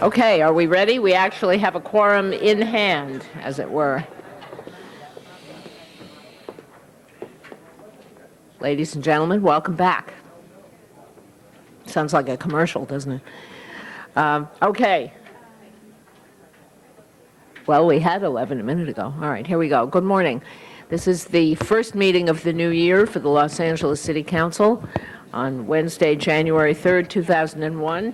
Okay, are we ready? We actually have a quorum in hand, as it were. Ladies and gentlemen, welcome back. Sounds like a commercial, doesn't it? Okay. Well, we had 11 a minute ago. All right, here we go. Good morning. This is the first meeting of the new year for the Los Angeles City Council on Wednesday, January 3rd, 2001.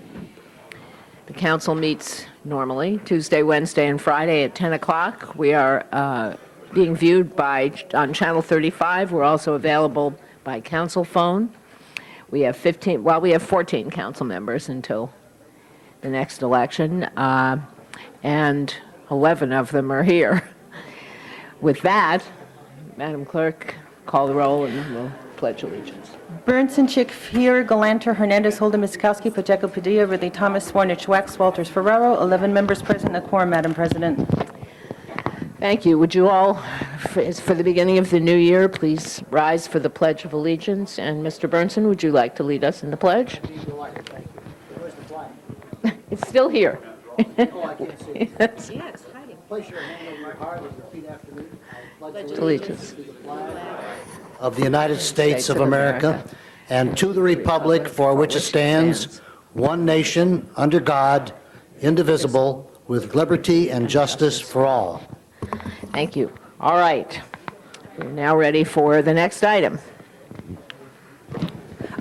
The council meets normally Tuesday, Wednesday, and Friday at 10 o'clock. We are being viewed on Channel 35. We're also available by council phone. We have 14 council members until the next election, and 11 of them are here. With that, Madam Clerk, call the roll and we'll pledge allegiance. Burnson, Chick, Fuhrer, Galanter, Hernandez, Holden, Miskowski, Pacheco, Padilla, Ridley, Thomas, Swarnich, Wax, Walters, Ferraro, 11 members present, a quorum, Madam President. Thank you. Would you all, for the beginning of the new year, please rise for the Pledge of Allegiance? And Mr. Burnson, would you like to lead us in the pledge? Where's the flag? It's still here. Oh, I can't see it. Yeah, it's hiding. Place your hand over my heart and repeat after me. I pledge Allegiance. to the flag of the United States of America and to the republic for which it stands, one nation, under God, indivisible, with liberty and justice for all. Thank you. All right. We're now ready for the next item.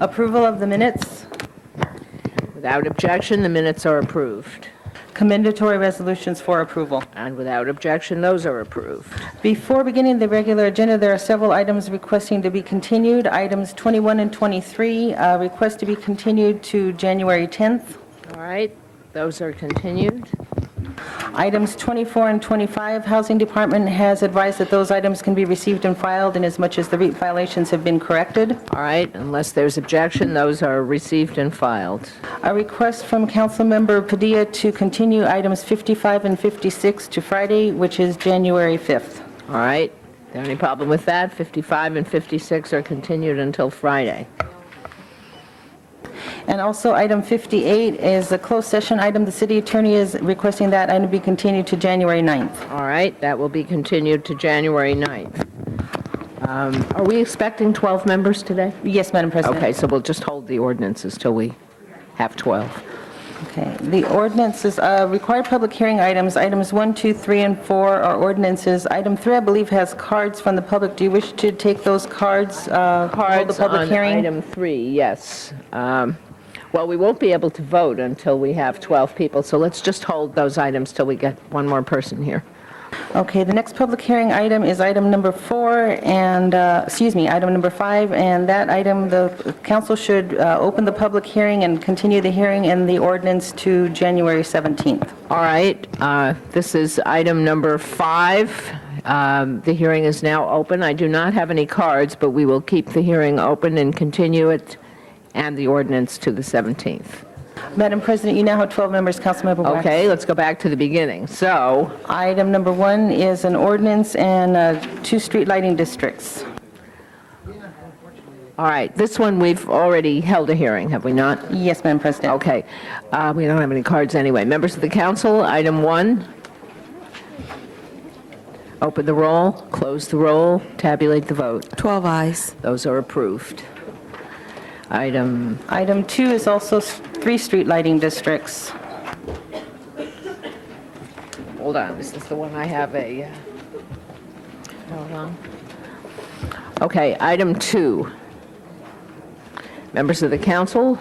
Approval of the minutes. Without objection, the minutes are approved. Commendatory resolutions for approval. And without objection, those are approved. Before beginning the regular agenda, there are several items requesting to be continued. Items 21 and 23 request to be continued to January 10th. All right. Those are continued. Items 24 and 25, Housing Department has advised that those items can be received and filed inasmuch as the REIT violations have been corrected. All right. Unless there's objection, those are received and filed. A request from Councilmember Padilla to continue items 55 and 56 to Friday, which is January 5th. All right. Is there any problem with that? 55 and 56 are continued until Friday. And also, item 58 is a closed session item. The city attorney is requesting that item be continued to January 9th. All right. That will be continued to January 9th. Are we expecting 12 members today? Yes, Madam President. Okay. So we'll just hold the ordinances till we have 12. Okay. The ordinances, required public hearing items, items 1, 2, 3, and 4 are ordinances. Item 3, I believe, has cards from the public. Do you wish to take those cards? Hold the public hearing? Item 3, yes. Well, we won't be able to vote until we have 12 people, so let's just hold those items till we get one more person here. Okay, the next public hearing item is item number 4, and, item number 5, and that item, the council should open the public hearing and continue the hearing and the ordinance to January 17th. All right, this is item number 5. The hearing is now open. I do not have any cards, but we will keep the hearing open and continue it and the ordinance to the 17th. Madam President, you now have 12 members. Councilmember Wax. Okay, let's go back to the beginning. So, Item number 1 is an ordinance and 2 street lighting districts. all right, this one we've already held a hearing, have we not? Yes, Madam President. Okay, we don't have any cards anyway. Members of the council, item 1. Open the roll, close the roll, tabulate the vote. 12 ayes. Those are approved. Item, Item 2 is also 3 street lighting districts. hold on, is this the one I have a, hold on. Okay, item 2. Members of the council?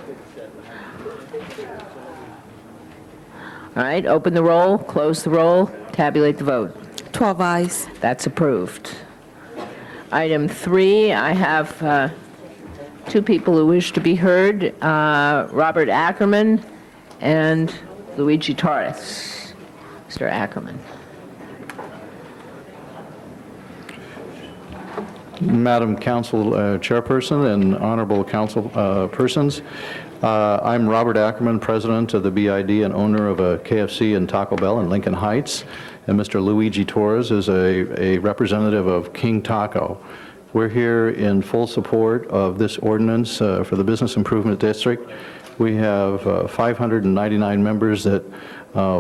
All right, open the roll, close the roll, tabulate the vote. 12 ayes. That's approved. Item 3, I have 2 people who wish to be heard, Robert Ackerman and Luigi Torres. Mr. Ackerman. Madam Council Chairperson and honorable council persons, I'm Robert Ackerman, president of the BID and owner of a KFC and Taco Bell in Lincoln Heights, and Mr. Luigi Torres is a representative of King Taco. We're here in full support of this ordinance for the Business Improvement District. We have 599 members that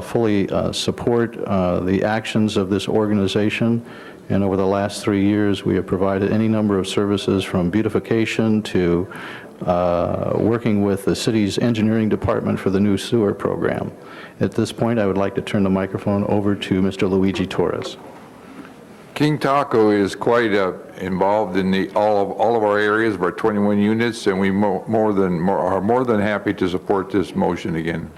fully support the actions of this organization. And over the last 3 years, we have provided any number of services from beautification to working with the city's engineering department for the new sewer program. At this point, I would like to turn the microphone over to Mr. Luigi Torres. King Taco is quite involved in all of our areas of our 21 units, and we are more than happy to support this motion again.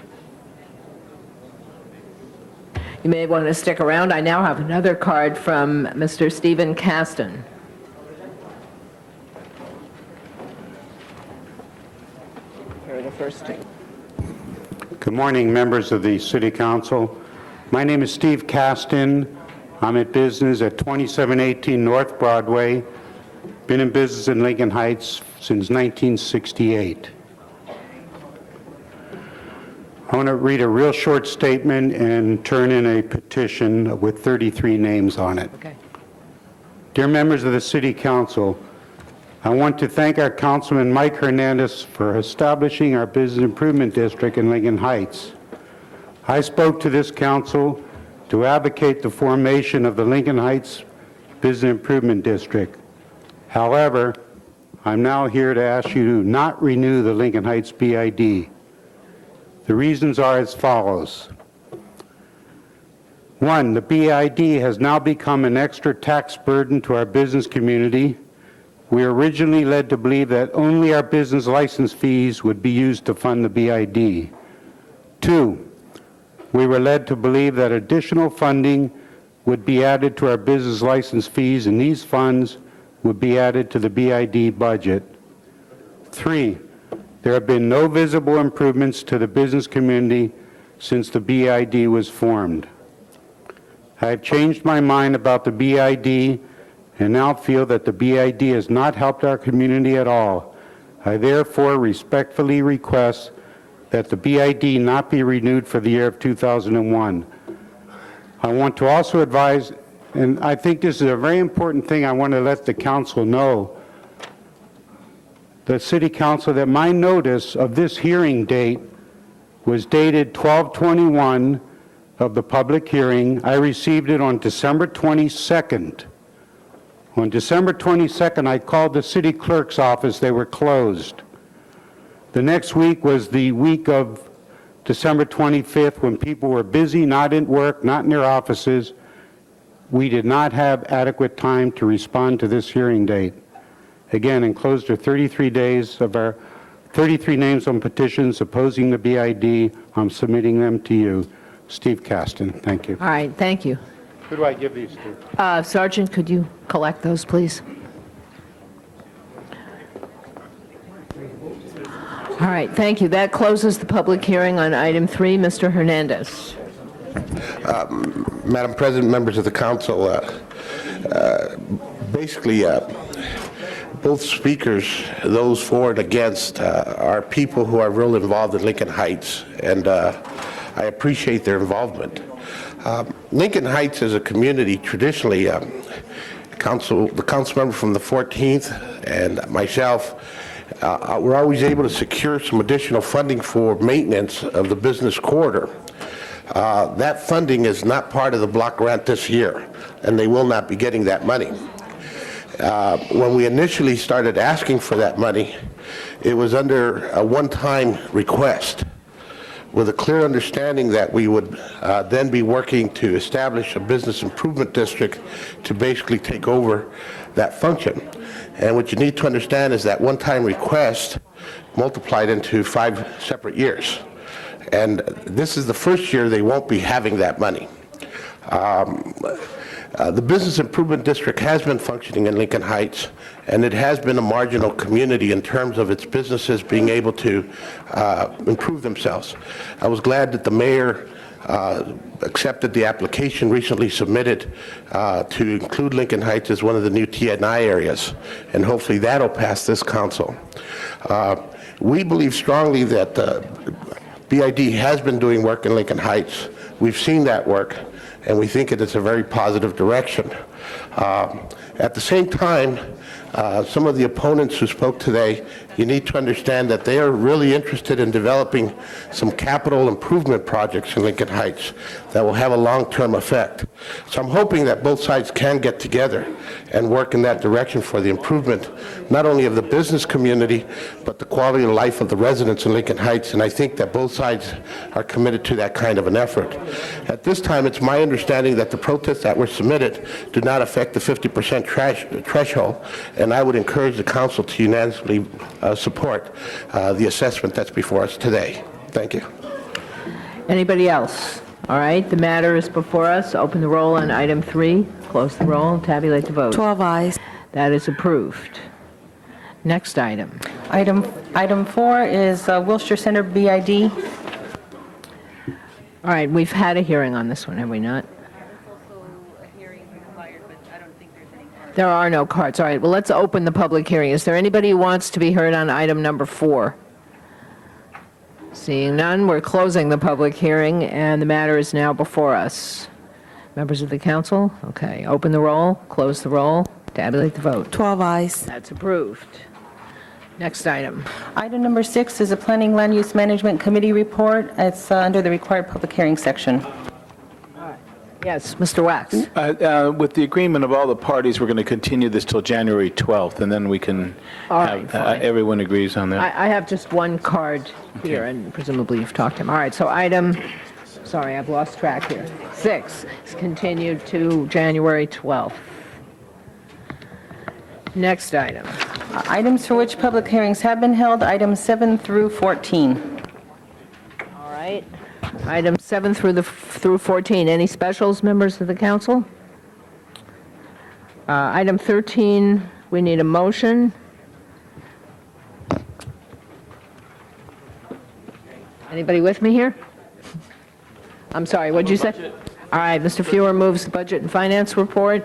You may want to stick around. I now have another card from Mr. Stephen Caston. Here are the first two. Good morning, members of the City Council. My name is Steve Caston. I'm in business at 2718 North Broadway. Been in business in Lincoln Heights since 1968. I want to read a real short statement and turn in a petition with 33 names on it. Okay. Dear members of the City Council, I want to thank our Councilman Mike Hernandez for establishing our Business Improvement District in Lincoln Heights. I spoke to this council to advocate the formation of the Lincoln Heights Business Improvement District. However, I'm now here to ask you to not renew the Lincoln Heights BID. The reasons are as follows. One, the BID has now become an extra tax burden to our business community. We were originally led to believe that only our business license fees would be used to fund the BID. Two, we were led to believe that additional funding would be added to our business license fees, and these funds would be added to the BID budget. Three, there have been no visible improvements to the business community since the BID was formed. I have changed my mind about the BID and now feel that the BID has not helped our community at all. I therefore respectfully request that the BID not be renewed for the year of 2001. I want to also advise, and I think this is a very important thing I want to let the council know, the City Council, that my notice of this hearing date was dated 12/21 of the public hearing. I received it on December 22nd. On December 22nd, I called the city clerk's office. They were closed. The next week was the week of December 25th, when people were busy, not at work, not in their offices. We did not have adequate time to respond to this hearing date. Again, enclosed are 33 days of our 33 names on petitions opposing the BID. I'm submitting them to you. Steve Caston, thank you. All right, thank you. Who do I give these to? Sergeant, could you collect those, please? All right, thank you. That closes the public hearing on item 3. Mr. Hernandez. Madam President, members of the council, basically, both speakers, those for and against, are people who are real involved in Lincoln Heights, and I appreciate their involvement. Lincoln Heights is a community, traditionally, the council member from the 14th and myself, we're always able to secure some additional funding for maintenance of the business corridor. That funding is not part of the block grant this year, and they will not be getting that money. When we initially started asking for that money, it was under a one-time request with a clear understanding that we would then be working to establish a business improvement district to basically take over that function. And what you need to understand is that one-time request multiplied into 5 separate years. And this is the first year they won't be having that money. The Business Improvement District has been functioning in Lincoln Heights, and it has been a marginal community in terms of its businesses being able to improve themselves. I was glad that the mayor accepted the application recently submitted to include Lincoln Heights as one of the new TNI areas, and hopefully that'll pass this council. We believe strongly that BID has been doing work in Lincoln Heights. We've seen that work, and we think it is a very positive direction. At the same time, Some of the opponents who spoke today, you need to understand that they are really interested in developing some capital improvement projects in Lincoln Heights that will have a long-term effect. So I'm hoping that both sides can get together and work in that direction for the improvement, not only of the business community, but the quality of life of the residents in Lincoln Heights, and I think that both sides are committed to that kind of an effort. At this time, it's my understanding that the protests that were submitted do not affect the 50% threshold, and I would encourage the council to unanimously support the assessment that's before us today. Thank you. Anybody else? All right, the matter is before us. Open the roll on item 3, close the roll, tabulate the vote. 12 eyes. That is approved. Next item. Item 4 is Wilshire Center BID. All right, we've had a hearing on this one, have we not? There are no cards. All right, well, let's open the public hearing. Is there anybody who wants to be heard on item number 4? Seeing none, we're closing the public hearing, and the matter is now before us. Members of the council? Okay, open the roll, close the roll, tabulate the vote. 12 eyes. That's approved. Next item. Item number 6 is a Planning Land Use Management Committee report. It's under the required public hearing section. Yes, Mr. Wax. With the agreement of all the parties, we're going to continue this till January 12th, and then we can All right, fine. everyone agrees on that. I have just one card here, and presumably you've talked to him. All right, so sorry, I've lost track here. 6 is continued to January 12th. Next item. Items for which public hearings have been held, items 7 through 14. All right. Items 7 through 14. Any specials, members of the council? Item 13, we need a motion. Anybody with me here? I'm sorry, what'd you say? All right, Mr. Fewer moves the budget and finance report.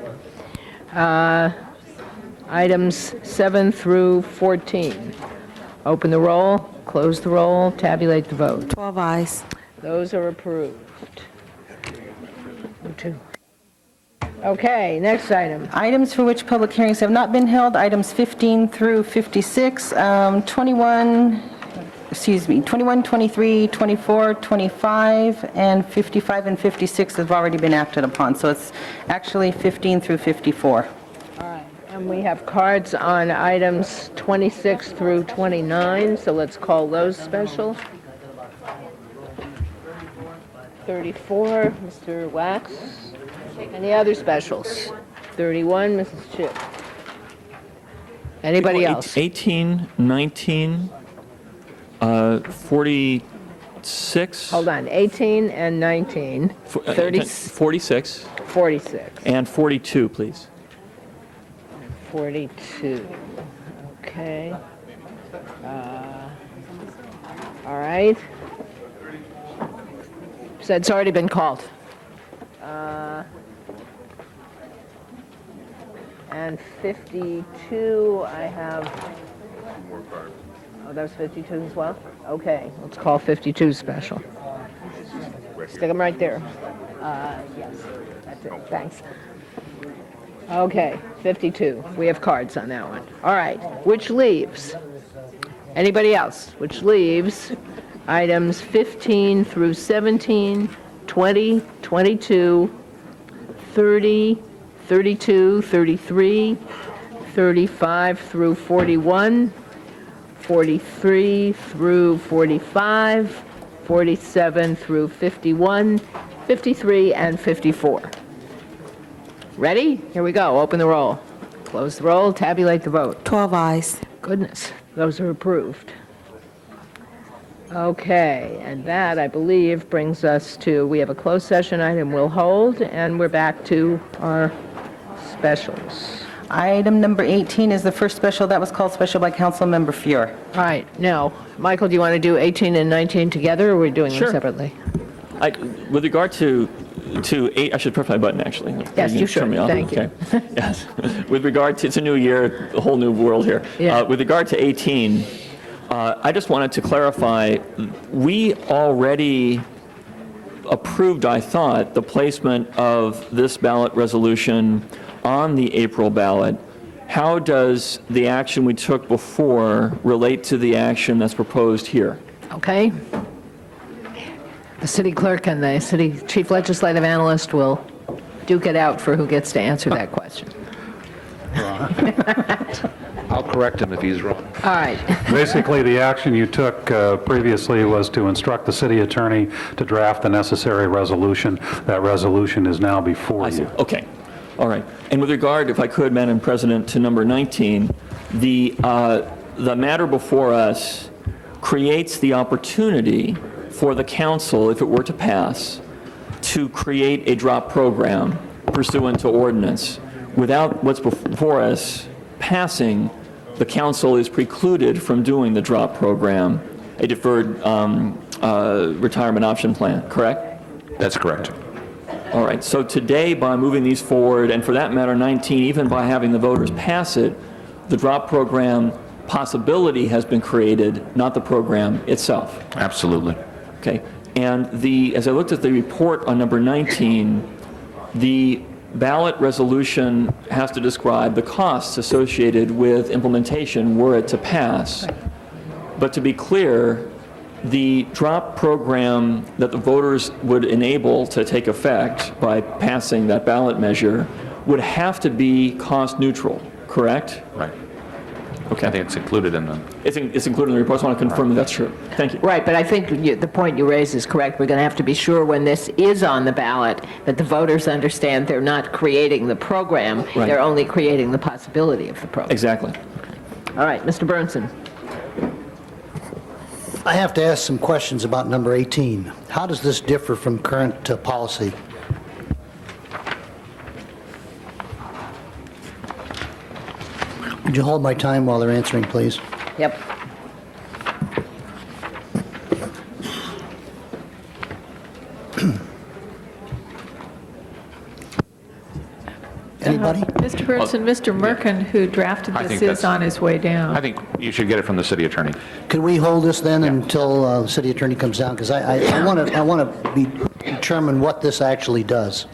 Items 7 through 14. Open the roll, close the roll, tabulate the vote. 12 eyes. Those are approved. Okay, next item. Items for which public hearings have not been held, items 15 through 56, 21, 23, 24, 25, and 55 and 56 have already been acted upon. So it's actually 15 through 54. All right, and we have cards on items 26 through 29, so let's call those special. 34, Mr. Wax. Any other specials? 31, Mrs. Chip. Anybody else? 18, 19, 46. Hold on, 18 and 19, 30, 46, 46, and 42, please. 42. Okay. All right. So it's already been called. And 52, I have, oh, that's 52 as well? Okay, let's call 52 special. Stick them right there. Yes, that's it, thanks. Okay, 52, we have cards on that one. All right, which leaves? Anybody else? Which leaves items 15 through 17, 20, 22, 30, 32, 33, 35 through 41, 43 through 45, 47 through 51, 53, and 54. Ready? Here we go. Open the roll. Close the roll. Tabulate the vote. 12 eyes. Goodness, those are approved. Okay, and that, I believe, brings us to, we have a closed session item we'll hold, and we're back to our specials. Item number 18 is the first special that was called special by Councilmember Fuhr. All right, now, Michael, do you want to do 18 and 19 together, or are we doing them Sure. separately? With regard to 8, I should press my button, actually. Yes, you should. Turn me off. Thank you. Okay. Yes. With regard to, it's a new year, a whole new world here. Yeah. With regard to 18, I just wanted to clarify, we already approved, I thought, the placement of this ballot resolution on the April ballot how does the action we took before relate to the action that's proposed here? Okay. The city clerk and the city chief legislative analyst will duke it out for who gets to answer that question. I'll correct him if he's wrong. All right. Basically, the action you took previously was to instruct the city attorney to draft the necessary resolution. That resolution is now before I see. you. Okay. All right. And with regard, if I could, Madam President, to number 19, the matter before us creates the opportunity for the council, if it were to pass, to create a drop program pursuant to ordinance. Without what's before us passing, the council is precluded from doing the drop program, a deferred retirement option plan, correct? That's correct. All right, so today, by moving these forward, and for that matter, 19, even by having the voters pass it, the drop program possibility has been created, not the program itself. Absolutely. Okay, and as I looked at the report on number 19, the ballot resolution has to describe the costs associated with implementation were it to pass. But to be clear, the drop program that the voters would enable to take effect by passing that ballot measure would have to be cost neutral, correct? Right. Okay. I think it's included in the... It's included in the report. I just want to confirm that that's true. Thank you. Right, but I think the point you raise is correct. We're going to have to be sure when this is on the ballot that the voters understand they're not creating the program, Right. they're only creating the possibility of the program. Exactly. All right, Mr. Burnson. I have to ask some questions about number 18. How does this differ from current policy? Would you hold my time while they're answering, please? Yep. Anybody? Mr. Burnson, Mr. Merkin, who drafted I think this, is that's- on his way down. I think you should get it from the city attorney. Could we hold this then until the city attorney comes down? Because I want to determine what this actually does.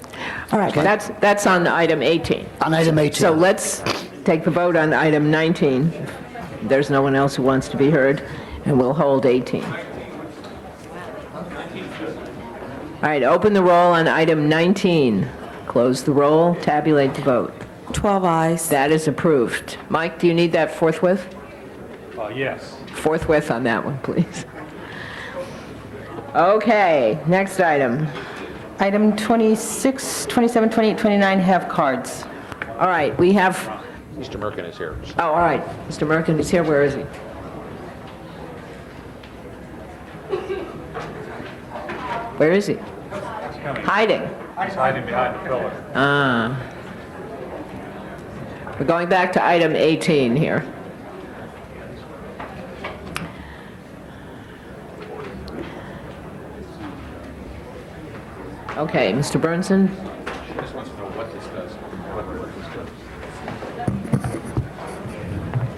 All right, that's on item 18. On item 18. So let's take the vote on item 19. There's no one else who wants to be heard, and we'll hold 18. All right, open the roll on item 19. Close the roll, tabulate the vote. 12 eyes. That is approved. Mike, do you need that forthwith? Yes. Forthwith on that one, please. Okay, next item. Item 26, 27, 28, 29 have cards. All right, we have, Mr. Merkin is here. oh, all right, Mr. Merkin is here. Where is he? Where is he? Hiding. He's hiding behind the pillar. We're going back to item 18 here. Okay, Mr. Burnson? Just wants to know what this does.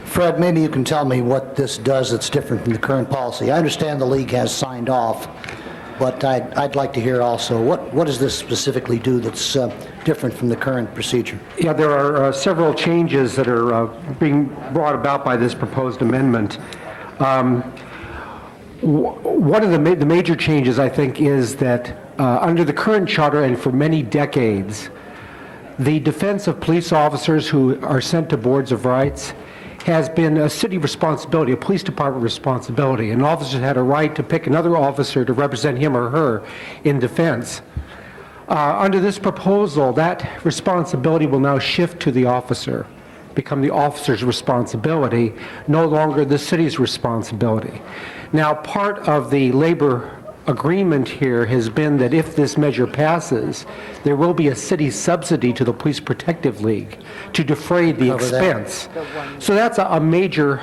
Fred, maybe you can tell me what this does that's different from the current policy. I understand the league has signed off, but I'd like to hear also, what does this specifically do that's different from the current procedure? Yeah, there are several changes that are being brought about by this proposed amendment. One of the major changes, I think, is that under the current charter and for many decades, the defense of police officers who are sent to boards of rights has been a city responsibility, a police department responsibility. An officer had a right to pick another officer to represent him or her in defense. Under this proposal, that responsibility will now shift to the officer, become the officer's responsibility, no longer the city's responsibility. Now, part of the labor agreement here has been that if this measure passes, there will be a city subsidy to the Police Protective League to defray the expense. So that's a major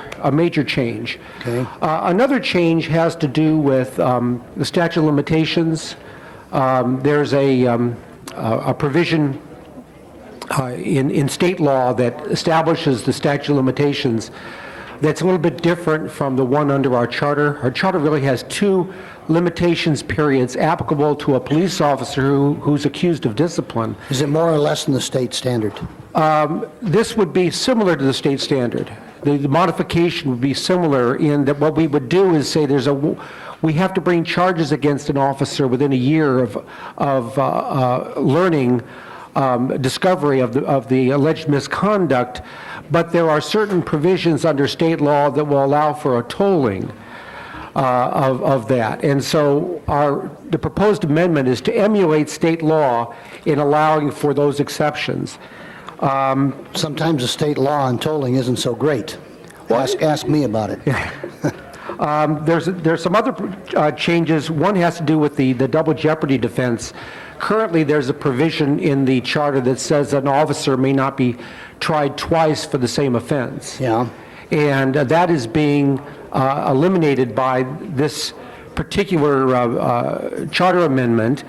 change. Okay. Another change has to do with the statute of limitations. There's a provision in state law that establishes the statute of limitations that's a little bit different from the one under our charter. Our charter really has two limitations periods applicable to a police officer who's accused of discipline. Is it more or less than the state standard? This would be similar to the state standard. The modification would be similar in that what we would do is say we have to bring charges against an officer within a year of learning discovery of the alleged misconduct, but there are certain provisions under state law that will allow for a tolling of that. And so the proposed amendment is to emulate state law in allowing for those exceptions. Sometimes the state law on tolling isn't so great. Ask me about it. There's some other changes. One has to do with the double jeopardy defense. Currently, there's a provision in the charter that says an officer may not be tried twice for the same offense. Yeah. And that is being eliminated by this particular charter amendment.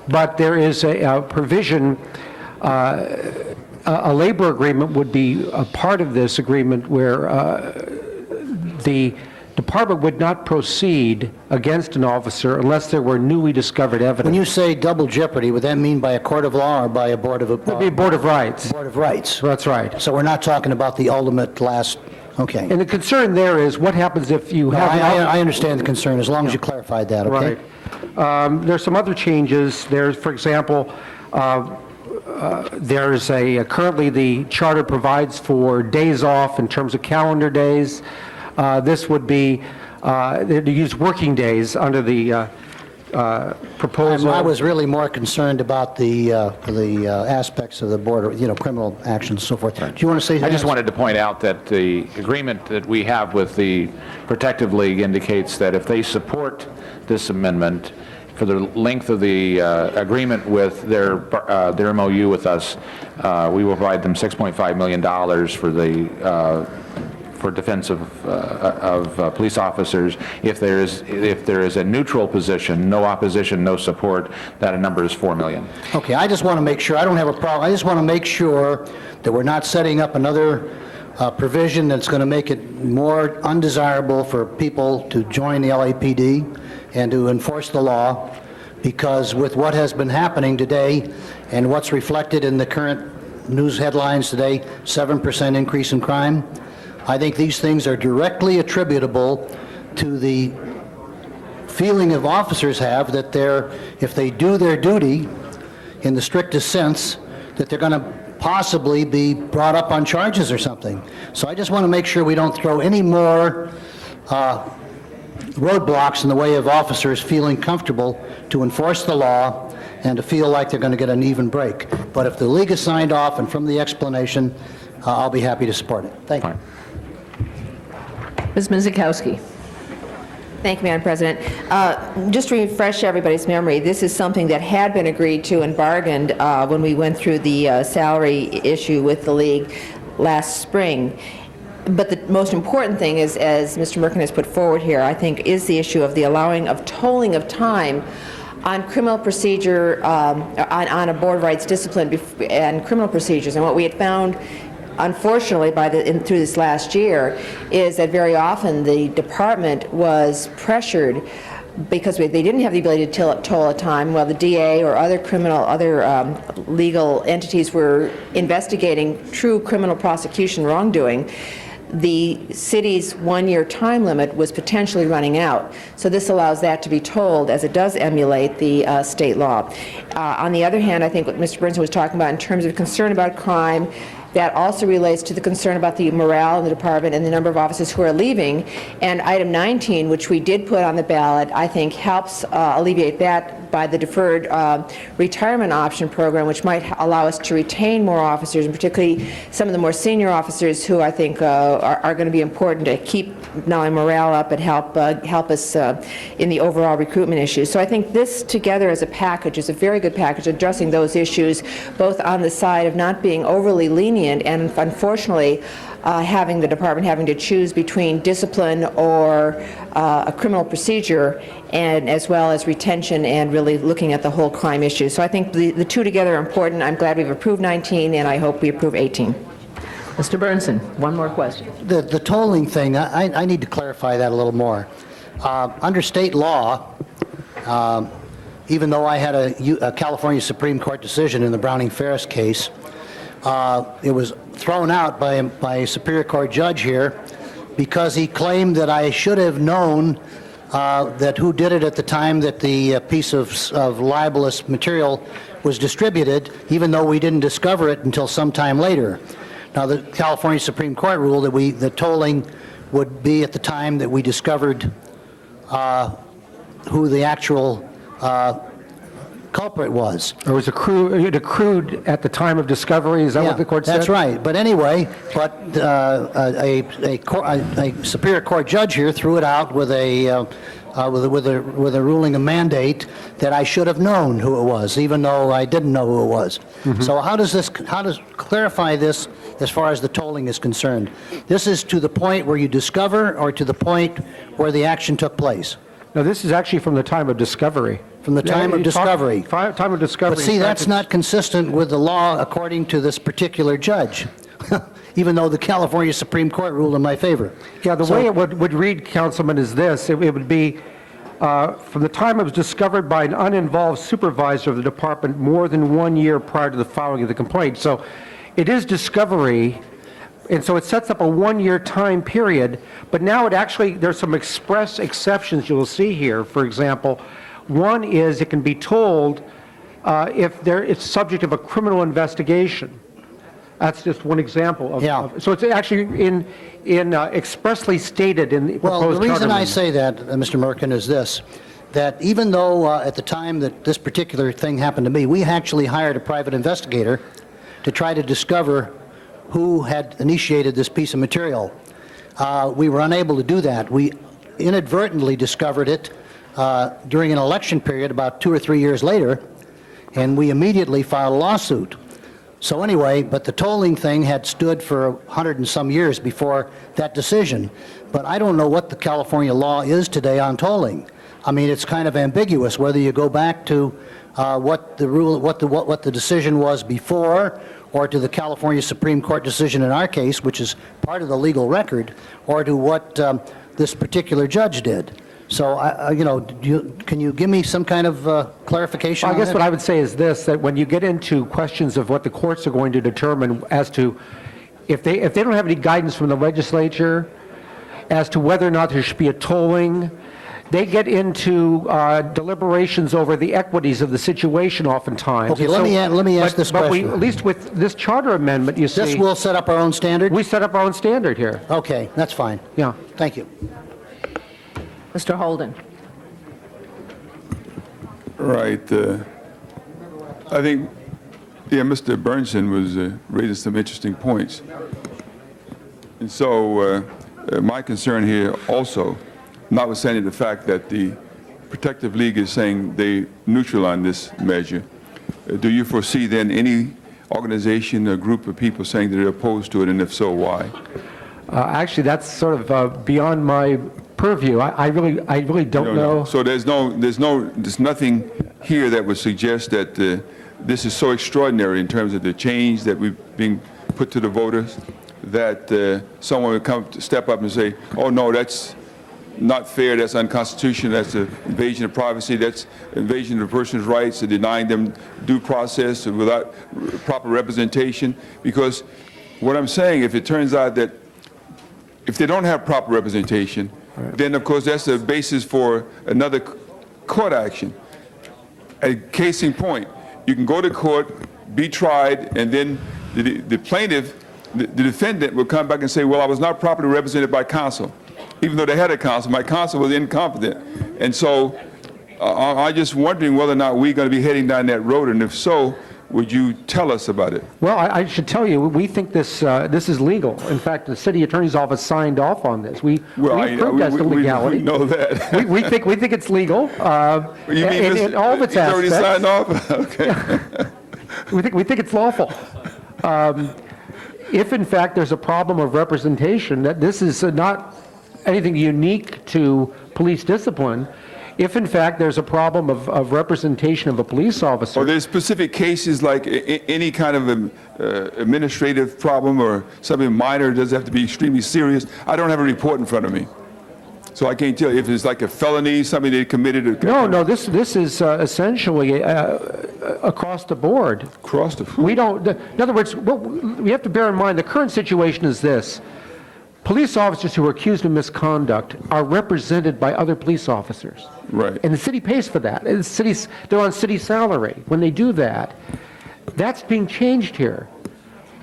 But there is a provision, a labor agreement would be a part of this agreement where the department would not proceed against an officer unless there were newly discovered evidence. When you say double jeopardy, would that mean by a court of law or by a board of... It would be a Board of Rights. Board of Rights. That's right. So we're not talking about the ultimate last... Okay. And the concern there is what happens if you have... I understand the concern, as long as you clarified that, okay? Right. There's some other changes. There's, for example, there's currently the charter provides for days off in terms of calendar days. This would be, to use working days under the proposal. I was really more concerned about the aspects of the border, criminal actions and so forth. Do you want to say I just wanted to point out that the agreement that we have with the Protective League indicates that if they support this amendment for the length of the agreement with their MOU with us, we will provide them $6.5 million for defense of police officers. If there is a neutral position, no opposition, no support, that number is $4 million. Okay, I just want to make sure, I don't have a problem, I just want to make sure that we're not setting up another provision that's going to make it more undesirable for people to join the LAPD and to enforce the law, because with what has been happening today and what's reflected in the current news headlines today, 7% increase in crime, I think these things are directly attributable to the feeling of officers have that if they do their duty in the strictest sense, that they're going to possibly be brought up on charges or something. So I just want to make sure we don't throw any more roadblocks in the way of officers feeling comfortable to enforce the law and to feel like they're going to get an even break. But if the league is signed off and from the explanation, I'll be happy to support it. Thank you. Ms. Mizikowski. Thank you, Madam President. Just to refresh everybody's memory, this is something that had been agreed to and bargained when we went through the salary issue with the league last spring. But the most important thing is, as Mr. Merkin has put forward here, I think, is the issue of the allowing of tolling of time on criminal procedure, on a board of rights discipline and criminal procedures. And what we had found, unfortunately, through this last year, is that very often the department was pressured because they didn't have the ability to toll a time while the DA or other legal entities were investigating true criminal prosecution wrongdoing. The city's one-year time limit was potentially running out. So this allows that to be told, as it does emulate the state law. On the other hand, I think what Mr. Burnson was talking about in terms of concern about crime, that also relates to the concern about the morale in the department and the number of officers who are leaving. And item 19, which we did put on the ballot, I think helps alleviate that by the deferred retirement option program, which might allow us to retain more officers, and particularly some of the more senior officers who I think are going to be important to keep not only morale up, but help us in the overall recruitment issues. So I think this together as a package is a very good package addressing those issues, both on the side of not being overly lenient and unfortunately having the department having to choose between discipline or a criminal procedure, and as well as retention and really looking at the whole crime issue. So I think the two together are important. I'm glad we've approved 19, and I hope we approve 18. Mr. Burnson, one more question. The tolling thing, I need to clarify that a little more. Under state law, even though I had a California Supreme Court decision in the Browning-Ferris case, it was thrown out by a Superior Court judge here because he claimed that I should have known that who did it at the time that the piece of libelous material was distributed, even though we didn't discover it until some time later. Now, the California Supreme Court ruled that the tolling would be at the time that we discovered who the actual culprit was. It was accrued at the time of discovery, is that what the court said? That's right. But anyway, a Superior Court judge here threw it out with a ruling, a mandate that I should have known who it was, even though I didn't know who it was. So how does clarify this as far as the tolling is concerned? This is to the point where you discover or to the point where the action took place? No, this is actually from the time of discovery. From the time of discovery. Time of discovery. But see, that's not consistent with the law according to this particular judge, even though the California Supreme Court ruled in my favor. Yeah, the way it would read, Councilman, is this. It would be from the time it was discovered by an uninvolved supervisor of the department more than 1 year prior to the filing of the complaint. So it is discovery, and so it sets up a 1 year time period, but now it actually, there's some express exceptions you'll see here. For example, one is it can be told if it's subject of a criminal investigation. That's just one example of, so it's actually in expressly stated in the proposed Well, the reason I charter say that, Mr. Merkin, is this, that even though at the time that this particular thing happened to me, we actually hired a private investigator to try to discover who had initiated this piece of material. We were unable to do that. We inadvertently discovered it during an election period about 2 or 3 years later, and we immediately filed a lawsuit. So anyway, but the tolling thing had stood for 100 and some years before that decision. But I don't know what the California law is today on tolling. I mean, it's kind of ambiguous whether you go back to what the decision was before, or to the California Supreme Court decision in our case, which is part of the legal record, or to what this particular judge did. So, can you give me some kind of clarification on I guess that? what I would say is this, that when you get into questions of what the courts are going to determine as to, if they don't have any guidance from the legislature as to whether or not there should be a tolling, they get into deliberations over the equities of the situation oftentimes. Okay, let me ask this question. But at least with this charter amendment, you see... This will set up our own standard? We set up our own standard here. Okay, that's fine. Yeah. Thank you. Mr. Holden. Right. I think, Mr. Burnson was raising some interesting points. And so my concern here also, notwithstanding the fact that the Protective League is saying they neutral on this measure, do you foresee then any organization or group of people saying that they're opposed to it, and if so, why? Actually, that's sort of beyond my purview. I really don't know. So there's nothing here that would suggest that this is so extraordinary in terms of the change that we're being put to the voters, that someone would step up and say, oh no, that's not fair, that's unconstitutional, that's an invasion of privacy, that's invasion of a person's rights, denying them due process without proper representation. Because what I'm saying, if it turns out that if they don't have proper representation, then of course that's the basis for another court action. A case in point, you can go to court, be tried, and then the plaintiff, the defendant will come back and say, well, I was not properly represented by counsel. Even though they had a counsel, my counsel was incompetent. And so I'm just wondering whether or not we're going to be heading down that road, and if so, would you tell us about it? Well, I should tell you, we think this is legal. In fact, the city attorney's office signed off on this. We approved as to legality. We know that. we think it's legal. You mean in all of its he's already aspects. signed off? Okay. we think it's lawful. If in fact there's a problem of representation, that this is not anything unique to police discipline. if in fact there's a problem of representation of a police officer. Are there specific cases like any kind of administrative problem or something minor? Does it have to be extremely serious? I don't have a report in front of me, so I can't tell you if it's like a felony, something they committed. No, this is essentially across the board. Across the board? We don't, in other words, what we have to bear in mind, the current situation is this. Police officers who are accused of misconduct are represented by other police officers. Right. And the city pays for that. And they're on city salary. When they do that, that's being changed here.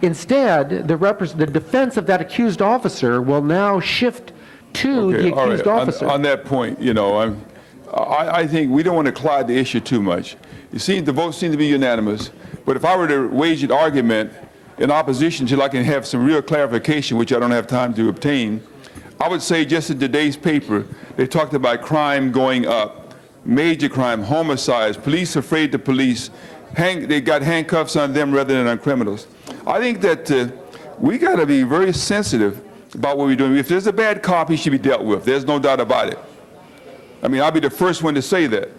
Instead, the defense of that accused officer will now shift to the all accused right. officer. On that point, I think we don't want to cloud the issue too much. The votes seem to be unanimous, but if I were to wage an argument in opposition till I can have some real clarification, which I don't have time to obtain, I would say just in today's paper, they talked about crime going up, major crime, homicides, police afraid to police, they got handcuffs on them rather than on criminals. I think that we got to be very sensitive about what we're doing. If there's a bad cop, he should be dealt with. There's no doubt about it. I mean, I'll be the first one to say that.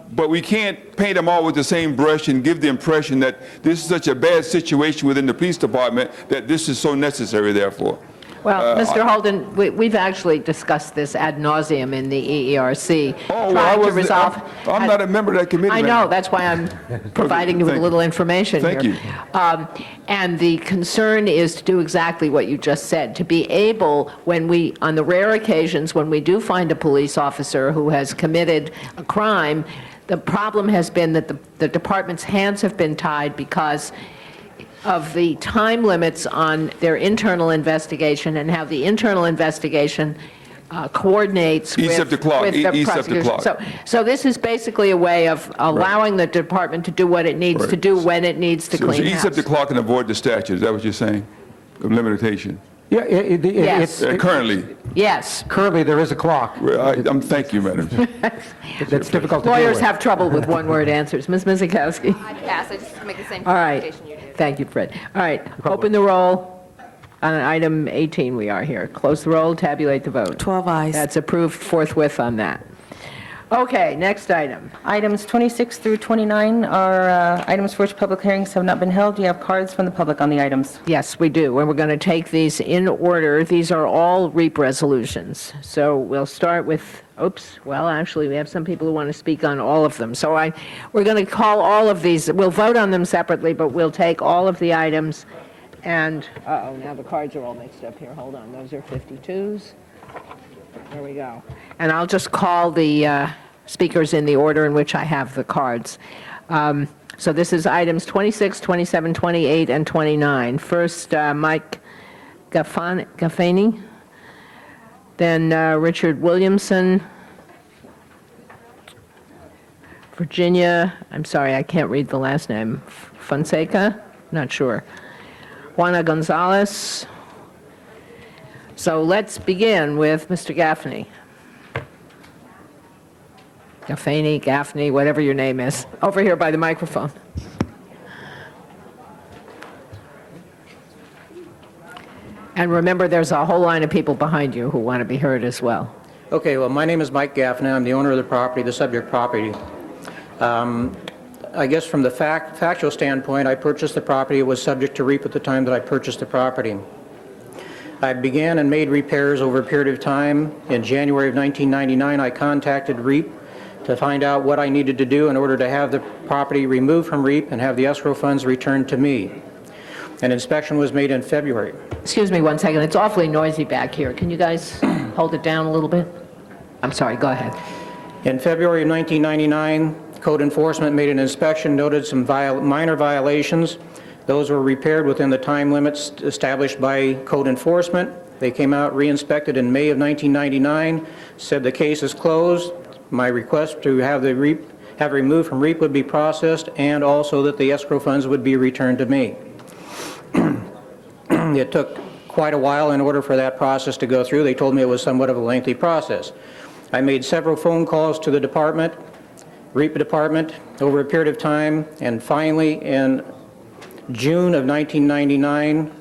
But we can't paint them all with the same brush and give the impression that this is such a bad situation within the police department that this is so necessary, therefore. Well, Mr. Holden, we've actually discussed this ad nauseum in the EERC. Oh, trying well, to resolve. I'm not a member of that committee. I know, that's why I'm providing you with a little information Thank here. you. And the concern is to do exactly what you just said, to be able, on the rare occasions when we do find a police officer who has committed a crime, the problem has been that the department's hands have been tied because of the time limits on their internal investigation and how the internal investigation coordinates Eats up the clock. with the Eats up the prosecution. clock. So this is basically a way of allowing the department to do what it needs to do when it needs to So clean it eats up the house. clock and avoid the statute. Is that what you're saying? Of limitation? Yeah, Yes. Currently. Yes. Currently, there is a clock. Thank you, Madam. That's difficult to deal Lawyers with. have trouble with one-word answers. Ms. Mizikowski. I pass. I just make the same All right. presentation you did. Thank you, Fred. All right, open the roll. On item 18 we are here. Close the roll, tabulate the vote. 12 ayes. That's approved forthwith on that. Okay, next item. Items 26 through 29 are items for which public hearings have not been held. Do you have cards from the public on the items? Yes, we do, and we're going to take these in order. These are all REAP resolutions. So we'll start with, actually, we have some people who want to speak on all of them. So we're going to call all of these, we'll vote on them separately, but we'll take all of the items and, now the cards are all mixed up here. Hold on, those are 52s. There we go. And I'll just call the speakers in the order in which I have the cards. So this is items 26, 27, 28, and 29. First, Mike Gaffani, then Richard Williamson, Virginia, I'm sorry, I can't read the last name, Fonseca? Not sure. Juana Gonzalez. So let's begin with Mr. Gaffney. Gaffney, whatever your name is. Over here by the microphone. And remember, there's a whole line of people behind you who want to be heard as well. Okay, well, my name is Mike Gaffney. I'm the owner of the property, the subject property. I guess from the factual standpoint, I purchased the property. It was subject to REAP at the time that I purchased the property. I began and made repairs over a period of time. In January of 1999, I contacted REAP to find out what I needed to do in order to have the property removed from REAP and have the escrow funds returned to me. An inspection was made in February. Excuse me one second. It's awfully noisy back here. Can you guys hold it down a little bit? I'm sorry. Go ahead. In February of 1999, Code Enforcement made an inspection, noted some minor violations. Those were repaired within the time limits established by Code Enforcement. They came out, re-inspected in May of 1999, said the case is closed. My request to have the have removed from REAP would be processed, and also that the escrow funds would be returned to me. It took quite a while in order for that process to go through. They told me it was somewhat of a lengthy process. I made several phone calls to the department, REAP department, over a period of time, and finally in June of 1999,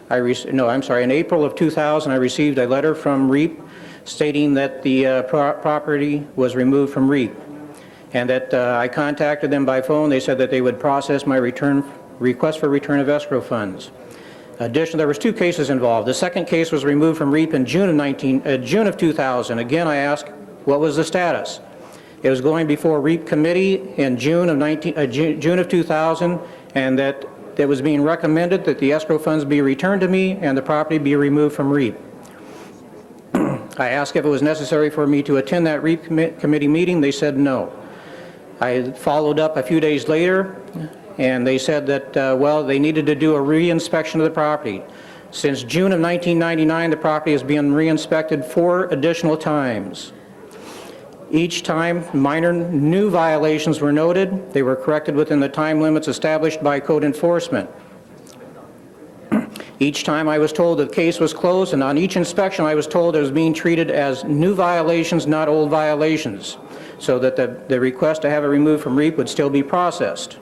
in April of 2000, I received a letter from REAP stating that the property was removed from REAP. and that I contacted them by phone. They said that they would process my request for return of escrow funds. Additionally, there was 2 cases involved. The second case was removed from REAP in June of 2000. Again, I asked what was the status. It was going before REAP committee in June of 2000, and that it was being recommended that the escrow funds be returned to me and the property be removed from REAP. I asked if it was necessary for me to attend that REAP committee meeting. They said no. I followed up a few days later, and they said that, well, they needed to do a re-inspection of the property. Since June of 1999, the property has been re-inspected 4 additional times. Each time, minor new violations were noted. They were corrected within the time limits established by code enforcement. Each time I was told the case was closed, and on each inspection I was told it was being treated as new violations, not old violations, so that the request to have it removed from REAP would still be processed.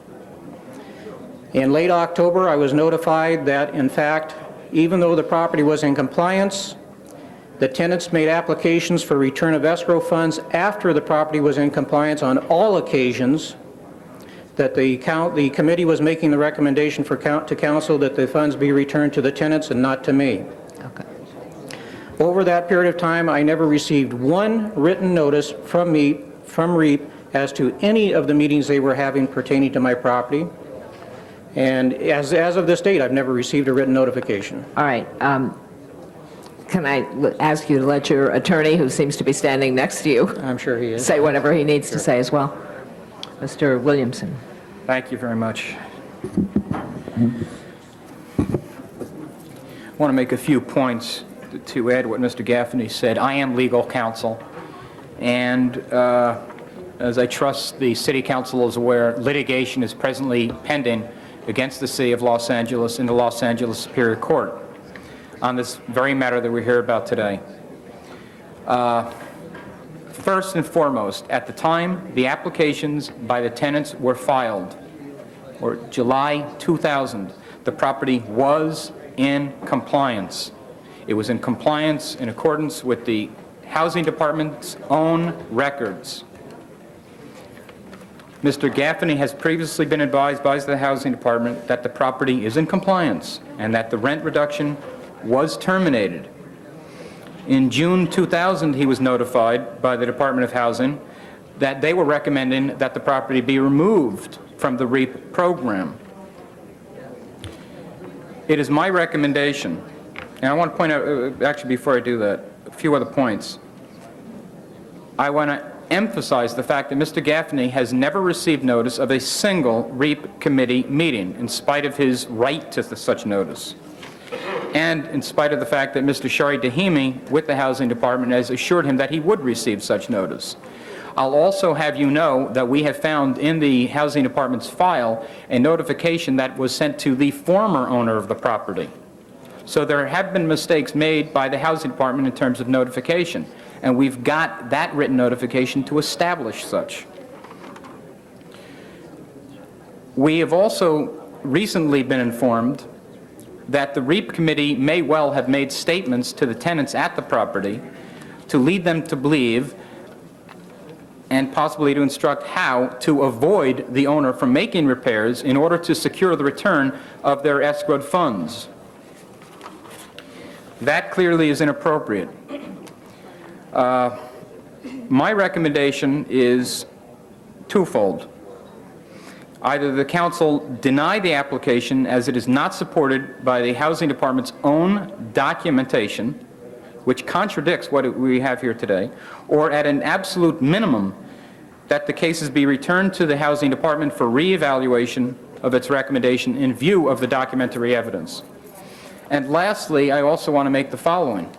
In late October, I was notified that, in fact, even though the property was in compliance, the tenants made applications for return of escrow funds after the property was in compliance on all occasions, that the committee was making the recommendation to council that the funds be returned to the tenants and not to me. Okay. Over that period of time, I never received one written notice from REAP as to any of the meetings they were having pertaining to my property. And as of this date, I've never received a written notification. All right. Can I ask you to let your attorney, who seems to be standing next to you, I'm sure he is. say whatever he needs to say as well? Mr. Williamson. Thank you very much. I want to make a few points to add what Mr. Gaffney said. I am legal counsel, and as I trust the City Council is aware, litigation is presently pending against the City of Los Angeles in the Los Angeles Superior Court on this very matter that we're here about today. First and foremost, at the time the applications by the tenants were filed, or July 2000, the property was in compliance. It was in compliance in accordance with the Housing Department's own records. Mr. Gaffney has previously been advised by the Housing Department that the property is in compliance and that the rent reduction was terminated. In June 2000, he was notified by the Department of Housing that they were recommending that the property be removed from the REAP program. It is my recommendation, and I want to point out, actually before I do that, a few other points. I want to emphasize the fact that Mr. Gaffney has never received notice of a single REAP committee meeting, in spite of his right to such notice, and in spite of the fact that Mr. Shari Dahimi with the Housing Department has assured him that he would receive such notice. I'll also have you know that we have found in the Housing Department's file a notification that was sent to the former owner of the property. So there have been mistakes made by the Housing Department in terms of notification, and we've got that written notification to establish such. We have also recently been informed that the REAP committee may well have made statements to the tenants at the property to lead them to believe and possibly to instruct how to avoid the owner from making repairs in order to secure the return of their escrowed funds. That clearly is inappropriate. My recommendation is twofold. Either the council deny the application as it is not supported by the Housing Department's own documentation, which contradicts what we have here today, or at an absolute minimum, that the cases be returned to the Housing Department for re-evaluation of its recommendation in view of the documentary evidence. And lastly, I also want to make the following.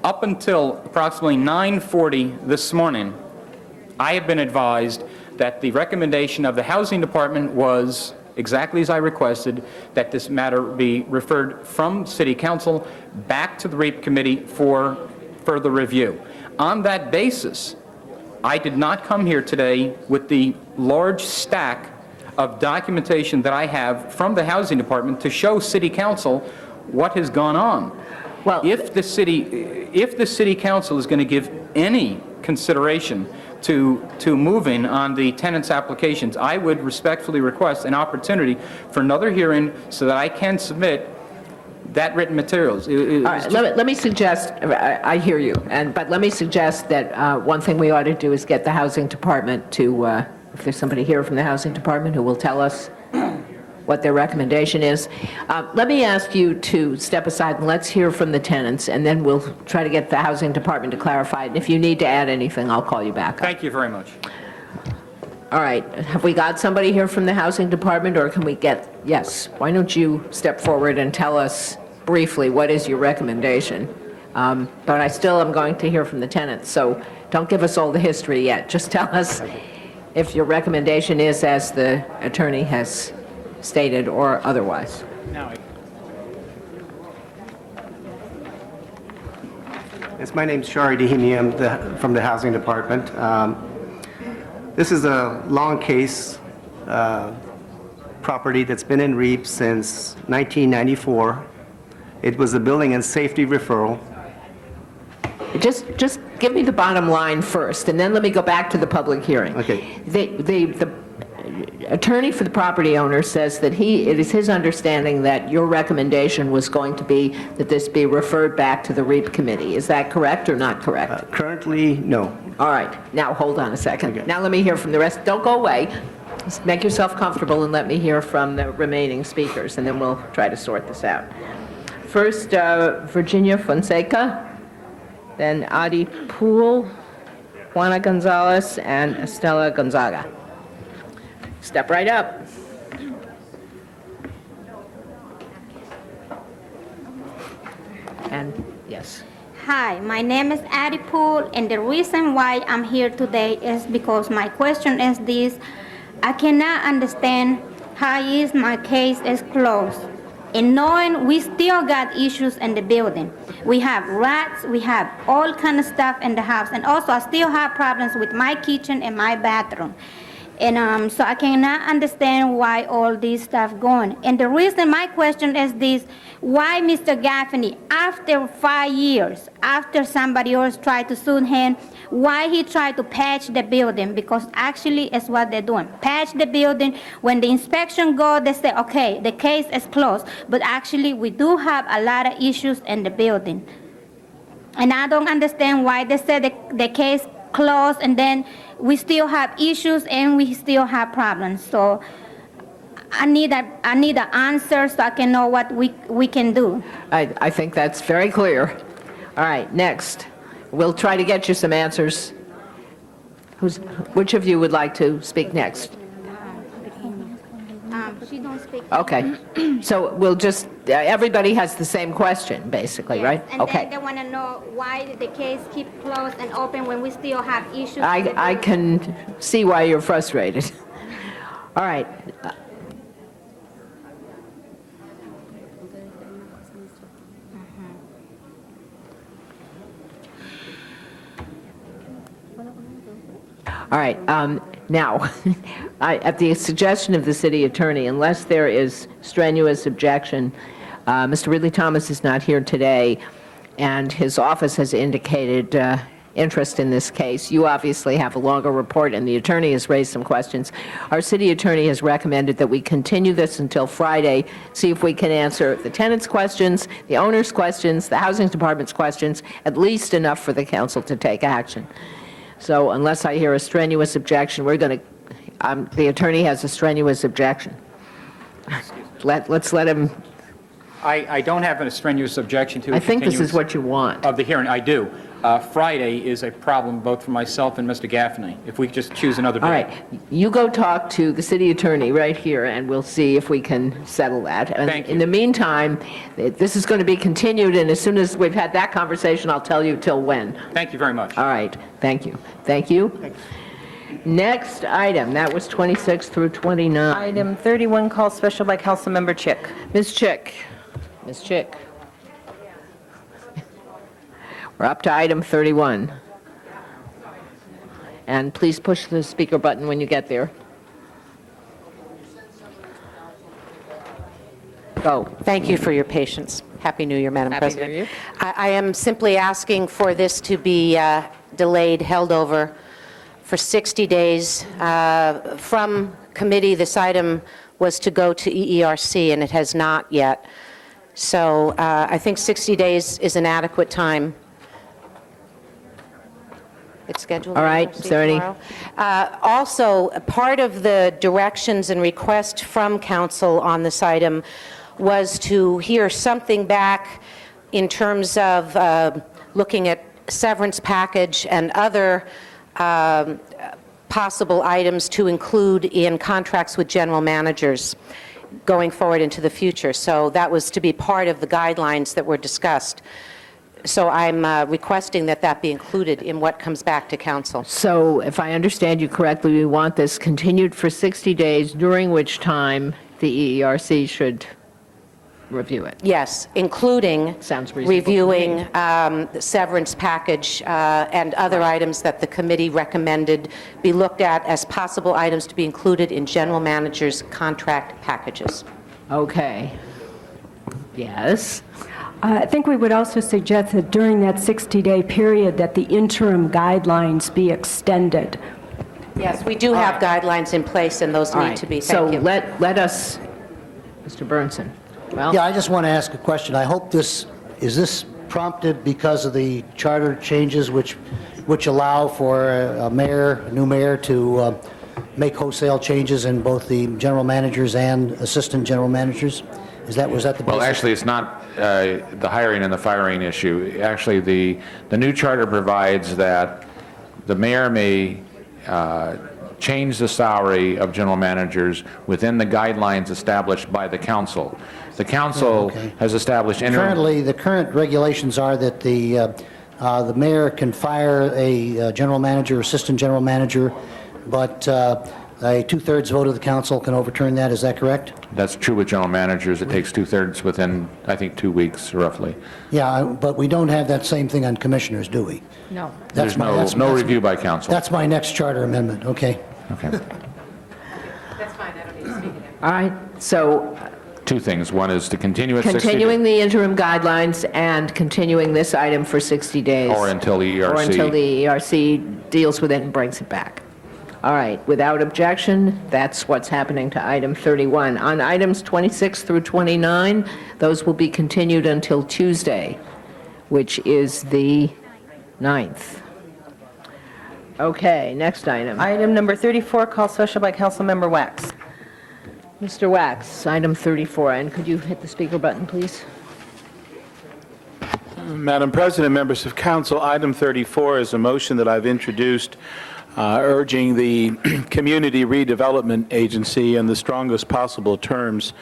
Up until approximately 9:40 this morning, I have been advised that the recommendation of the Housing Department was, exactly as I requested, that this matter be referred from City Council back to the REAP Committee for further review. On that basis, I did not come here today with the large stack of documentation that I have from the Housing Department to show City Council what has gone on. Well, if the City Council is going to give any consideration to moving on the tenants' applications, I would respectfully request an opportunity for another hearing so that I can submit that written materials. All right, let me suggest, I hear you, but let me suggest that one thing we ought to do is get the Housing Department to, if there's somebody here from the Housing Department who will tell us what their recommendation is. Let me ask you to step aside and let's hear from the tenants, and then we'll try to get the Housing Department to clarify it. And if you need to add anything, I'll call you back. Thank you very much. All right, have we got somebody here from the Housing Department, or can we get, yes, why don't you step forward and tell us briefly what is your recommendation? But I still am going to hear from the tenants, so don't give us all the history yet. Just tell us if your recommendation is as the attorney has stated or otherwise. Yes, my name's Shari Dehimi. I'm from the Housing Department. This is a long case property that's been in REAP since 1994. It was a building and safety referral. Just give me the bottom line first, and then let me go back to the public hearing. Okay. The attorney for the property owner says that it is his understanding that your recommendation was going to be that this be referred back to the REAP committee. Is that correct or not correct? Currently, no. All right. Now, hold on a second. Okay. Now, let me hear from the rest. Don't go away. Just make yourself comfortable and let me hear from the remaining speakers, and then we'll try to sort this out. First, Virginia Fonseca, then Adi Poole, Juana Gonzalez, and Estela Gonzaga. Step right up. And yes. Hi, my name is Addie Poole, and the reason why I'm here today is because my question is this. I cannot understand how is my case is closed, and knowing we still got issues in the building. We have rats, we have all kind of stuff in the house, and also I still have problems with my kitchen and my bathroom. And so I cannot understand why all this stuff going. And the reason my question is this, why Mr. Gaffney, after 5 years, after somebody else tried to sue him, why he tried to patch the building? Because actually it's what they're doing. Patch the building. When the inspection go, they say, okay, the case is closed. But actually we do have a lot of issues in the building. And I don't understand why they said the case closed and then we still have issues and we still have problems. So I need an answer so I can know what we can do. I think that's very clear. All right, next. We'll try to get you some answers. Which of you would like to speak next? She don't speak. Okay. So we'll just, everybody has the same question, basically, Yes, right? and Okay. then they want to know why the case keep closed and open when we still have issues. I can see why you're frustrated. All right. All right, now, at the suggestion of the city attorney, unless there is strenuous objection, Mr. Ridley Thomas is not here today, and his office has indicated interest in this case. You obviously have a longer report, and the attorney has raised some questions. Our city attorney has recommended that we continue this until Friday, see if we can answer the tenants' questions, the owners' questions, the housing department's questions, at least enough for the council to take action. So unless I hear a strenuous objection, we're going to, the attorney has a strenuous objection. Let's let him. I don't have a strenuous objection to a I think this is continuance what you want. of the hearing. I do. Friday is a problem both for myself and Mr. Gaffney. If we could just choose another day. All right, you go talk to the city attorney right here, and we'll see if we can settle that. And Thank you. in the meantime, this is going to be continued, and as soon as we've had that conversation, I'll tell you till when. Thank you very much. All right, thank you. Thank you. Next item, that was 26 through 29. Item 31, call special by Councilmember Chick. Ms. Chick. Ms. Chick. We're up to item 31. And please push the speaker button when you get there. Go. Thank you for your patience. Happy New Year, Madam Happy New President. Year. I am simply asking for this to be delayed, held over for 60 days. From committee, this item was to go to EERC, and it has not yet. So I think 60 days is an adequate time. It's scheduled. All right, for is there any- tomorrow. Also, part of the directions and request from council on this item was to hear something back in terms of looking at severance package and other possible items to include in contracts with general managers going forward into the future. So that was to be part of the guidelines that were discussed. So I'm requesting that that be included in what comes back to council. So if I understand you correctly, we want this continued for 60 days, during which time the EERC should review it. Yes, including Sounds reasonable to reviewing me. the severance package and other items that the committee recommended be looked at as possible items to be included in general managers' contract packages. Okay. Yes. I think we would also suggest that during that 60-day period that the interim guidelines be extended. Yes, we do have guidelines in place, and those All need right. to be. So Thank you. let us, Mr. Burnson. Well, Yeah, I just want to ask a question. I hope is this prompted because of the charter changes which allow for a new mayor to make wholesale changes in both the general managers and assistant general managers? Was that the basis? Well, actually, it's not the hiring and the firing issue. Actually, the new charter provides that the mayor may change the salary of general managers within the guidelines established by the council. The council has established Currently, the current regulations are that the mayor can fire a general manager, assistant general manager, but a two-thirds vote of the council can overturn that. Is that correct? That's true with general managers. It takes two-thirds within, I think, 2 weeks, roughly. Yeah, but we don't have that same thing on commissioners, do we? no. There's no review by council. That's my next charter amendment, okay? Okay. That's fine, I don't need to speak again. All right. So Two things. One is to continue at 60 continuing the interim guidelines and continuing this item for 60 days. or until the ERC. Or until the ERC deals with it and brings it back. All right, without objection, that's what's happening to item 31. On items 26 through 29, those will be continued until Tuesday, which is the 9th. Okay, next item. Item number 34, call social by Councilmember Wax. Mr. Wax, item 34, and could you hit the speaker button, please? Madam President, members of council, item 34 is a motion that I've introduced urging the Community Redevelopment Agency in the strongest possible terms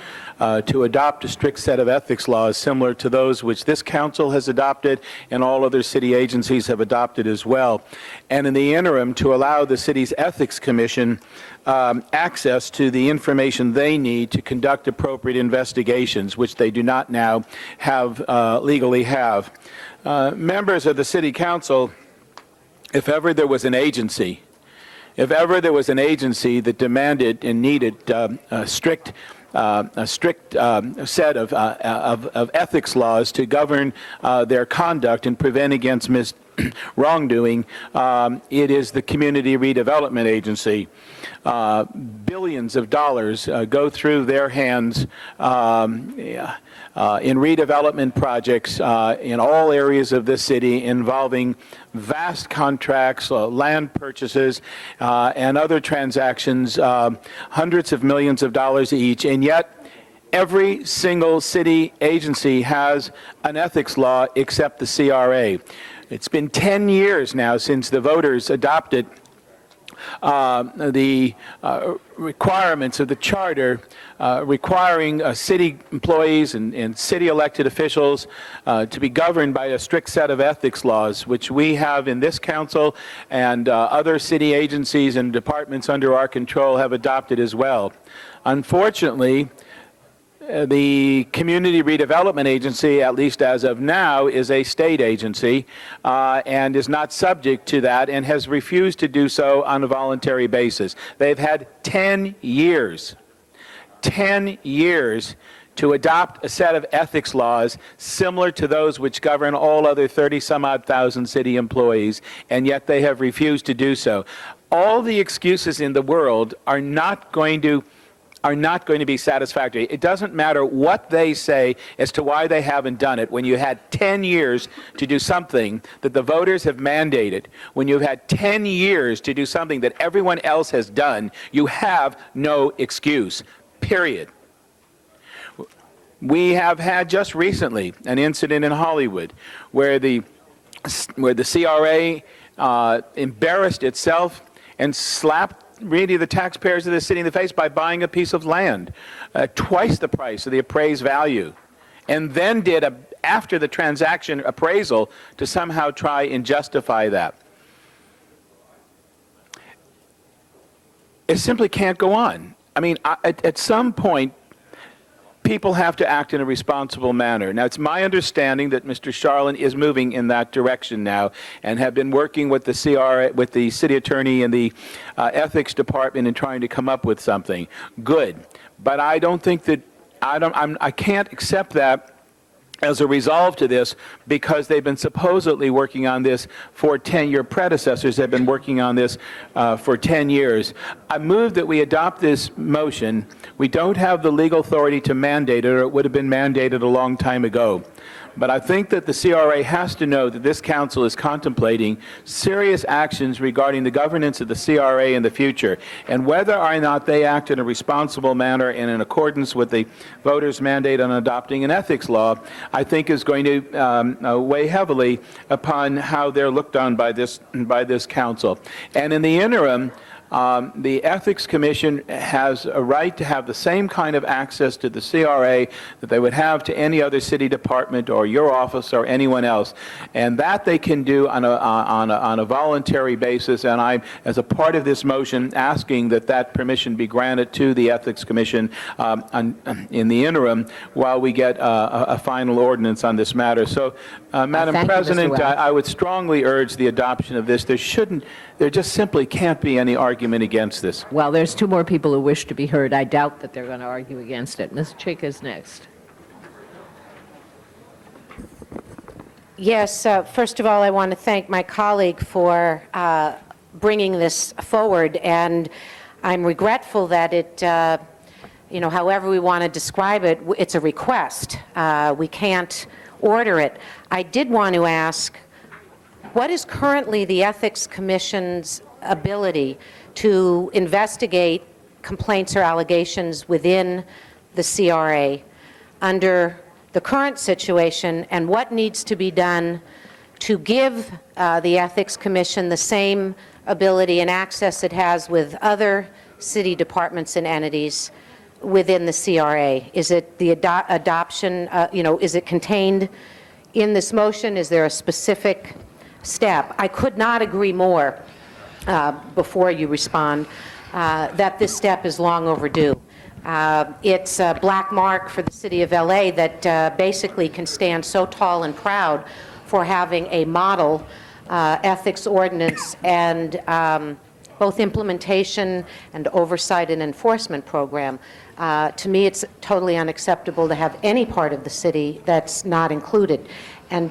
to adopt a strict set of ethics laws similar to those which this council has adopted and all other city agencies have adopted as well. And in the interim, to allow the city's Ethics Commission access to the information they need to conduct appropriate investigations, which they do not now legally have. Members of the City Council, if ever there was an agency that demanded and needed a strict set of ethics laws to govern their conduct and prevent against wrongdoing, it is the Community Redevelopment Agency. Billions of dollars go through their hands in redevelopment projects in all areas of this city involving vast contracts, land purchases, and other transactions, hundreds of millions of dollars each, and yet every single city agency has an ethics law except the CRA. It's been 10 years now since the voters adopted the requirements of the charter requiring city employees and city elected officials to be governed by a strict set of ethics laws, which we have in this council and other city agencies and departments under our control have adopted as well. Unfortunately, the Community Redevelopment Agency, at least as of now, is a state agency and is not subject to that and has refused to do so on a voluntary basis. They've had 10 years to adopt a set of ethics laws similar to those which govern all other 30-some-odd thousand city employees, and yet they have refused to do so. all the excuses in the world are not going to be satisfactory. It doesn't matter what they say as to why they haven't done it. When you had 10 years to do something that the voters have mandated, when you've had 10 years to do something that everyone else has done, you have no excuse, period. We have had just recently an incident in Hollywood where the CRA embarrassed itself and slapped really the taxpayers of the city in the face by buying a piece of land, twice the price of the appraised value, and then did after the transaction appraisal to somehow try and justify that. It simply can't go on. I mean, at some point, people have to act in a responsible manner. Now, it's my understanding that Mr. Sharlin is moving in that direction now and have been working with the CRA, with the city attorney and the ethics department in trying to come up with something. Good. But I don't think that, I can't accept that as a resolve to this, because they've been supposedly working on this for 10 years. Your predecessors have been working on this for 10 years. I move that we adopt this motion. We don't have the legal authority to mandate it, or it would have been mandated a long time ago. But I think that the CRA has to know that this council is contemplating serious actions regarding the governance of the CRA in the future, and whether or not they act in a responsible manner and in accordance with the voters' mandate on adopting an ethics law, I think is going to weigh heavily upon how they're looked on by this council. And in the interim, the Ethics Commission has a right to have the same kind of access to the CRA that they would have to any other city department or your office or anyone else, and that they can do on a voluntary basis. And I'm, as a part of this motion, asking that permission be granted to the Ethics Commission in the interim while we get a final ordinance on this matter. So, Madam President, I would strongly urge the adoption of this. There just simply can't be any argument against this. Well, there's two more people who wish to be heard. I doubt that they're going to argue against it. Ms. Chick is next. Yes, first of all, I want to thank my colleague for bringing this forward, and I'm regretful that it, however we want to describe it, it's a request. We can't order it. I did want to ask, what is currently the Ethics Commission's ability to investigate complaints or allegations within the CRA under the current situation, and what needs to be done to give the Ethics Commission the same ability and access it has with other city departments and entities within the CRA? Is it the adoption, is it contained in this motion? Is there a specific step? I could not agree more, before you respond, that this step is long overdue. It's a black mark for the city of LA that basically can stand so tall and proud for having a model ethics ordinance and both implementation and oversight and enforcement program. To me, it's totally unacceptable to have any part of the city that's not included. And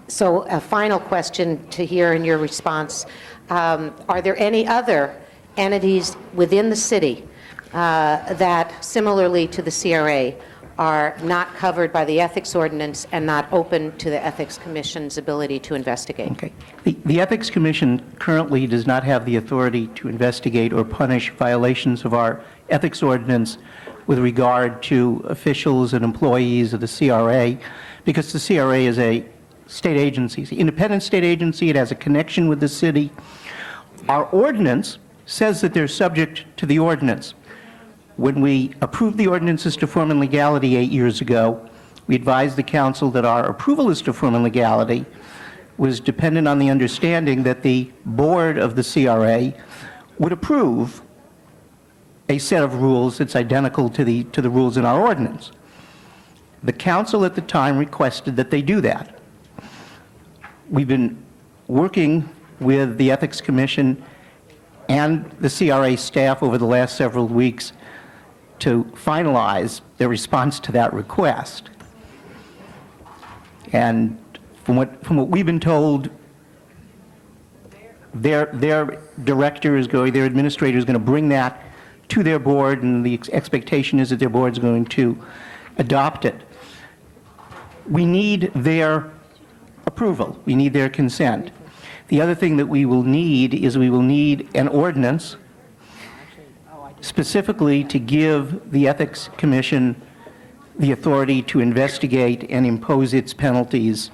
so a final question to hear in your response, are there any other entities within the city that, similarly to the CRA, are not covered by the ethics ordinance and not open to the Ethics Commission's ability to investigate? Okay. The Ethics Commission currently does not have the authority to investigate or punish violations of our ethics ordinance with regard to officials and employees of the CRA, because the CRA is a state agency, it's an independent state agency. It has a connection with the city. Our ordinance says that they're subject to the ordinance. When we approved the ordinances to form in legality 8 years ago, we advised the council that our approval as to form in legality was dependent on the understanding that the board of the CRA would approve a set of rules that's identical to the rules in our ordinance. The council at the time requested that they do that. We've been working with the Ethics Commission and the CRA staff over the last several weeks to finalize their response to that request. And from what we've been told, their director is going, their administrator is going to bring that to their board, and the expectation is that their board is going to adopt it. We need their approval. We need their consent. The other thing that we will need is we will need an ordinance specifically to give the Ethics Commission the authority to investigate and impose its penalties,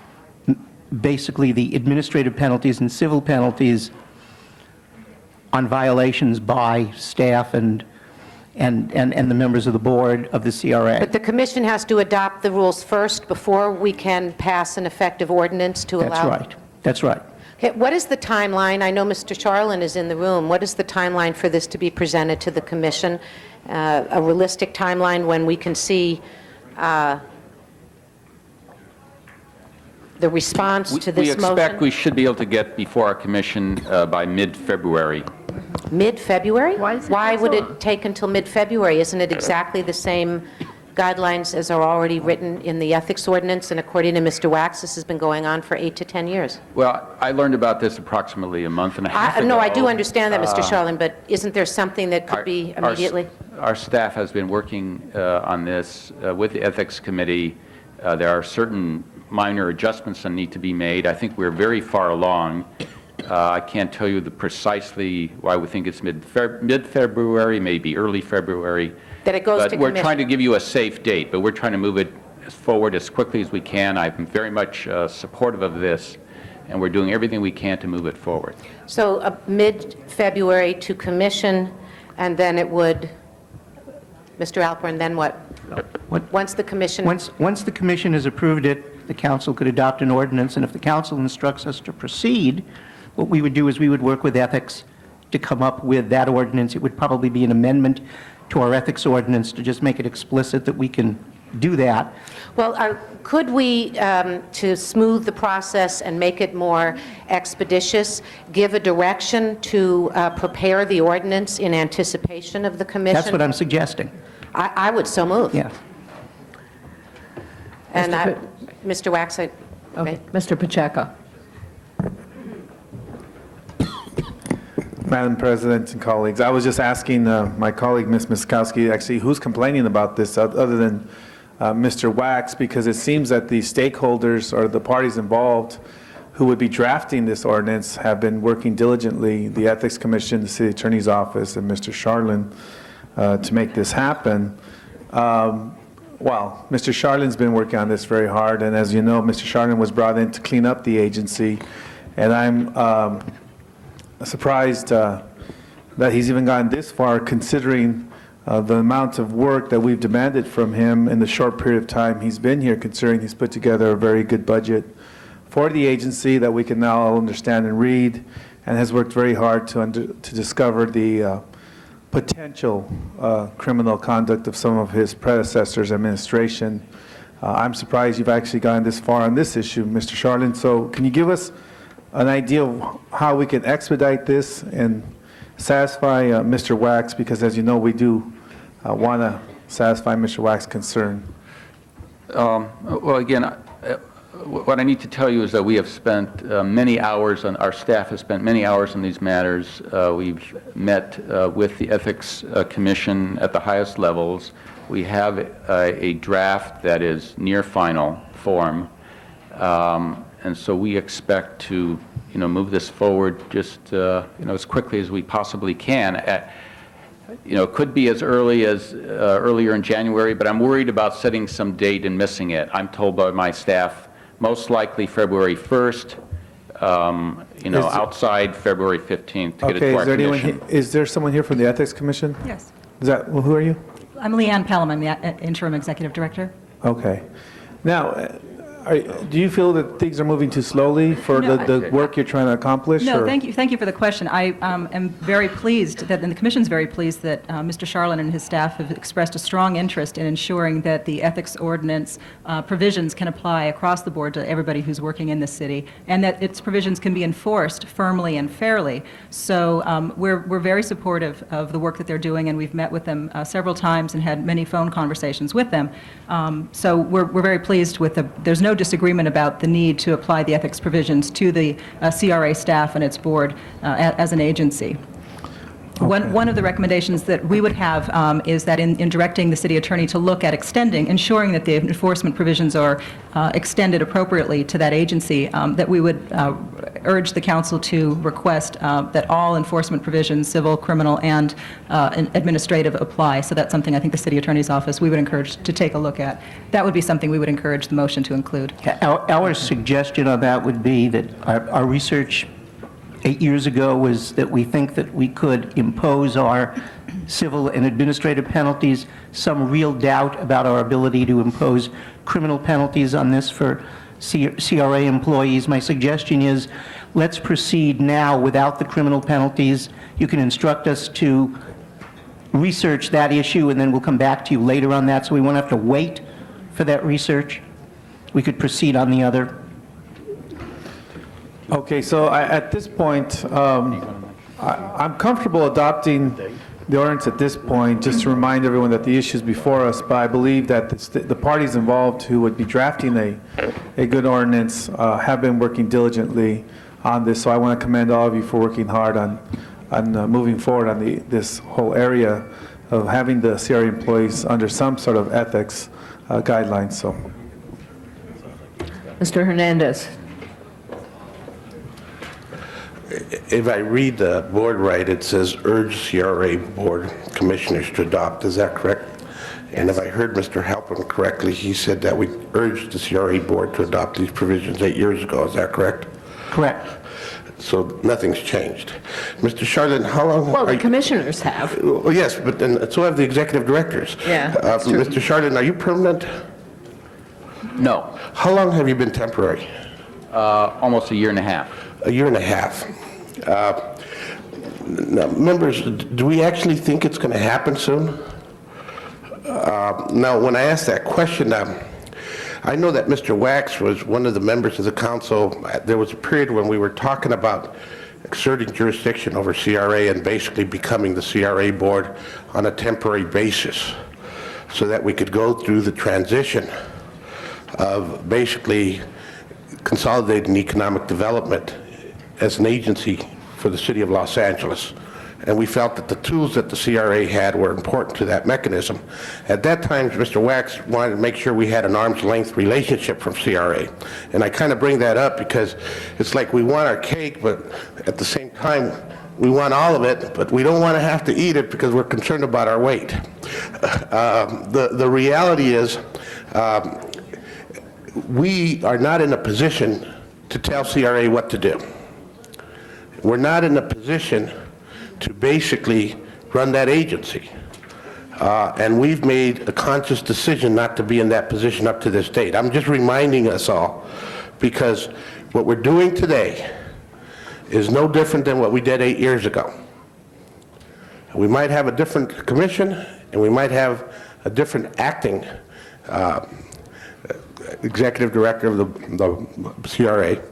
basically the administrative penalties and civil penalties on violations by staff and the members of the board of the CRA. But the commission has to adopt the rules first before we can pass an effective ordinance to allow... That's right. That's right. Okay, what is the timeline? I know Mr. Charlin is in the room. What is the timeline for this to be presented to the commission? A realistic timeline when we can see the response to this motion? We expect we should be able to get before our commission by mid-February. Mid-February? Why would it take until mid-February? Isn't it exactly the same guidelines as are already written in the ethics ordinance? And according to Mr. Wax, this has been going on for 8 to 10 years. Well, I learned about this approximately a month and a half ago. No, I do understand that, Mr. Charlin, but isn't there something that could be immediately? Our staff has been working on this with the Ethics Committee. There are certain minor adjustments that need to be made. I think we're very far along. I can't tell you precisely why we think it's mid-February, maybe early February. That it goes to commission. But we're trying to give you a safe date, but we're trying to move it forward as quickly as we can. I'm very much supportive of this, and we're doing everything we can to move it forward. So mid-February to commission, and then it would, Mr. Alpern, then what? Once the commission... Once the commission has approved it, the council could adopt an ordinance, and if the council instructs us to proceed, what we would do is we would work with ethics to come up with that ordinance. It would probably be an amendment to our ethics ordinance to just make it explicit that we can do that. Well, could we, to smooth the process and make it more expeditious, give a direction to prepare the ordinance in anticipation of the commission? That's what I'm suggesting. I would so move. Yeah. And Mr. Wax, Okay, Mr. Pacheco. Madam President and colleagues, I was just asking my colleague, Ms. Miskowski, actually, who's complaining about this other than Mr. Wax, because it seems that the stakeholders or the parties involved who would be drafting this ordinance have been working diligently, the Ethics Commission, the City Attorney's Office, and Mr. Charlin, to make this happen. Well, Mr. Charlin's been working on this very hard, and as you know, Mr. Charlin was brought in to clean up the agency, and I'm surprised that he's even gotten this far, considering the amount of work that we've demanded from him in the short period of time he's been here, considering he's put together a very good budget for the agency that we can now all understand and read, and has worked very hard to discover the potential criminal conduct of some of his predecessors' administration. I'm surprised you've actually gotten this far on this issue, Mr. Charlin. So can you give us an idea of how we can expedite this and satisfy Mr. Wax, because as you know, we do want to satisfy Mr. Wax's concern. Well, again, what I need to tell you is that we have spent many hours, our staff has spent many hours on these matters. We've met with the Ethics Commission at the highest levels. We have a draft that is near final form. And so we expect to, move this forward just, as quickly as we possibly can. It could be as early as earlier in January, but I'm worried about setting some date and missing it. I'm told by my staff, most likely February 1st, outside February 15th to get it to our commission. Is there someone here from the Ethics Commission? Yes. Who are you? I'm Leanne Pelham. I'm the interim executive director. Okay. Now, do you feel that things are moving too slowly for the work you're trying to accomplish? No, or? thank you. Thank you for the question. I am very pleased that, and the Commission's very pleased that Mr. Charlin and his staff have expressed a strong interest in ensuring that the ethics ordinance provisions can apply across the board to everybody who's working in the city, and that its provisions can be enforced firmly and fairly. So we're very supportive of the work that they're doing, and we've met with them several times and had many phone conversations with them. So we're very pleased with there's no no disagreement about the need to apply the ethics provisions to the CRA staff and its board as an agency. One of the recommendations that we would have is that in directing the city attorney to look at ensuring that the enforcement provisions are extended appropriately to that agency, that we would urge the council to request that all enforcement provisions, civil, criminal, and administrative, apply. So that's something I think the city attorney's office, we would encourage to take a look at. That would be something we would encourage the motion to include. Our suggestion on that would be that our research 8 years ago was that we think that we could impose our civil and administrative penalties, some real doubt about our ability to impose criminal penalties on this for CRA employees. My suggestion is let's proceed now without the criminal penalties. You can instruct us to research that issue, and then we'll come back to you later on that, so we won't have to wait for that research. We could proceed on the other. Okay, so at this point, I'm comfortable adopting the ordinance at this point, just to remind everyone that the issue is before us, but I believe that the parties involved who would be drafting a good ordinance have been working diligently on this, so I want to commend all of you for working hard on moving forward on this whole area of having the CRA employees under some sort of ethics guidelines. So, Mr. Hernandez. If I read the board right, it says urge CRA board commissioners to adopt. Is that correct? And if I heard Mr. Halpin correctly, he said that we urged the CRA board to adopt these provisions 8 years ago. Is that correct? Correct. So nothing's changed. Mr. Charlin, how long... Well, the commissioners have. Well, yes, but then so have the executive directors. Yeah, that's true. Mr. Charlin, are you permanent? No. How long have you been temporary? Almost a year and a half. A year and a half. Now, members, do we actually think it's going to happen soon? Now, when I asked that question, I know that Mr. Wax was one of the members of the council. There was a period when we were talking about exerting jurisdiction over CRA and basically becoming the CRA board on a temporary basis so that we could go through the transition of basically consolidating economic development as an agency for the city of Los Angeles. And we felt that the tools that the CRA had were important to that mechanism. At that time, Mr. Wax wanted to make sure we had an arm's length relationship from CRA. And I kind of bring that up because it's like we want our cake, but at the same time, we want all of it, but we don't want to have to eat it because we're concerned about our weight. The reality is, we are not in a position to tell CRA what to do. We're not in a position to basically run that agency. And we've made a conscious decision not to be in that position up to this date. I'm just reminding us all, because what we're doing today is no different than what we did 8 years ago. We might have a different commission, and we might have a different acting executive director of the CRA.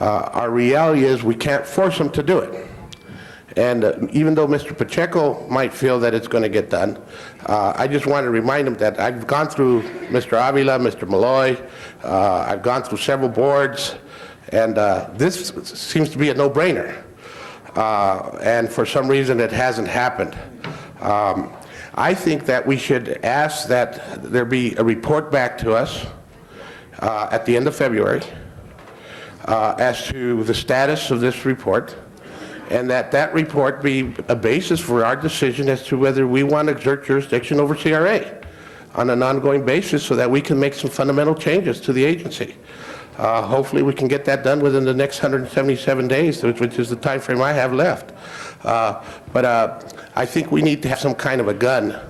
Our reality is we can't force them to do it. And even though Mr. Pacheco might feel that it's going to get done, I just want to remind him that I've gone through Mr. Avila, Mr. Malloy, I've gone through several boards, and this seems to be a no-brainer. And for some reason it hasn't happened. I think that we should ask that there be a report back to us at the end of February as to the status of this report, and that report be a basis for our decision as to whether we want to exert jurisdiction over CRA on an ongoing basis so that we can make some fundamental changes to the agency. Hopefully we can get that done within the next 177 days, which is the time frame I have left. But I think we need to have some kind of a gun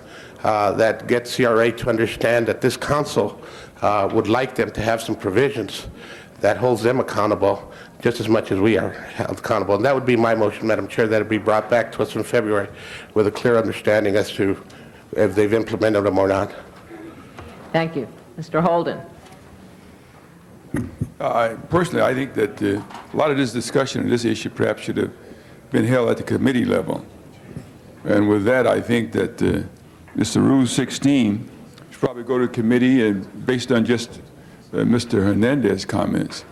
that gets CRA to understand that this council would like them to have some provisions that holds them accountable just as much as we are held accountable. And that would be my motion, Madam Chair, that it be brought back to us in February with a clear understanding as to if they've implemented them or not. Thank you. Mr. Holden. Personally, I think that a lot of this discussion on this issue perhaps should have been held at the committee level. And with that, I think that this Rule 16 should probably go to committee, and based on just Mr. Hernandez's comments.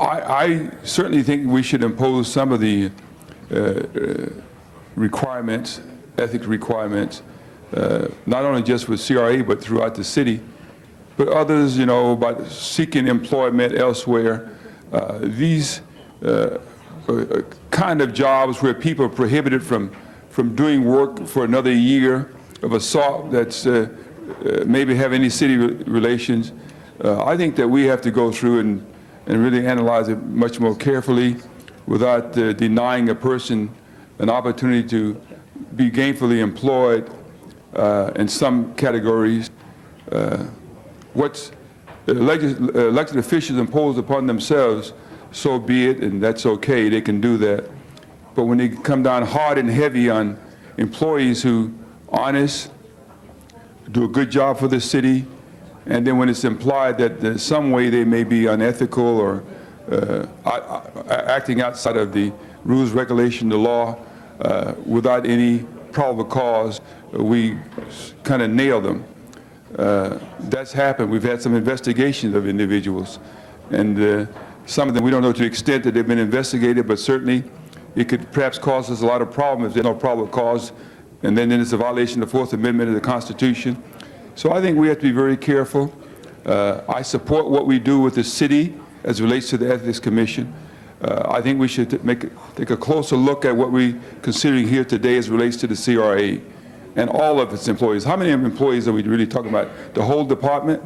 I certainly think we should impose some of the requirements, ethics requirements, not only just with CRA, but throughout the city, but others, you know, about seeking employment elsewhere. These kind of jobs where people are prohibited from doing work for another year of a sort that's maybe have any city relations. I think that we have to go through and really analyze it much more carefully without denying a person an opportunity to be gainfully employed in some categories. What's elected officials impose upon themselves, so be it, and that's okay, they can do that. But when they come down hard and heavy on employees who are honest, do a good job for the city, and then when it's implied that in some way they may be unethical or acting outside of the rules, regulation, the law, without any probable cause, we kind of nail them. That's happened. We've had some investigations of individuals, and some of them we don't know to the extent that they've been investigated, but certainly it could perhaps cause us a lot of problems if there's no probable cause, and then it's a violation of the Fourth Amendment of the Constitution. So I think we have to be very careful. I support what we do with the city as it relates to the Ethics Commission. I think we should take a closer look at what we're considering here today as it relates to the CRA and all of its employees. How many employees are we really talking about? The whole department?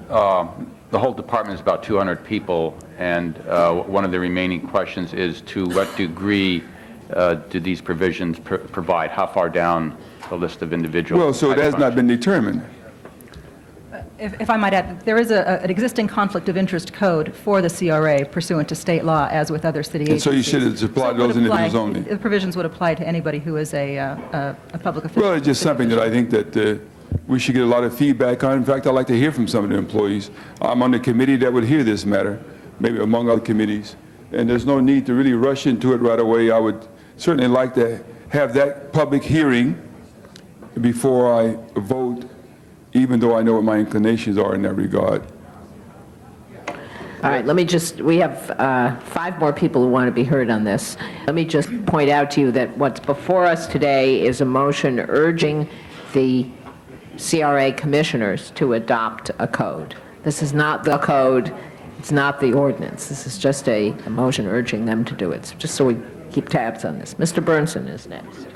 The whole department is about 200 people, and one of the remaining questions is to what degree do these provisions provide? How far down the list of individuals? Well, so it has not been determined. If I might add, there is an existing conflict of interest code for the CRA pursuant to state law, as with other city And agencies. so you should have supplied those individuals only. The provisions would apply to anybody who is a public official. Well, it's just something that I think that we should get a lot of feedback on. In fact, I'd like to hear from some of the employees. I'm on the committee that would hear this matter, maybe among other committees. And there's no need to really rush into it right away. I would certainly like to have that public hearing before I vote, even though I know what my inclinations are in that regard. All right, we have 5 more people who want to be heard on this. Let me just point out to you that what's before us today is a motion urging the CRA commissioners to adopt a code. This is not the code, it's not the ordinance. This is just a motion urging them to do it, so just so we keep tabs on this. Mr. Burnson is next.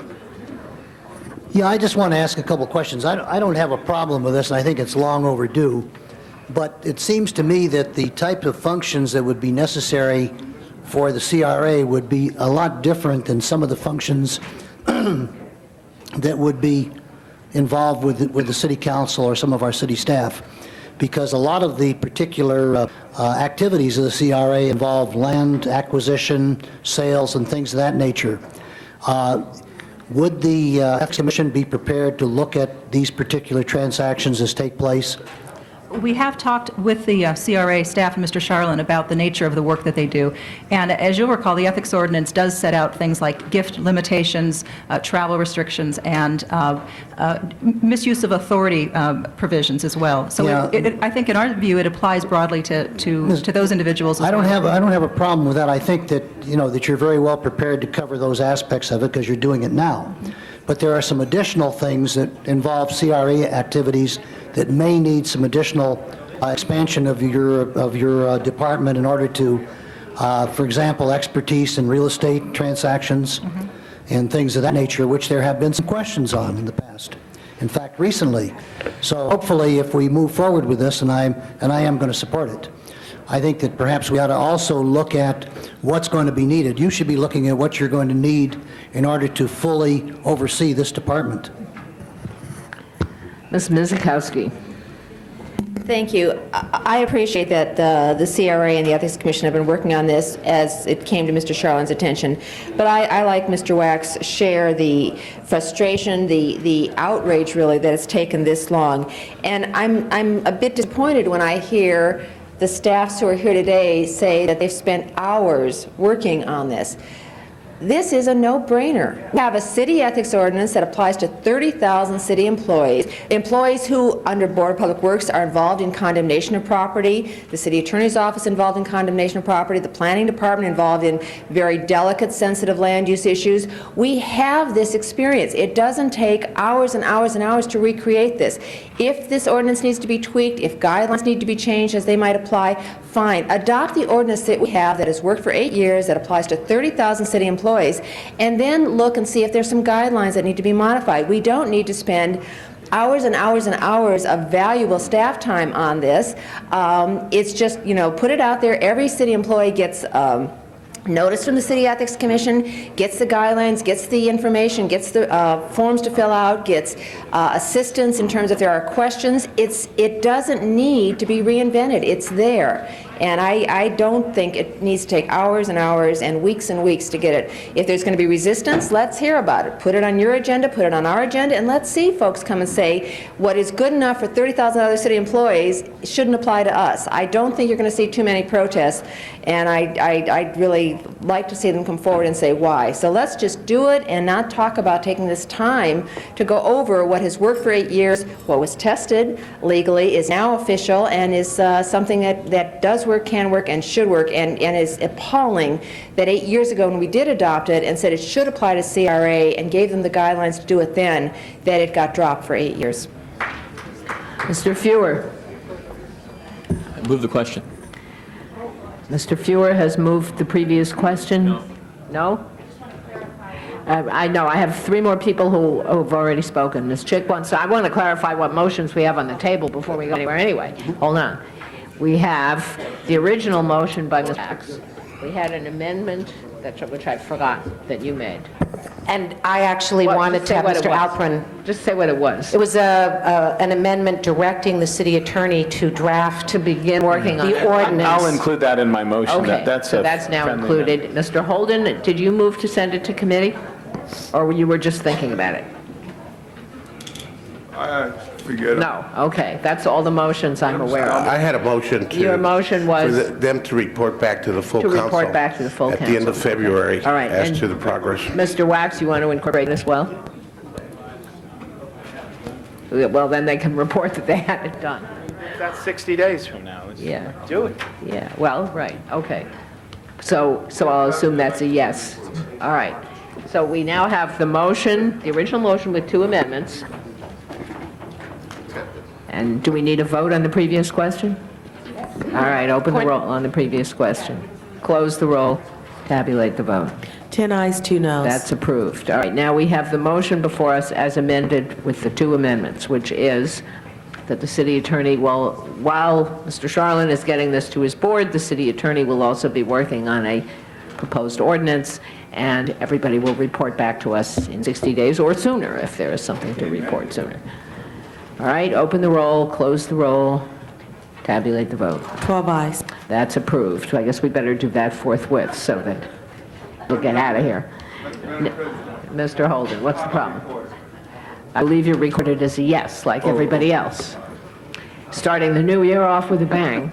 Yeah, I just want to ask a couple questions. I don't have a problem with this, and I think it's long overdue, but it seems to me that the type of functions that would be necessary for the CRA would be a lot different than some of the functions that would be involved with the city council or some of our city staff, because a lot of the particular activities of the CRA involve land acquisition, sales, and things of that nature. Would the Ethics Commission be prepared to look at these particular transactions as take place? We have talked with the CRA staff and Mr. Charlin about the nature of the work that they do. And as you'll recall, the ethics ordinance does set out things like gift limitations, travel restrictions, and misuse of authority provisions as well. So Yeah. I think in our view, it applies broadly to those individuals as I don't well. have a problem with that. I think that, you know, that you're very well prepared to cover those aspects of it because you're doing it now. But there are some additional things that involve CRA activities that may need some additional expansion of your department in order to, for example, expertise in real estate transactions and things of that nature, which there have been some questions on in the past. In fact, recently. So hopefully, if we move forward with this, and I am going to support it, I think that perhaps we ought to also look at what's going to be needed. You should be looking at what you're going to need in order to fully oversee this department. Ms. Mizikowski. Thank you. I appreciate that the CRA and the Ethics Commission have been working on this as it came to Mr. Charlin's attention. But I like Mr. Wax, share the frustration, the outrage, really, that it's taken this long. And I'm a bit disappointed when I hear the staffs who are here today say that they've spent hours working on this. This is a no-brainer. We have a city ethics ordinance that applies to 30,000 city employees who, under Board of Public Works, are involved in condemnation of property, the city attorney's office involved in condemnation of property, the planning department involved in very delicate, sensitive land use issues. We have this experience. It doesn't take hours and hours and hours to recreate this. If this ordinance needs to be tweaked, if guidelines need to be changed as they might apply, fine. Adopt the ordinance that we have that has worked for 8 years, that applies to 30,000 city employees, and then look and see if there's some guidelines that need to be modified. We don't need to spend hours and hours and hours of valuable staff time on this. It's just, put it out there. Every city employee gets notice from the City Ethics Commission, gets the guidelines, gets the information, gets the forms to fill out, gets assistance in terms of if there are questions. It doesn't need to be reinvented. It's there. And I don't think it needs to take hours and hours and weeks to get it. If there's going to be resistance, let's hear about it. Put it on your agenda, put it on our agenda, and let's see folks come and say what is good enough for 30,000 other city employees shouldn't apply to us. I don't think you're going to see too many protests, and I'd really like to see them come forward and say why. So let's just do it and not talk about taking this time to go over what has worked for 8 years, what was tested legally, is now official, and is something that does work, can work, and should work, and is appalling that 8 years ago when we did adopt it and said it should apply to CRA and gave them the guidelines to do it then, that it got dropped for 8 years. Mr. Fewer. I move the question. Mr. Fewer has moved the previous question. No? I know. I have 3 more people who have already spoken. Ms. Chick wants to, I want to clarify what motions we have on the table before we go anywhere anyway. Hold on. We have the original motion by Ms. Sachs. We had an amendment, which I forgot, that you made. And I actually wanted to have Mr. Alperin. Just say what it was. It was an amendment directing the city attorney to draft, to begin working on the ordinance. I'll include that in my motion. Okay, so that's now included. Mr. Holden, did you move to send it to committee? Or you were just thinking about it? Forget it. No, okay, that's all the motions I'm aware of. I had a motion to... Your motion was... For them to report back to the full To council. report back to the full At the end of council. February. All right, As and- to the progress. Mr. Wax, you want to incorporate as well? Well, then they can report that they had it done. That's 60 days from now. Let's Yeah. do it. Yeah, well, right, okay. So I'll assume that's a yes. All right. So we now have the motion, the original motion with 2 amendments. And do we need a vote on the previous question? All right, open the roll on the previous question. Close the roll, tabulate the vote. 10 ayes, 2 noes. That's approved. All right, now we have the motion before us as amended with the 2 amendments, which is that the city attorney, while Mr. Charlin is getting this to his board, the city attorney will also be working on a proposed ordinance, and everybody will report back to us in 60 days or sooner if there is something to report sooner. All right, open the roll, close the roll, tabulate the vote. 12 ayes. That's approved. I guess we better do that forthwith so that we'll get out of here. Mr. Holden, what's the problem? I believe you're recorded as a yes, like everybody else. Starting the new year off with a bang.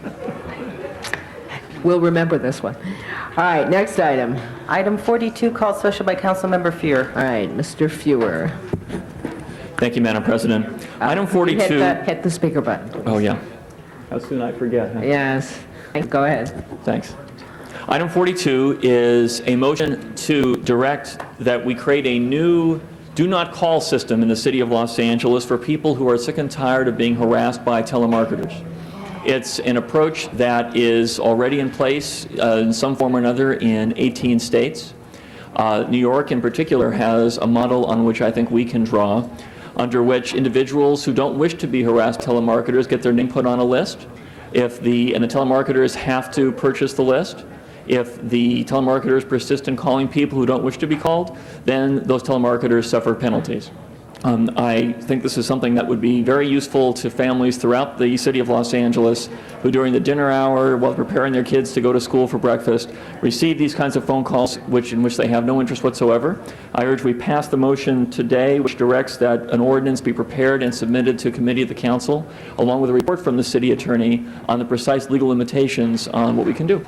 We'll remember this one. All right, next item. Item 42, called social by Councilmember Fewer. All right, Mr. Fewer. Thank you, Madam President. Item 42. Hit the speaker button. Oh, yeah. How soon I forget, huh? Yes. Go ahead. Thanks. Item 42 is a motion to direct that we create a new do not call system in the city of Los Angeles for people who are sick and tired of being harassed by telemarketers. It's an approach that is already in place in some form or another in 18 states. New York in particular has a model on which I think we can draw, under which individuals who don't wish to be harassed by telemarketers get their name put on a list. And the telemarketers have to purchase the list. If the telemarketers persist in calling people who don't wish to be called, then those telemarketers suffer penalties. I think this is something that would be very useful to families throughout the city of Los Angeles who during the dinner hour, while preparing their kids to go to school for breakfast, receive these kinds of phone calls in which they have no interest whatsoever. I urge we pass the motion today which directs that an ordinance be prepared and submitted to a committee of the council, along with a report from the city attorney on the precise legal limitations on what we can do.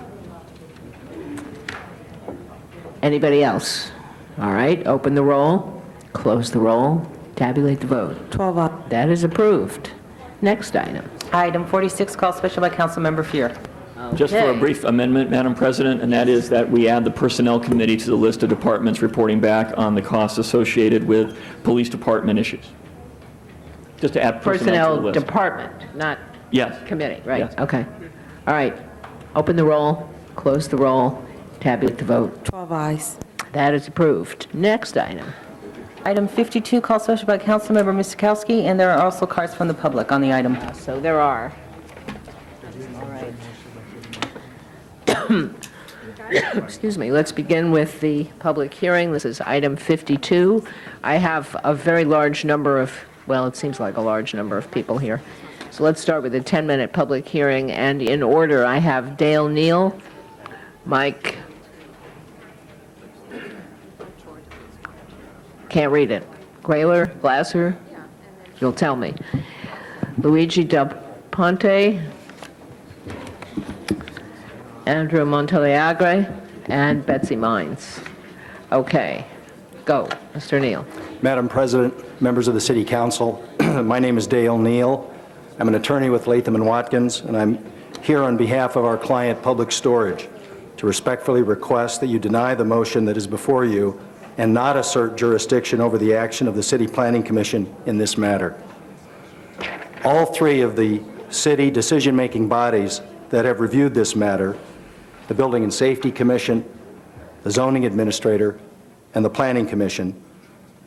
Anybody else? All right, open the roll, close the roll, tabulate the vote. 12 ayes. That is approved. Next item. Item 46, called special by Councilmember Fear. Just for a Okay. brief amendment, Madam President, and that is that we add the Personnel Committee to the list of departments reporting back on the costs associated with police department issues. Just to add personnel to the Personnel list. Department, not Yes. committee, right? Yes. Okay. All right, open the roll, close the roll, tabulate the vote. 12 ayes. That is approved. Next item. Item 52, called special by Councilmember Miskowski, and there are also cards from the public on the item. So there are. All right. Excuse me, let's begin with the public hearing. This is item 52. I have a very large number of, well, it seems like a large number of people here. So let's start with a 10-minute public hearing, and in order, I have Dale Neal, Mike, can't read it, Grayler, Glasser, you'll tell me, Luigi Del Ponte, Andrew Monteleagre, and Betsy Mines. Okay, go, Mr. Neal. Madam President, members of the City Council, my name is Dale Neal. I'm an attorney with Latham & Watkins, and I'm here on behalf of our client, Public Storage, to respectfully request that you deny the motion that is before you and not assert jurisdiction over the action of the City Planning Commission in this matter. All three of the city decision-making bodies that have reviewed this matter, the Building and Safety Commission, the Zoning Administrator, and the Planning Commission,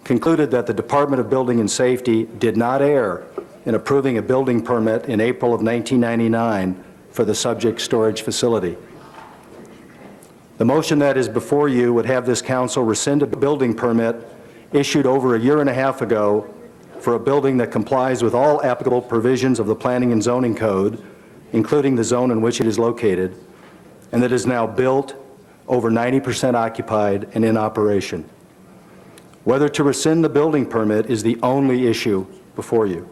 concluded that the Department of Building and Safety did not err in approving a building permit in April of 1999 for the subject storage facility. The motion that is before you would have this council rescind a building permit issued over a year and a half ago for a building that complies with all applicable provisions of the Planning and Zoning Code, including the zone in which it is located, and that is now built, over 90% occupied, and in operation. Whether to rescind the building permit is the only issue before you.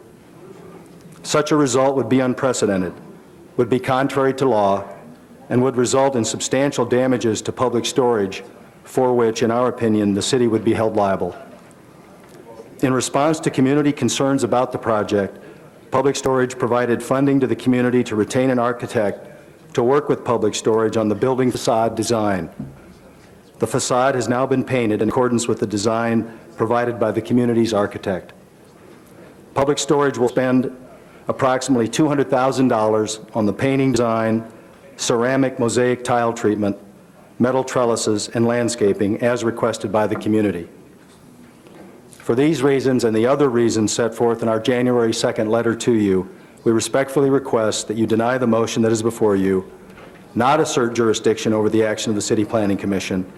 Such a result would be unprecedented, would be contrary to law, and would result in substantial damages to Public Storage, for which, in our opinion, the city would be held liable. In response to community concerns about the project, Public Storage provided funding to the community to retain an architect to work with Public Storage on the building facade design. The facade has now been painted in accordance with the design provided by the community's architect. Public Storage will spend approximately $200,000 on the painting design, ceramic mosaic tile treatment, metal trellises, and landscaping as requested by the community. For these reasons and the other reasons set forth in our January 2nd letter to you, we respectfully request that you deny the motion that is before you, not assert jurisdiction over the action of the City Planning Commission,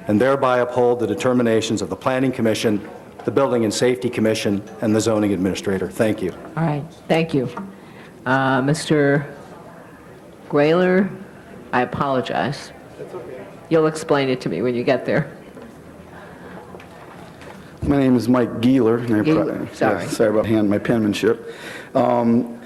and thereby uphold the determinations of the Planning Commission, the Building and Safety Commission, and the Zoning Administrator. Thank you. All right, thank you. Mr. Grayler, I apologize. You'll explain it to me when you get there. My name is Mike Geeler. And Geeler, sorry. Sorry about my penmanship. I'm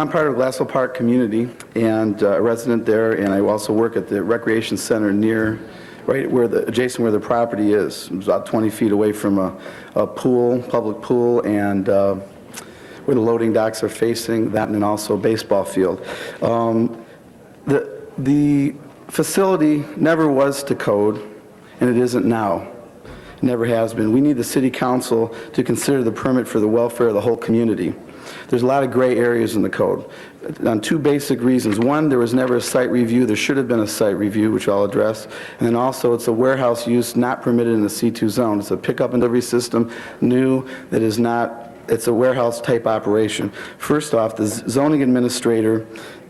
part of Glassell Park community and a resident there, and I also work at the recreation center near, right where adjacent where the property is. It's about 20 feet away from a pool, public pool, and where the loading docks are facing, that, and then also a baseball field. The facility never was to code, and it isn't now. It never has been. We need the city council to consider the permit for the welfare of the whole community. There's a lot of gray areas in the code on two basic reasons. One, there was never a site review. There should have been a site review, which I'll address. And then also, it's a warehouse use not permitted in the C2 zone. It's a pickup and delivery system, new, that is not, it's a warehouse type operation. First off, the zoning administrator,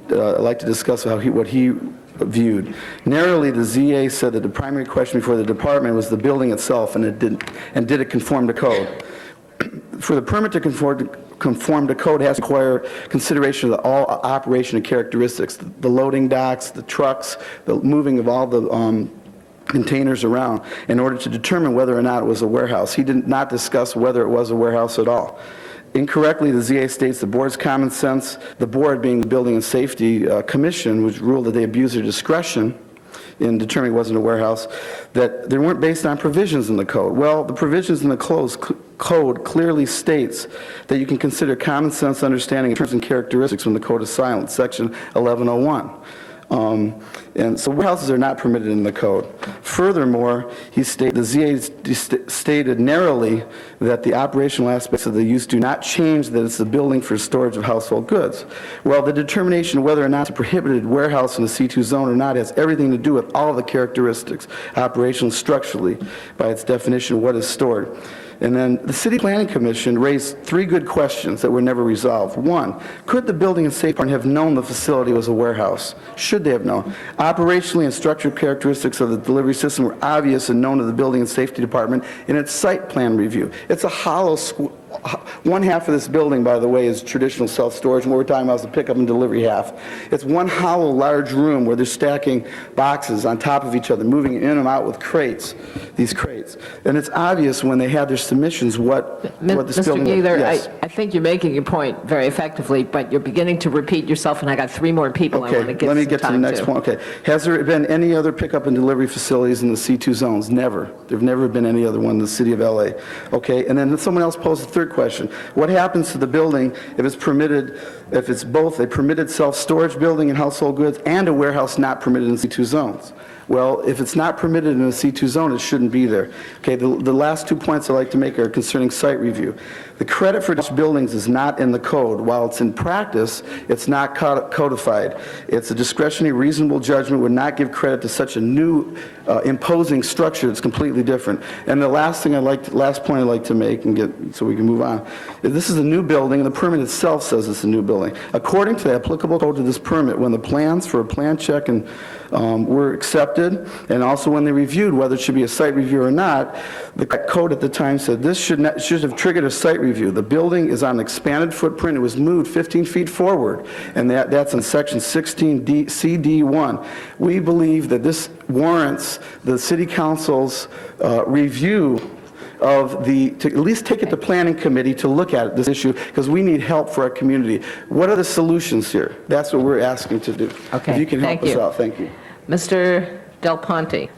I'd like to discuss what he viewed. Narrowly, the ZA said that the primary question before the department was the building itself, and did it conform to code. For the permit to conform to code, it has to require consideration of all operation characteristics, the loading docks, the trucks, the moving of all the containers around in order to determine whether or not it was a warehouse. He did not discuss whether it was a warehouse at all. Incorrectly, the ZA states the board's common sense, the board being the Building and Safety Commission, which ruled that they abused their discretion in determining it wasn't a warehouse, that they weren't based on provisions in the code. Well, the provisions in the code clearly states that you can consider common sense understanding of terms and characteristics when the code is silent, section 1101. And so warehouses are not permitted in the code. Furthermore, the ZA stated narrowly that the operational aspects of the use do not change that it's a building for storage of household goods. Well, the determination of whether or not it's a prohibited warehouse in the C2 zone or not has everything to do with all the characteristics, operational, structurally, by its definition of what is stored. And then the City Planning Commission raised 3 good questions that were never resolved. 1, could the Building and Safety Department have known the facility was a warehouse? Should they have known? Operationally and structural characteristics of the delivery system were obvious and known to the Building and Safety Department in its site plan review. It's a hollow one half of this building, by the way, is traditional self-storage, and what we're talking about is the pickup and delivery half. It's one hollow, large room where they're stacking boxes on top of each other, moving in and out with crates, these crates. And it's obvious when they had their submissions what this building... Mr. Gaylor, Yes. I think you're making your point very effectively, but you're beginning to repeat yourself, and I got 3 more people I want to Okay, give let me some get to the time next point. Okay. Has there been any other pickup and delivery facilities in the C2 zones? Never. There have never been any other one in the city of LA. Okay, and then someone else posed a third question. What happens to the building if it's permitted, if it's both a permitted self-storage building and household goods and a warehouse not permitted in C2 zones? Well, if it's not permitted in a C2 zone, it shouldn't be there. Okay, the last 2 points I'd like to make are concerning site review. The credit for such buildings is not in the code. While it's in practice, it's not codified. It's a discretionary, reasonable judgment would not give credit to such a new imposing structure that's completely different. And the last point I'd like to make, and so we can move on, is this is a new building, and the permit itself says it's a new building. According to the applicable code to this permit, when the plans for a plan check and were accepted, and also when they reviewed whether it should be a site review or not, the code at the time said this should have triggered a site review. The building is on an expanded footprint. It was moved 15 feet forward, and that's in section 16 CD1. We believe that this warrants the City Council's review of to at least take it to Planning Committee to look at this issue, because we need help for our community. What are the solutions here? That's what we're asking to do. Okay, If you can help thank us you. out, thank you. Mr. Del Ponte,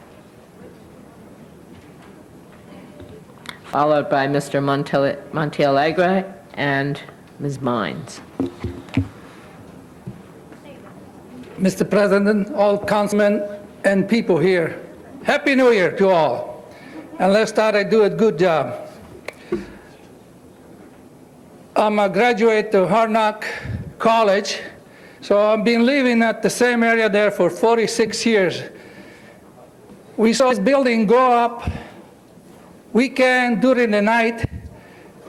followed by Mr. Montealegre and Ms. Mines. Mr. President, all councilmen and people here, Happy New Year to all. And let's start, I do a good job. I'm a graduate of Harnack College, so I've been living at the same area there for 46 years. We saw this building go up weekend during the night,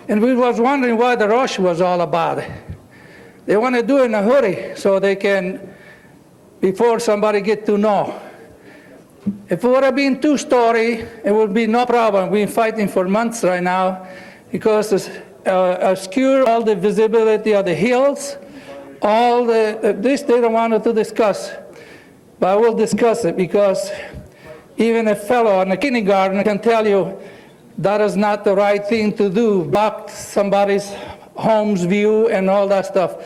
and we was wondering why the rush was all about. They want to do it in a hurry so they can, before somebody get to know. If it would have been 2-story, it would be no problem. We've been fighting for months right now because it's obscure all the visibility of the hills, all this they don't want to discuss. But I will discuss it because even a fellow in a kindergarten can tell you that is not the right thing to do, block somebody's home's view and all that stuff.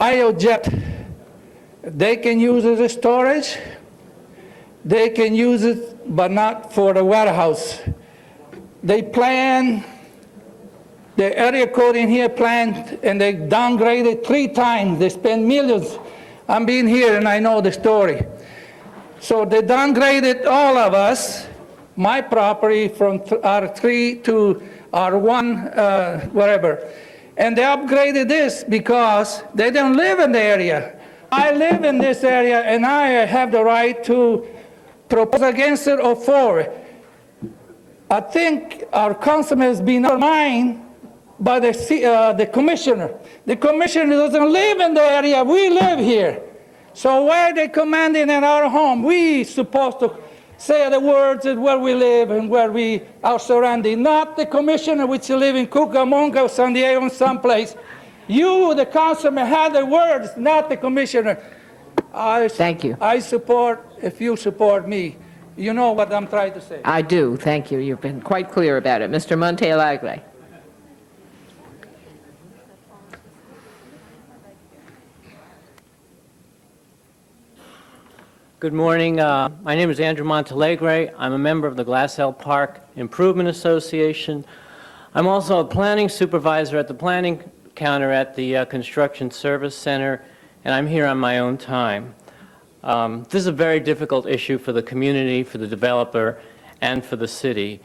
I object. They can use it as storage. They can use it, but not for the warehouse. They plan, the area code in here planned, and they downgraded 3 times. They spent millions. I'm being here and I know the story. So they downgraded all of us, my property from R3 to R1, whatever. And they upgraded this because they don't live in the area. I live in this area and I have the right to propose against it or for it. I think our councilman has been undermined by the commissioner. The commissioner doesn't live in the area, we live here. So why are they commanding in our home? We supposed to say the words of where we live and where we are surrounded, not the commissioner which live in Cucamonga, San Diego, someplace. You, the councilman, had the words, not the commissioner. Thank you. I support, if you support me, you know what I'm trying to say. I do, thank you. You've been quite clear about it. Mr. Montealegre. Good morning. My name is Andrew Montalegre. I'm a member of the Glassell Park Improvement Association. I'm also a planning supervisor at the planning counter at the Construction Service Center, and I'm here on my own time. This is a very difficult issue for the community, for the developer, and for the city.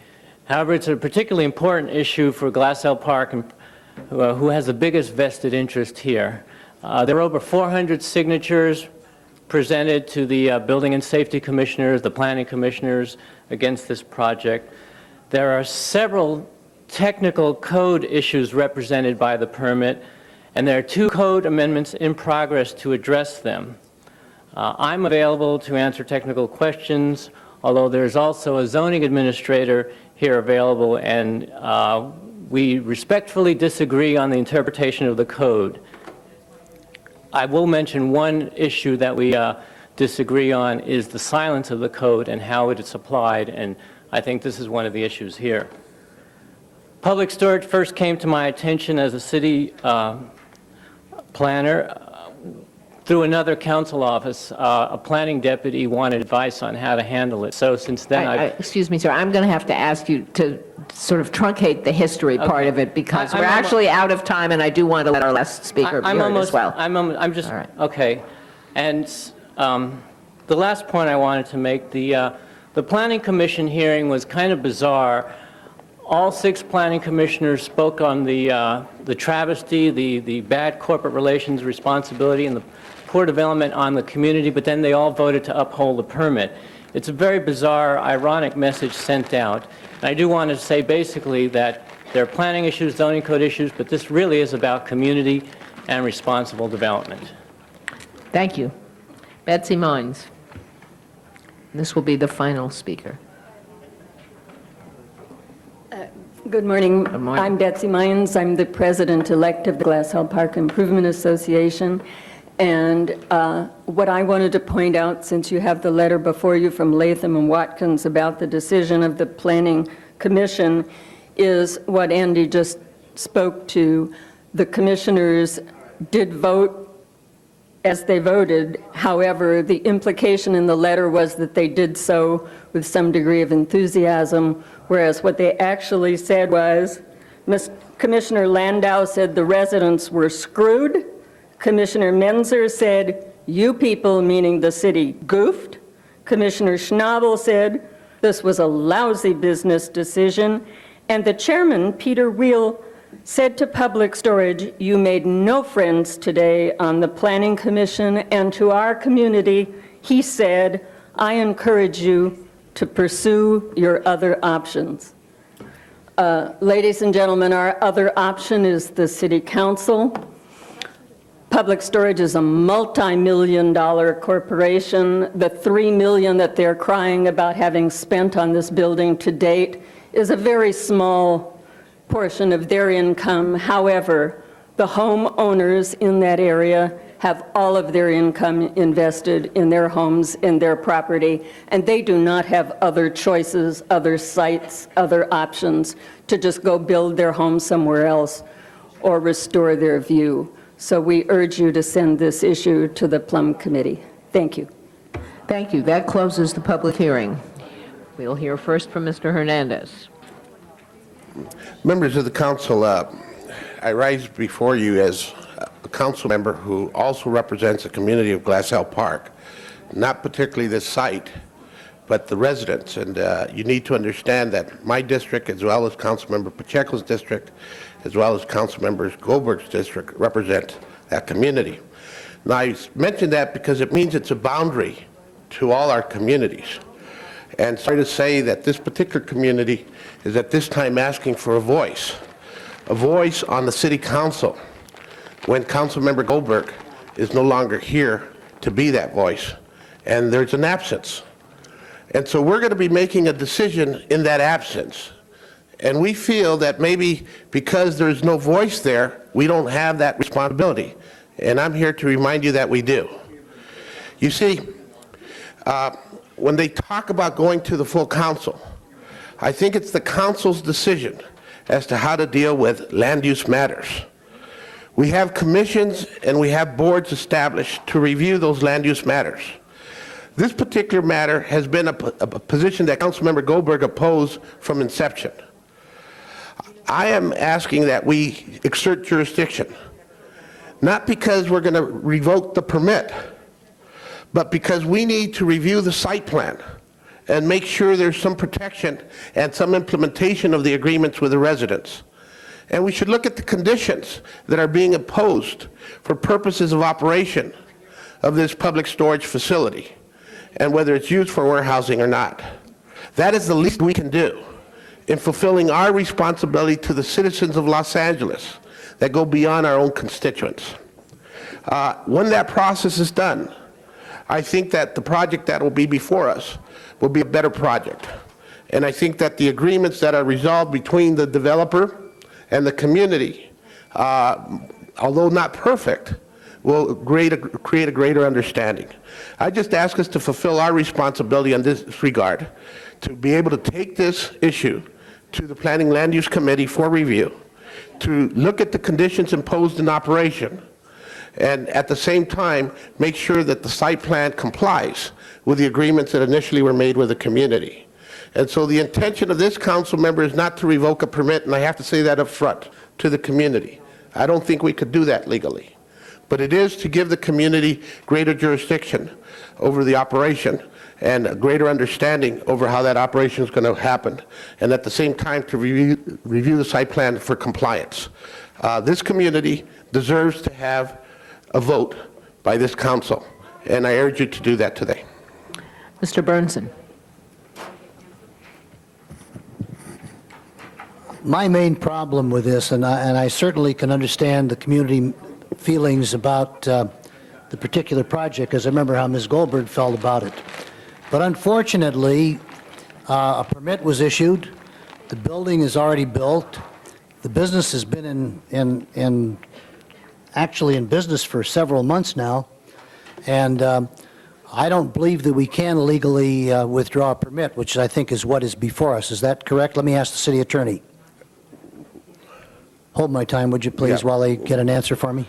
However, it's a particularly important issue for Glassell Park, who has the biggest vested interest here. There are over 400 signatures presented to the Building and Safety Commissioners, the Planning Commissioners against this project. There are several technical code issues represented by the permit, and there are 2 code amendments in progress to address them. I'm available to answer technical questions, although there's also a zoning administrator here available, and we respectfully disagree on the interpretation of the code. I will mention one issue that we disagree on is the silence of the code and how it is applied, and I think this is one of the issues here. Public storage first came to my attention as a city planner through another council office. A planning deputy wanted advice on how to handle it. So since then, excuse me, sir, I'm going to have to ask you to sort of truncate the history part of it, because we're actually out of time, and I do want to let our last speaker be heard as well. I'm just, okay. And the last point I wanted to make, the Planning Commission hearing was kind of bizarre. All 6 planning commissioners spoke on the travesty, the bad corporate relations responsibility, and the poor development on the community, but then they all voted to uphold the permit. It's a very bizarre, ironic message sent out. And I do want to say basically that there are planning issues, zoning code issues, but this really is about community and responsible development. Thank you. Betsy Mines. This will be the final speaker. Good morning. Good morning. I'm Betsy Mines. I'm the president-elect of the Glassell Park Improvement Association. And what I wanted to point out, since you have the letter before you from Latham and Watkins about the decision of the Planning Commission, is what Andy just spoke to. The commissioners did vote as they voted. However, the implication in the letter was that they did so with some degree of enthusiasm, whereas what they actually said was, Commissioner Landau said the residents were screwed. Commissioner Menzer said, you people, meaning the city, goofed. Commissioner Schnabel said, this was a lousy business decision. And the chairman, Peter Wheel, said to Public Storage, you made no friends today on the Planning Commission, and to our community, he said, I encourage you to pursue your other options. Ladies and gentlemen, our other option is the City Council. Public Storage is a multi-million-dollar corporation. The $3 million that they're crying about having spent on this building to date is a very small portion of their income. However, the homeowners in that area have all of their income invested in their homes, in their property, and they do not have other choices, other sites, other options to just go build their home somewhere else or restore their view. So we urge you to send this issue to the Plum Committee. Thank you. Thank you. That closes the public hearing. We'll hear first from Mr. Hernandez. Members of the council, I rise before you as a council member who also represents the community of Glassell Park, not particularly this site, but the residents. And you need to understand that my district, as well as Councilmember Pacheco's district, as well as Councilmember Goldberg's district, represent that community. Now, I mention that because it means it's a boundary to all our communities. And sorry to say that this particular community is at this time asking for a voice on the City Council, when Councilmember Goldberg is no longer here to be that voice, and there's an absence. And so we're going to be making a decision in that absence. And we feel that maybe because there's no voice there, we don't have that responsibility. And I'm here to remind you that we do. You see, when they talk about going to the full council, I think it's the council's decision as to how to deal with land use matters. We have commissions and we have boards established to review those land use matters. This particular matter has been a position that Councilmember Goldberg opposed from inception. I am asking that we exert jurisdiction, not because we're going to revoke the permit, but because we need to review the site plan and make sure there's some protection and some implementation of the agreements with the residents. And we should look at the conditions that are being imposed for purposes of operation of this public storage facility, and whether it's used for warehousing or not. That is the least we can do in fulfilling our responsibility to the citizens of Los Angeles that go beyond our own constituents. When that process is done, I think that the project that will be before us will be a better project. And I think that the agreements that are resolved between the developer and the community, although not perfect, will create a greater understanding. I just ask us to fulfill our responsibility in this regard, to be able to take this issue to the Planning Land Use Committee for review, to look at the conditions imposed in operation, and at the same time, make sure that the site plan complies with the agreements that initially were made with the community. And so the intention of this council member is not to revoke a permit, and I have to say that up front to the community. I don't think we could do that legally. But it is to give the community greater jurisdiction over the operation and a greater understanding over how that operation is going to happen, and at the same time to review the site plan for compliance. This community deserves to have a vote by this council, and I urge you to do that today. Mr. Burnson. My main problem with this, and I certainly can understand the community feelings about the particular project, because I remember how Ms. Goldberg felt about it. But unfortunately, a permit was issued, the building is already built, the business has been actually in business for several months now, and I don't believe that we can legally withdraw a permit, which I think is what is before us. Is that correct? Let me ask the city attorney. Hold my time, would you please, while they get an answer for me?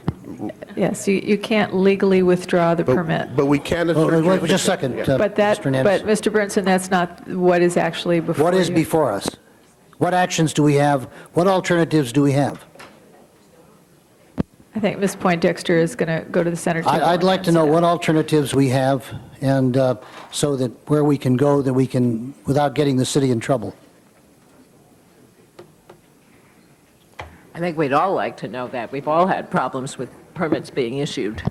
Yes, you can't legally withdraw the permit. But we can... Wait just a second, But Mr. Hernandez. but Mr. Burnson, that's not what is actually before What is you. before us? What actions do we have? What alternatives do we have? I think Ms. Poindexter is going to go to the center table. I'd like to know what alternatives we have, and so that where we can go, that we can, without getting the city in trouble. I think we'd all like to know that. We've all had problems with permits being issued.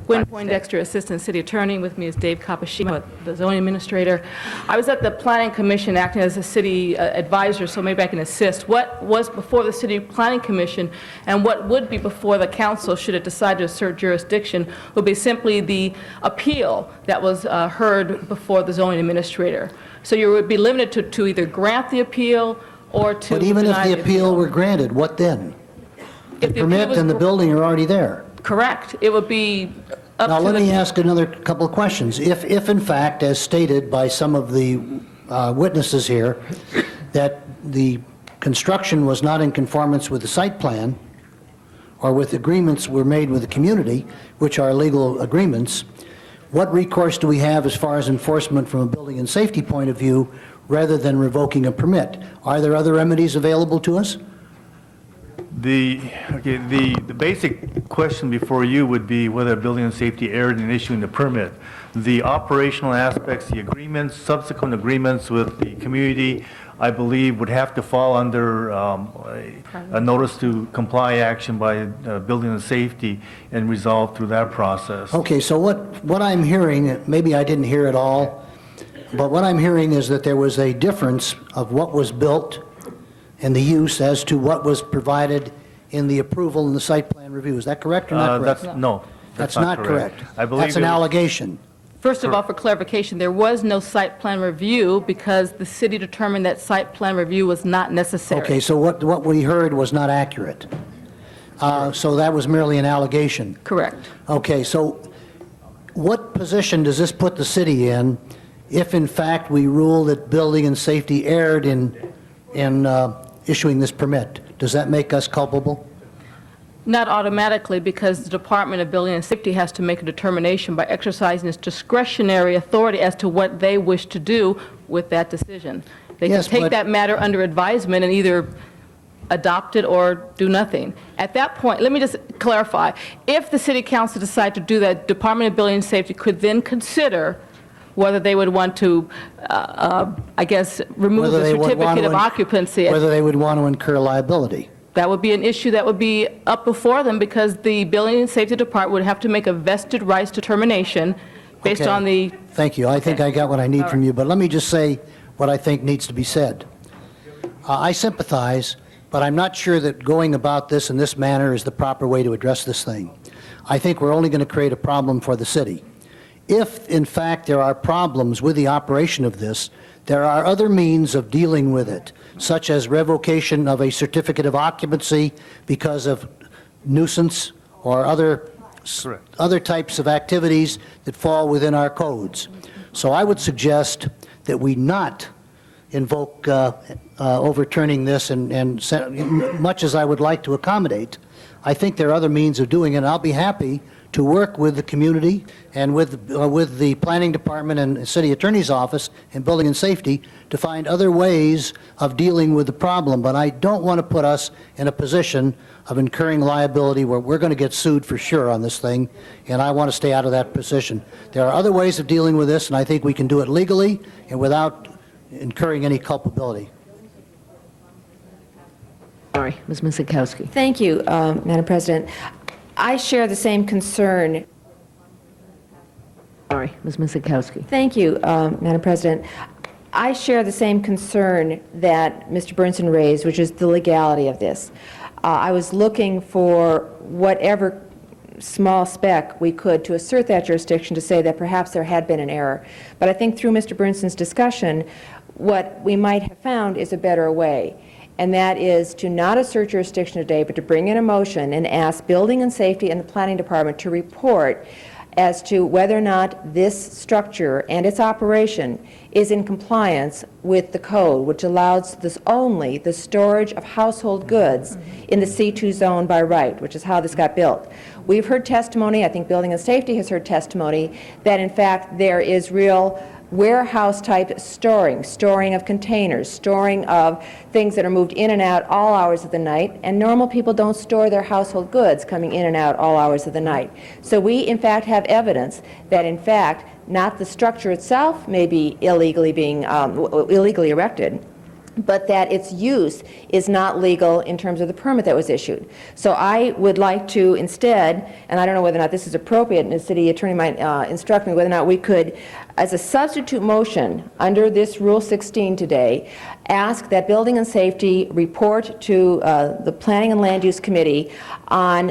Gwen Poindexter, Assistant City Attorney. With me is Dave Kapashima, the zoning administrator. I was at the Planning Commission acting as a city advisor, so maybe I can assist. What was before the City Planning Commission and what would be before the council should it decide to assert jurisdiction would be simply the appeal that was heard before the zoning administrator. So you would be limited to either grant the appeal or to But even if deny the appeal were granted, what then? The permit and the building are already there. Correct. It would be up Now, to let me ask another couple of questions. If in fact, as stated by some of the witnesses here, that the construction was not in conformance with the site plan, or with agreements were made with the community, which are legal agreements, what recourse do we have as far as enforcement from a building and safety point of view, rather than revoking a permit? Are there other remedies available to us? The basic question before you would be whether building and safety erred in issuing the permit. The operational aspects, the agreements, subsequent agreements with the community, I believe would have to fall under a notice to comply action by building and safety and resolved through that process. Okay, so what I'm hearing, maybe I didn't hear it all, but what I'm hearing is that there was a difference of what was built and the use as to what was provided in the approval and the site plan review. Is that correct or not correct? No, That's not correct. I believe That's an allegation. First of all, for clarification, there was no site plan review because the city determined that site plan review was not necessary. Okay, so what we heard was not accurate. So that was merely an allegation. Correct. Okay, so what position does this put the city in if in fact we rule that building and safety erred in issuing this permit? Does that make us culpable? Not automatically, because the Department of Building and Safety has to make a determination by exercising its discretionary authority as to what they wish to do with that decision. They can Yes, take but- that matter under advisement and either adopt it or do nothing. At that point, let me just clarify, if the city council decide to do that, Department of Building and Safety could then consider whether they would want to, I guess, remove Whether the they would want certificate to of occupancy. Whether they would want to incur liability. That would be an issue that would be up before them, because the Building and Safety Department would have to make a vested rights determination based Okay. on the... Thank you. I think I got what I need from you, but let me just say what I think needs to be said. I sympathize, but I'm not sure that going about this in this manner is the proper way to address this thing. I think we're only going to create a problem for the city. If, in fact, there are problems with the operation of this, there are other means of dealing with it, such as revocation of a certificate of occupancy because of nuisance or other types of activities that fall within our codes. So I would suggest that we not invoke overturning this, and much as I would like to accommodate, I think there are other means of doing it, and I'll be happy to work with the community and with the planning department and city attorney's office and building and safety to find other ways of dealing with the problem. But I don't want to put us in a position of incurring liability where we're going to get sued for sure on this thing, and I want to stay out of that position. There are other ways of dealing with this, and I think we can do it legally and without incurring any culpability. Sorry, Ms. Miskowski. Thank you, Madam President. I share the same concern. Sorry, Ms. Miskowski. Thank you, Madam President. I share the same concern that Mr. Burnson raised, which is the legality of this. I was looking for whatever small speck we could to assert that jurisdiction to say that perhaps there had been an error. But I think through Mr. Burnson's discussion, what we might have found is a better way. And that is to not assert jurisdiction today, but to bring in a motion and ask Building and Safety and the Planning Department to report as to whether or not this structure and its operation is in compliance with the code, which allows only the storage of household goods in the C2 zone by right, which is how this got built. We've heard testimony, I think Building and Safety has heard testimony, that in fact there is real warehouse-type storing of containers, storing of things that are moved in and out all hours of the night, and normal people don't store their household goods coming in and out all hours of the night. So we, in fact, have evidence that, in fact, not the structure itself may be illegally erected, but that its use is not legal in terms of the permit that was issued. So I would like to instead, and I don't know whether or not this is appropriate, and the city attorney might instruct me whether or not we could, as a substitute motion under this Rule 16 today, ask that Building and Safety report to the Planning and Land Use Committee on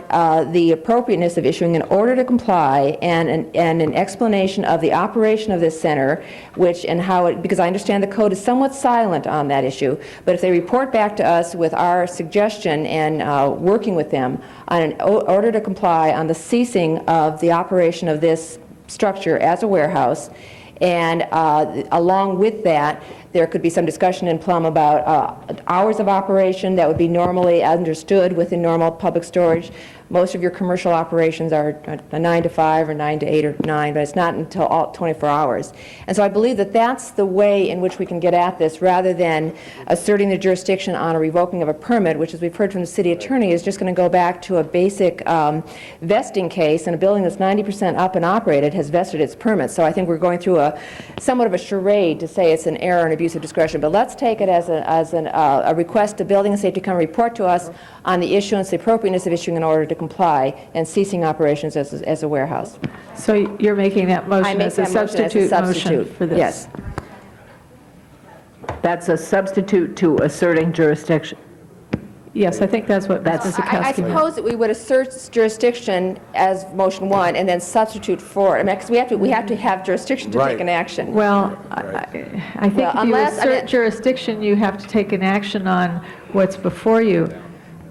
the appropriateness of issuing an order to comply and an explanation of the operation of this center, because I understand the code is somewhat silent on that issue, but if they report back to us with our suggestion and working with them on an order to comply on the ceasing of the operation of this structure as a warehouse, and along with that, there could be some discussion in Plum about hours of operation that would be normally understood within normal public storage. Most of your commercial operations are a 9 to 5 or 9 to 8 or 9, but it's not until all 24 hours. And so I believe that that's the way in which we can get at this, rather than asserting the jurisdiction on a revoking of a permit, which, as we've heard from the city attorney, is just going to go back to a basic vesting case, and a building that's 90% up and operated has vested its permit. So I think we're going through somewhat of a charade to say it's an error and abuse of discretion. But let's take it as a request to Building and Safety to come report to us on the issuance, the appropriateness of issuing an order to comply and ceasing operations as a warehouse. So you're making that motion as a substitute motion for this? Yes. That's a substitute to asserting jurisdiction. Yes, I think that's what Ms. I Miskowski meant. suppose that we would assert jurisdiction as motion one and then substitute for it. I mean, because we have to have jurisdiction to take an action. Well, I think if you assert jurisdiction, you have to take an action on what's before you.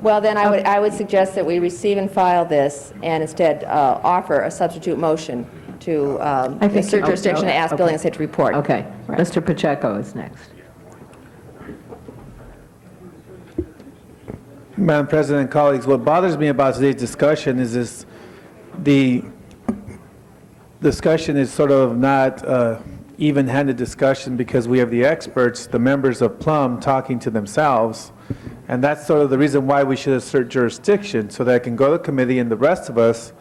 Well, then I would suggest that we receive and file this and instead offer a substitute motion to assert jurisdiction and ask Building and Safety to report. Okay. Mr. Pacheco is next. Madam President, colleagues, what bothers me about today's discussion is the discussion is sort of not even-handed discussion because we have the experts, the members of Plum, talking to themselves. And that's sort of the reason why we should assert jurisdiction, so that it can go to committee and the rest of us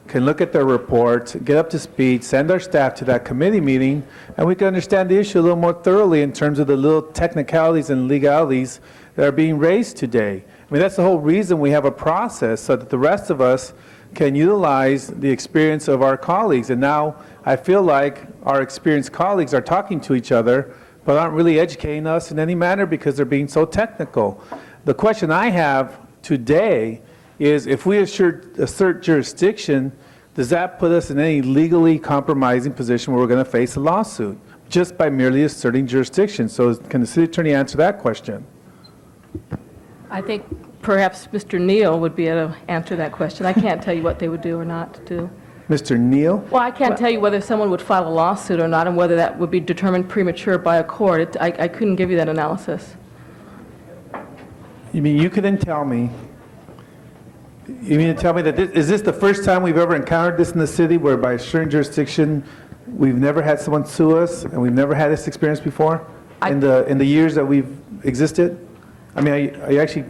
can look at their reports, get up to speed, send our staff to that committee meeting, and we can understand the issue a little more thoroughly in terms of the little technicalities and legalities that are being raised today. I mean, that's the whole reason we have a process, so that the rest of us can utilize the experience of our colleagues. And now I feel like our experienced colleagues are talking to each other, but aren't really educating us in any manner because they're being so technical. The question I have today is, if we assert jurisdiction, does that put us in any legally compromising position where we're going to face a lawsuit just by merely asserting jurisdiction? So can the city attorney answer that question? I think perhaps Mr. Neal would be able to answer that question. I can't tell you what they would do or not do. Mr. Neal? Well, I can't tell you whether someone would file a lawsuit or not, and whether that would be determined premature by a court. I couldn't give you that analysis. You mean you couldn't tell me? You mean to tell me that is this the first time we've ever encountered this in the city, where by assuring jurisdiction, we've never had someone sue us, and we've never had this experience before in the years that we've existed? I mean, are you actually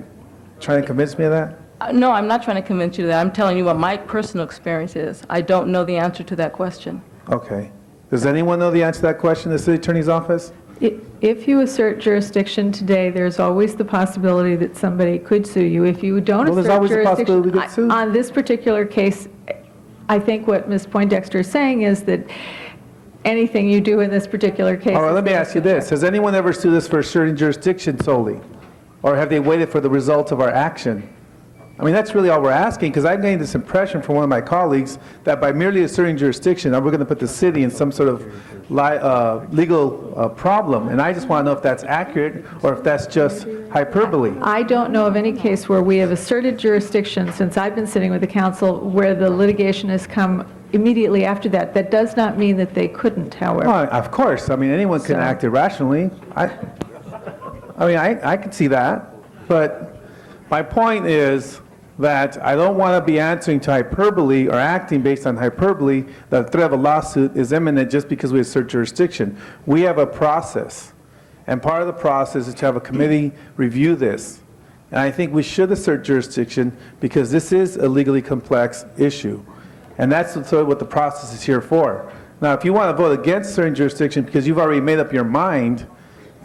trying to convince me of that? No, I'm not trying to convince you of that. I'm telling you what my personal experience is. I don't know the answer to that question. Okay. Does anyone know the answer to that question in the city attorney's office? If you assert jurisdiction today, there's always the possibility that somebody could sue you. If you don't Well, there's assert always the possibility we jurisdiction, get sued. on this particular case, I think what Ms. Poindexter is saying is that anything you do in this particular case... All right, let me ask you this. Has anyone ever sued us for asserting jurisdiction solely? Or have they waited for the results of our action? I mean, that's really all we're asking, because I'm getting this impression from one of my colleagues that by merely asserting jurisdiction, we're going to put the city in some sort of legal problem. And I just want to know if that's accurate or if that's just hyperbole. I don't know of any case where we have asserted jurisdiction since I've been sitting with the council where the litigation has come immediately after that. That does not mean that they couldn't, however. Well, of course. I mean, anyone can act irrationally. I mean, I can see that. But my point is that I don't want to be answering to hyperbole or acting based on hyperbole that the threat of a lawsuit is imminent just because we assert jurisdiction. We have a process, and part of the process is to have a committee review this. And I think we should assert jurisdiction because this is a legally complex issue. And that's sort of what the process is here for. Now, if you want to vote against asserting jurisdiction because you've already made up your mind,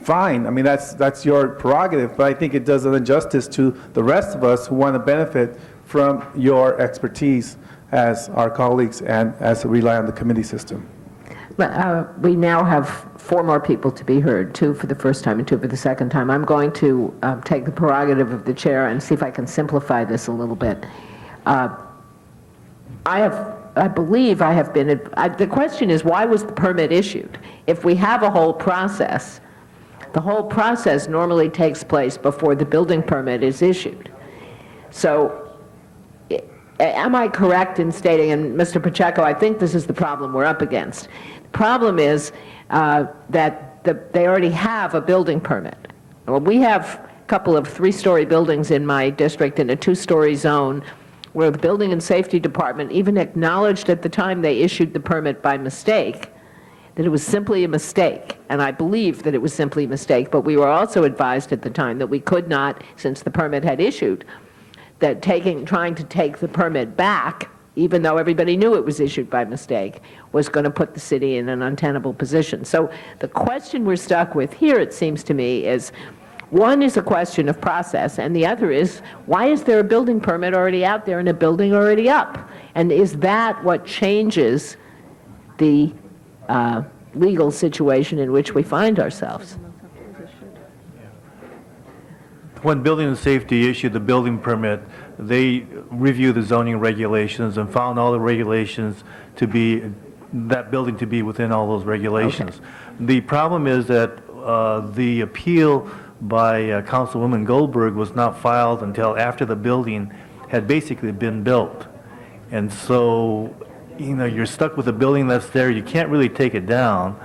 fine. I mean, that's your prerogative, but I think it does an injustice to the rest of us who want to benefit from your expertise as our colleagues and as we rely on the committee system. We now have 4 more people to be heard, 2 for the first time and 2 for the second time. I'm going to take the prerogative of the chair and see if I can simplify this a little bit. I believe I have been, the question is, why was the permit issued? If we have a whole process, the whole process normally takes place before the building permit is issued. So am I correct in stating, and Mr. Pacheco, I think this is the problem we're up against. The problem is that they already have a building permit. Well, we have a couple of 3-story buildings in my district in a 2-story zone where the Building and Safety Department even acknowledged at the time they issued the permit by mistake that it was simply a mistake, and I believe that it was simply a mistake, but we were also advised at the time that we could not, since the permit had issued, that trying to take the permit back, even though everybody knew it was issued by mistake, was going to put the city in an untenable position. So the question we're stuck with here, it seems to me, is one is a question of process, and the other is, why is there a building permit already out there and a building already up? And is that what changes the legal situation in which we find ourselves? When Building and Safety issued the building permit, they reviewed the zoning regulations and found all the regulations to be, that building to be within all those regulations. Okay. The problem is that the appeal by Councilwoman Goldberg was not filed until after the building had basically been built. And so, you know, you're stuck with a building that's there, you can't really take it down.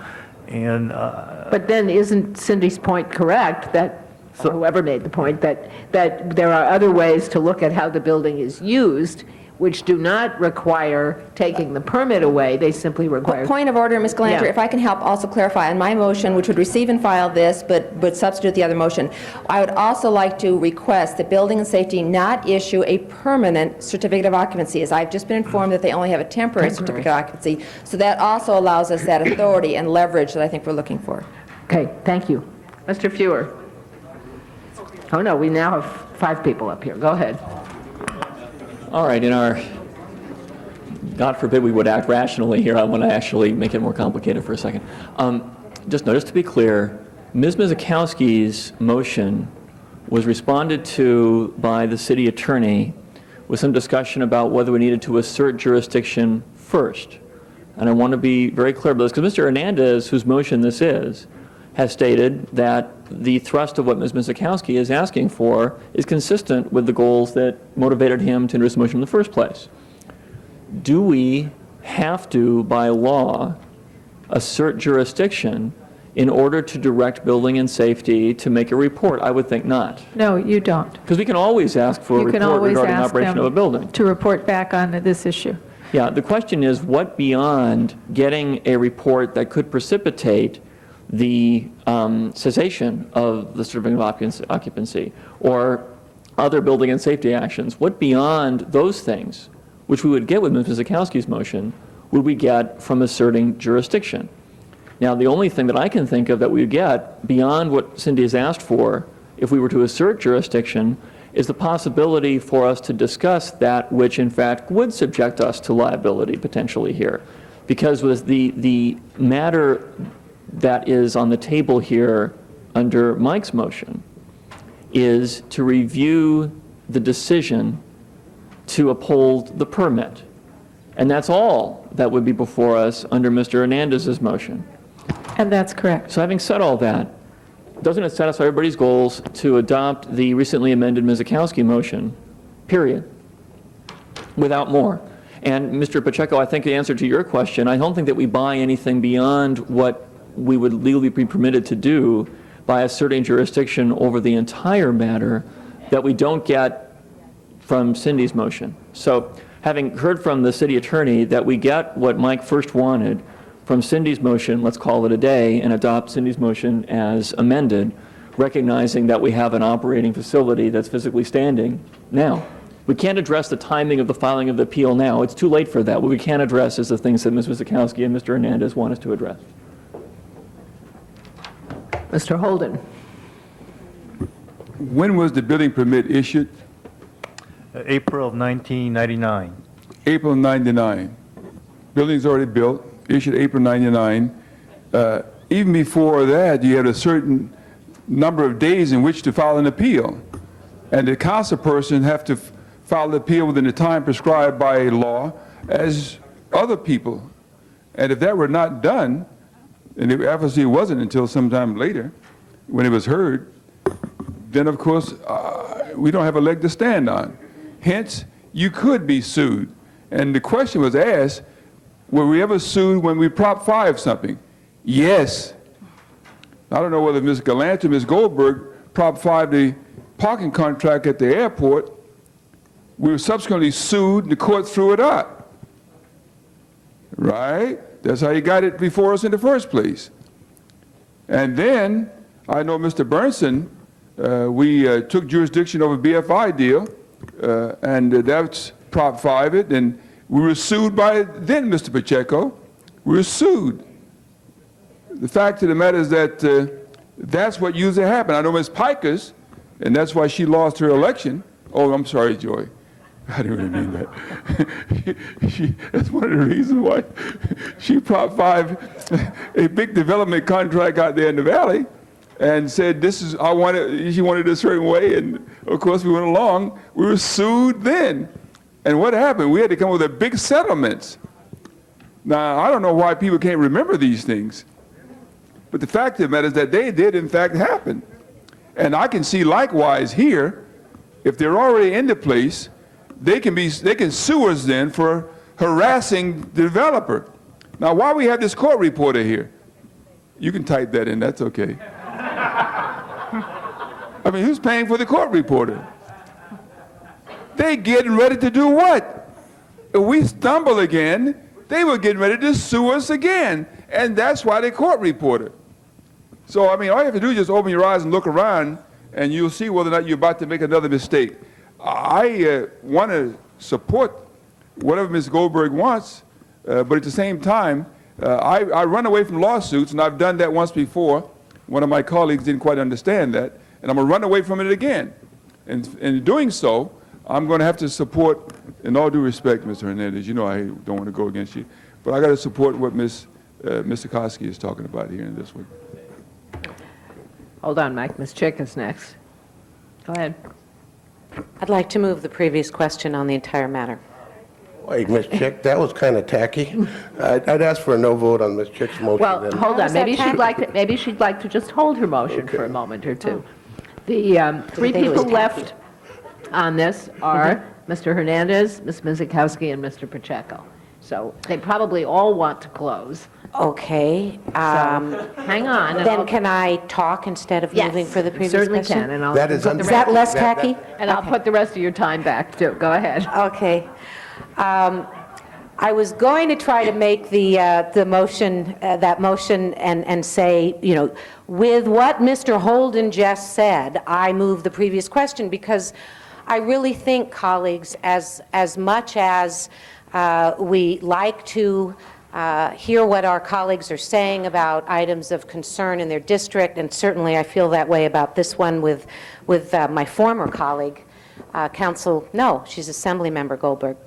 And but then isn't Cindy's point correct that or whoever made the point, that there are other ways to look at how the building is used, which do not require taking the permit away, they simply require... Point of order, Ms. Galanter, Yeah. if I can help also clarify, on my motion, which would receive and file this, but substitute the other motion, I would also like to request that Building and Safety not issue a permanent certificate of occupancy, as I've just been informed that they only have a temporary certificate of occupancy, so that also allows us that authority and leverage that I think we're looking for. Okay, thank you. Mr. Fewer. Oh, no, we now have 5 people up here. Go ahead. All right, God forbid we would act rationally here, I want to actually make it more complicated for a second. Just to be clear, Ms. Mizikowski's motion was responded to by the city attorney with some discussion about whether we needed to assert jurisdiction first. And I want to be very clear about this, because Mr. Hernandez, whose motion this is, has stated that the thrust of what Ms. Mizikowski is asking for is consistent with the goals that motivated him to introduce the motion in the first place. Do we have to, by law, assert jurisdiction in order to direct Building and Safety to make a report? I would think not. No, you don't. Because we can always ask for a You can report always regarding ask operation of a them building. to report back on this issue. Yeah, the question is, what beyond getting a report that could precipitate the cessation of the certificate of occupancy or other building and safety actions, what beyond those things, which we would get with Ms. Mizikowski's motion, would we get from asserting jurisdiction? Now, the only thing that I can think of that we would get beyond what Cindy has asked for, if we were to assert jurisdiction, is the possibility for us to discuss that which in fact would subject us to liability potentially here. Because with the matter that is on the table here under Mike's motion is to review the decision to uphold the permit. And that's all that would be before us under Mr. Hernandez's motion. And that's correct. So having said all that, doesn't it satisfy everybody's goals to adopt the recently amended Mizikowski motion, period, without more? And Mr. Pacheco, I think the answer to your question, I don't think that we buy anything beyond what we would legally be permitted to do by asserting jurisdiction over the entire matter that we don't get from Cindy's motion. So having heard from the city attorney that we get what Mike first wanted from Cindy's motion, let's call it a day, and adopt Cindy's motion as amended, recognizing that we have an operating facility that's physically standing now. We can't address the timing of the filing of the appeal now. It's too late for that. What we can address is the things that Ms. Mizikowski and Mr. Hernandez want us to address. Mr. Holden. When was the building permit issued? April of 1999. April 99. Building's already built, issued April 99. Even before that, you had a certain number of days in which to file an appeal. And the council person have to file the appeal within the time prescribed by law as other people. And if that were not done, and it obviously wasn't until sometime later when it was heard, then of course we don't have a leg to stand on. Hence, you could be sued. And the question was asked, were we ever sued when we Prop 5 something? Yes. I don't know whether Ms. Galanter, Ms. Goldberg, Prop 5 the parking contract at the airport. We were subsequently sued, and the court threw it up. Right? That's how you got it before us in the first place. And then, I know Mr. Burnson, we took jurisdiction over BFI deal, and that's Prop 5 it, and we were sued by then, Mr. Pacheco. We were sued. The fact of the matter is that that's what usually happened. I know Ms. Pikers, and that's why she lost her election. Oh, I'm sorry, Joy. I didn't really mean that. That's one of the reasons why she Prop 5 a big development contract out there in the valley and said, this is, she wanted it a certain way, and of course we went along. We were sued then. And what happened? We had to come up with a big settlements. Now, I don't know why people can't remember these things, but the fact of the matter is that they did in fact happen. And I can see likewise here, if they're already in the place, they can sue us then for harassing the developer. Now, why we have this court reporter here? You can type that in, that's okay. I mean, who's paying for the court reporter? They getting ready to do what? If we stumble again, they were getting ready to sue us again. And that's why they court reporter. So, I mean, all you have to do is just open your eyes and look around, and you'll see whether or not you're about to make another mistake. I want to support whatever Ms. Goldberg wants, but at the same time, I run away from lawsuits, and I've done that once before. One of my colleagues didn't quite understand that, and I'm going to run away from it again. And in doing so, I'm going to have to support, in all due respect, Mr. Hernandez, you know I don't want to go against you, but I got to support what Mr. Koski is talking about here in this one. Hold on, Mike. Ms. Chick is next. Go ahead. I'd like to move the previous question on the entire matter. Wait, Ms. Chick, that was kind of tacky. I'd ask for a no vote on Ms. Chick's motion. Well, then. hold How on. is that Maybe she'd like to just hold her motion for a moment or two. The three think it was people tacky. left on this are Mr. Hernandez, Ms. Mizikowski, and Mr. Pacheco. So they probably all want to close. Okay. Hang on. and Then I'll- can I talk instead of Yes, moving for the you previous certainly question? can, and I'll That is put the Is that less that- tacky? and I'll put the rest of your time back too. Go ahead. Okay. I was going to try to make the motion, that motion, and say, you know, with what Mr. Holden just said, I move the previous question, because I really think, colleagues, as much as we like to hear what our colleagues are saying about items of concern in their district, and certainly I feel that way about this one with my former colleague, she's Assemblymember Goldberg.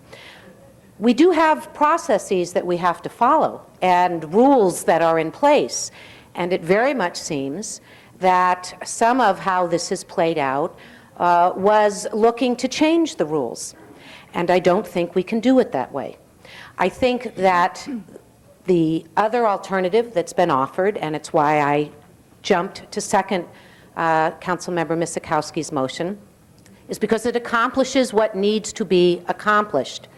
We do have processes that we have to follow and rules that are in place, and it very much seems that some of how this has played out was looking to change the rules, and I don't think we can do it that way. I think that the other alternative that's been offered, and it's why I jumped to second Councilmember Mizikowski's motion, is because it accomplishes what needs to be accomplished.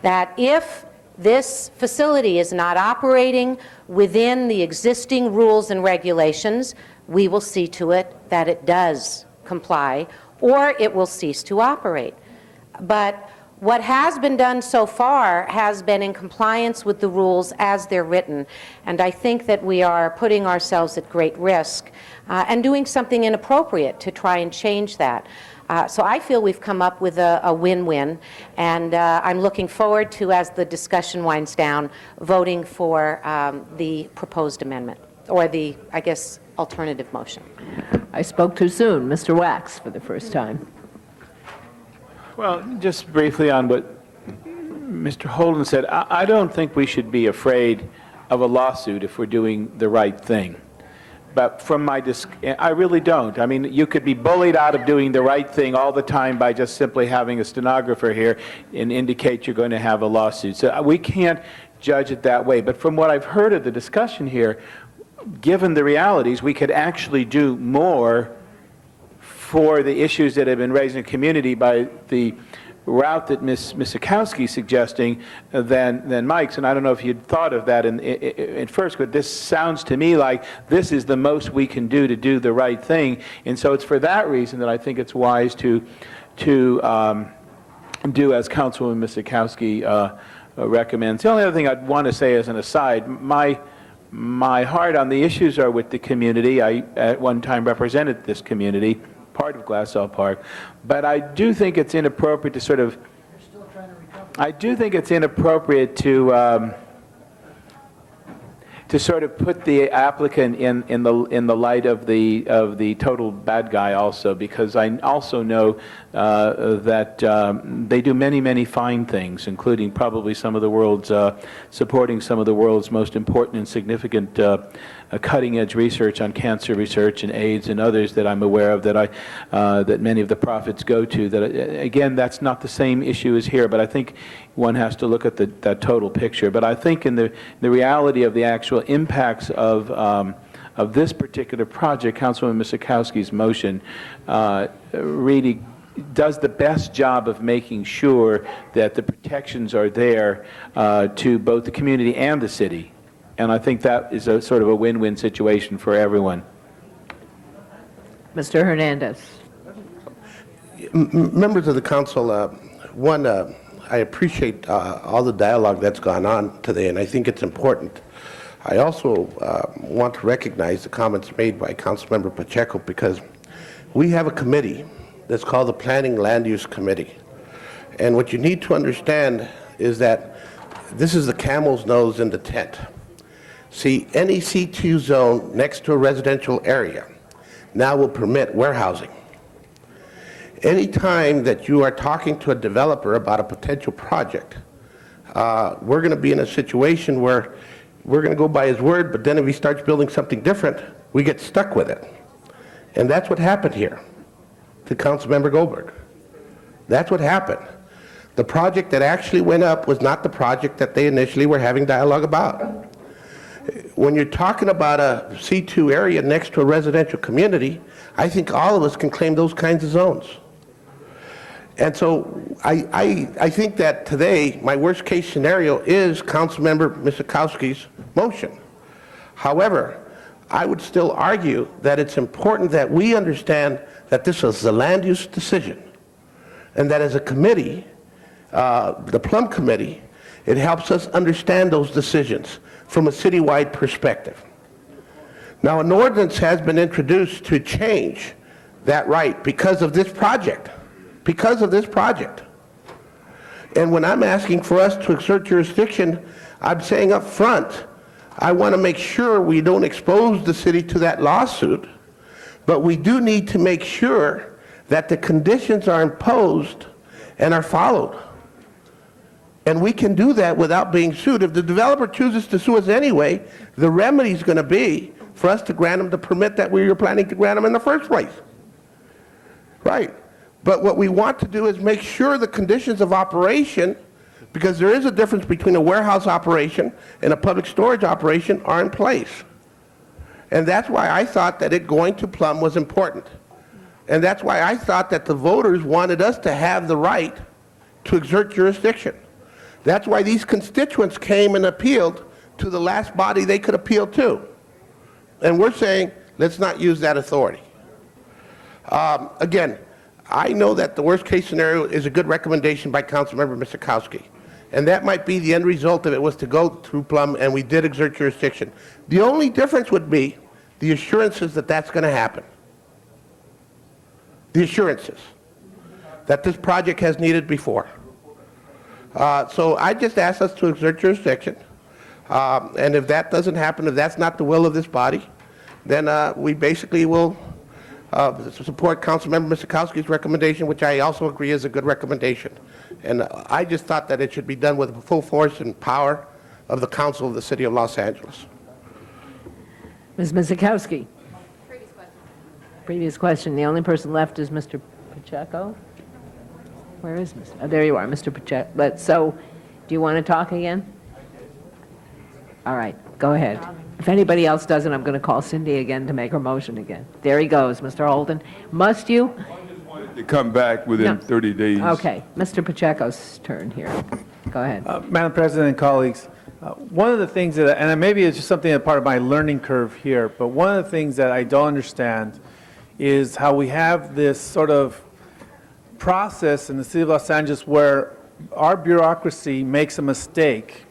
That if this facility is not operating within the existing rules and regulations, we will see to it that it does comply, or it will cease to operate. But what has been done so far has been in compliance with the rules as they're written, and I think that we are putting ourselves at great risk and doing something inappropriate to try and change that. So I feel we've come up with a win-win, and I'm looking forward to, as the discussion winds down, voting for the proposed amendment, or the, I guess, alternative motion. I spoke too soon. Mr. Wax for the first time. Well, just briefly on what Mr. Holden said, I don't think we should be afraid of a lawsuit if we're doing the right thing. But from I really don't. I mean, you could be bullied out of doing the right thing all the time by just simply having a stenographer here and indicate you're going to have a lawsuit. So we can't judge it that way. But from what I've heard of the discussion here, given the realities, we could actually do more for the issues that have been raised in the community by the route that Ms. Mizikowski is suggesting than Mike's. And I don't know if you'd thought of that at first, but this sounds to me like this is the most we can do to do the right thing. And so it's for that reason that I think it's wise to do as Councilwoman Mizikowski recommends. The only other thing I'd want to say as an aside, my heart on the issues are with the community. I at one time represented this community, part of Glassell Park, but I do think it's inappropriate to sort of, I do think it's inappropriate to sort of put the applicant in the light of the total bad guy also, because I also know that they do many fine things, including probably some of the world's supporting some of the world's most important and significant cutting-edge research on cancer research and AIDS and others that I'm aware of that many of the profits go to. That again, that's not the same issue as here, but I think one has to look at that total picture. But I think in the reality of the actual impacts of this particular project, Councilwoman Mizikowski's motion really does the best job of making sure that the protections are there to both the community and the city. And I think that is a sort of a win-win situation for everyone. Mr. Hernandez. Members of the council, I appreciate all the dialogue that's gone on today, and I think it's important. I also want to recognize the comments made by Councilmember Pacheco, because we have a committee that's called the Planning Land Use Committee. And what you need to understand is that this is the camel's nose in the tent. See, any C2 zone next to a residential area now will permit warehousing. Anytime that you are talking to a developer about a potential project, we're going to be in a situation where we're going to go by his word, but then if he starts building something different, we get stuck with it. And that's what happened here to Councilmember Goldberg. That's what happened. The project that actually went up was not the project that they initially were having dialogue about. When you're talking about a C2 area next to a residential community, I think all of us can claim those kinds of zones. And so I think that today, my worst case scenario is Councilmember Miskowski's motion. However, I would still argue that it's important that we understand that this is a land use decision, and that as a committee, the Plum Committee, it helps us understand those decisions from a citywide perspective. Now, an ordinance has been introduced to change that right because of this project. Because of this project. And when I'm asking for us to exert jurisdiction, I'm saying up front, I want to make sure we don't expose the city to that lawsuit, but we do need to make sure that the conditions are imposed and are followed. And we can do that without being sued. If the developer chooses to sue us anyway, the remedy is going to be for us to grant them the permit that we were planning to grant them in the first place. Right. But what we want to do is make sure the conditions of operation, because there is a difference between a warehouse operation and a public storage operation, are in place. And that's why I thought that it going to Plum was important. And that's why I thought that the voters wanted us to have the right to exert jurisdiction. That's why these constituents came and appealed to the last body they could appeal to. And we're saying, let's not use that authority. Again, I know that the worst case scenario is a good recommendation by Councilmember Miskowski. And that might be the end result if it was to go through Plum and we did exert jurisdiction. The only difference would be the assurances that that's going to happen. The assurances that this project has needed before. So I just ask us to exert jurisdiction. And if that doesn't happen, if that's not the will of this body, then we basically will support Councilmember Miskowski's recommendation, which I also agree is a good recommendation. And I just thought that it should be done with the full force and power of the Council of the City of Los Angeles. Ms. Miskowski. Previous question. The only person left is Mr. Pacheco. Where is Mr.? Oh, there you are, Mr. Pacheco. So, do you want to talk again? All right, go ahead. If anybody else doesn't, I'm going to call Cindy again to make her motion again. There he goes, Mr. Holden. Must you? To come back within 30 days. Okay, Mr. Pacheco's turn here. Go ahead. Madam President and colleagues, one of the things that, and maybe it's just something that's part of my learning curve here, but one of the things that I don't understand is how we have this sort of process in the City of Los Angeles where our bureaucracy makes a mistake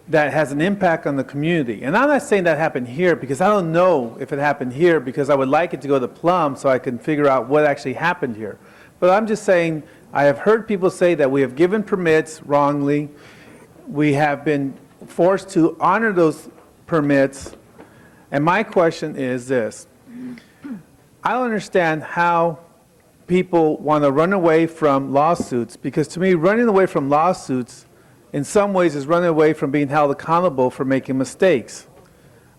that has an impact on the community. And I'm not saying that happened here because I don't know if it happened here because I would like it to go to Plum so I can figure out what actually happened here. But I'm just saying I have heard people say that we have given permits wrongly. We have been forced to honor those permits. And my question is this. I don't understand how people want to run away from lawsuits because to me running away from lawsuits in some ways is running away from being held accountable for making mistakes.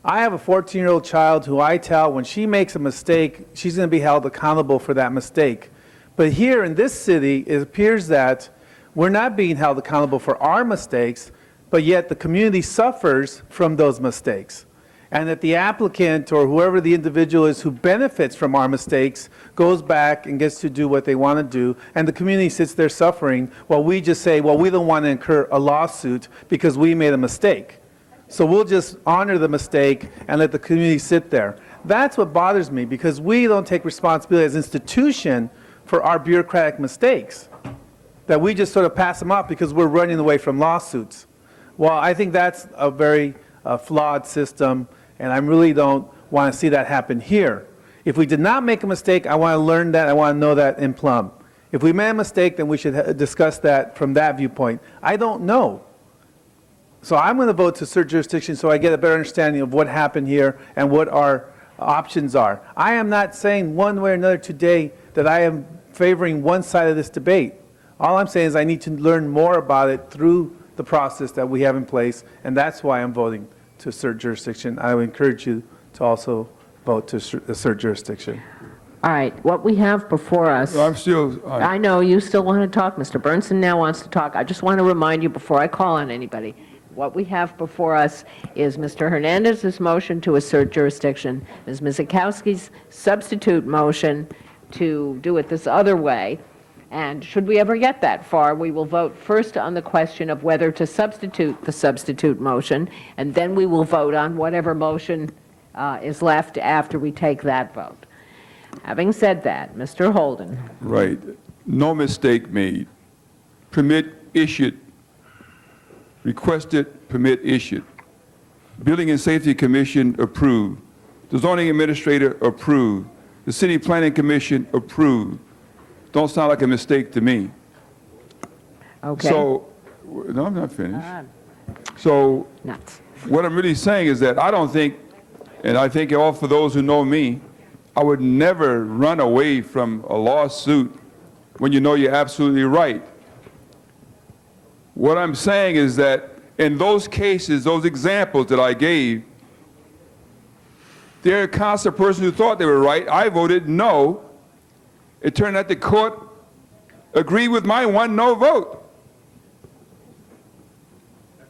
I have a 14-year-old child who I tell when she makes a mistake, she's going to be held accountable for that mistake. But here in this city, it appears that we're not being held accountable for our mistakes, but yet the community suffers from those mistakes. And that the applicant or whoever the individual is who benefits from our mistakes goes back and gets to do what they want to do, and the community sits there suffering while we just say, well, we don't want to incur a lawsuit because we made a mistake. So we'll just honor the mistake and let the community sit there. That's what bothers me, because we don't take responsibility as an institution for our bureaucratic mistakes, that we just sort of pass them off because we're running away from lawsuits. Well, I think that's a very flawed system, and I really don't want to see that happen here. If we did not make a mistake, I want to learn that, I want to know that in plumb. If we made a mistake, then we should discuss that from that viewpoint. I don't know. So I'm going to vote to assert jurisdiction so I get a better understanding of what happened here and what our options are. I am not saying one way or another today that I am favoring one side of this debate. All I'm saying is I need to learn more about it through the process that we have in place, and that's why I'm voting to assert jurisdiction. I would encourage you to also vote to assert jurisdiction. All right, what we have before us... I'm still... I know you still want to talk. Mr. Burnson now wants to talk. I just want to remind you before I call on anybody, what we have before us is Mr. Hernandez's motion to assert jurisdiction, Ms. Mizikowski's substitute motion to do it this other way. And should we ever get that far, we will vote first on the question of whether to substitute the substitute motion, and then we will vote on whatever motion is left after we take that vote. Having said that, Mr. Holden. Right. No mistake made. Permit issued. Requested, permit issued. Building and Safety Commission approved. The Zoning Administrator approved. The City Planning Commission approved. Don't sound like a mistake to me. Okay. So, no, I'm not finished. So, what I'm really saying is that I don't think, and I think all for those who know me, I would never run away from a lawsuit when you know you're absolutely right. What I'm saying is that in those cases, those examples that I gave, there are council persons who thought they were right. I voted no. It turned out the court agreed with my one no vote.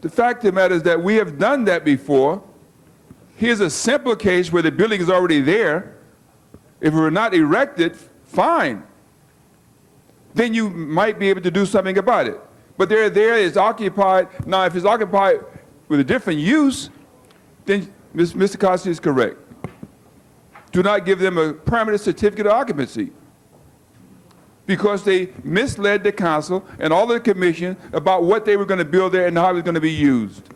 The fact of the matter is that we have done that before. Here's a simple case where the building is already there. If it were not erected, fine. Then you might be able to do something about it. But they're there, it's occupied. Now, if it's occupied with a different use, then Mr. Costi is correct. Do not give them a permanent certificate of occupancy, because they misled the council and all the commission about what they were going to build there and how it was going to be used.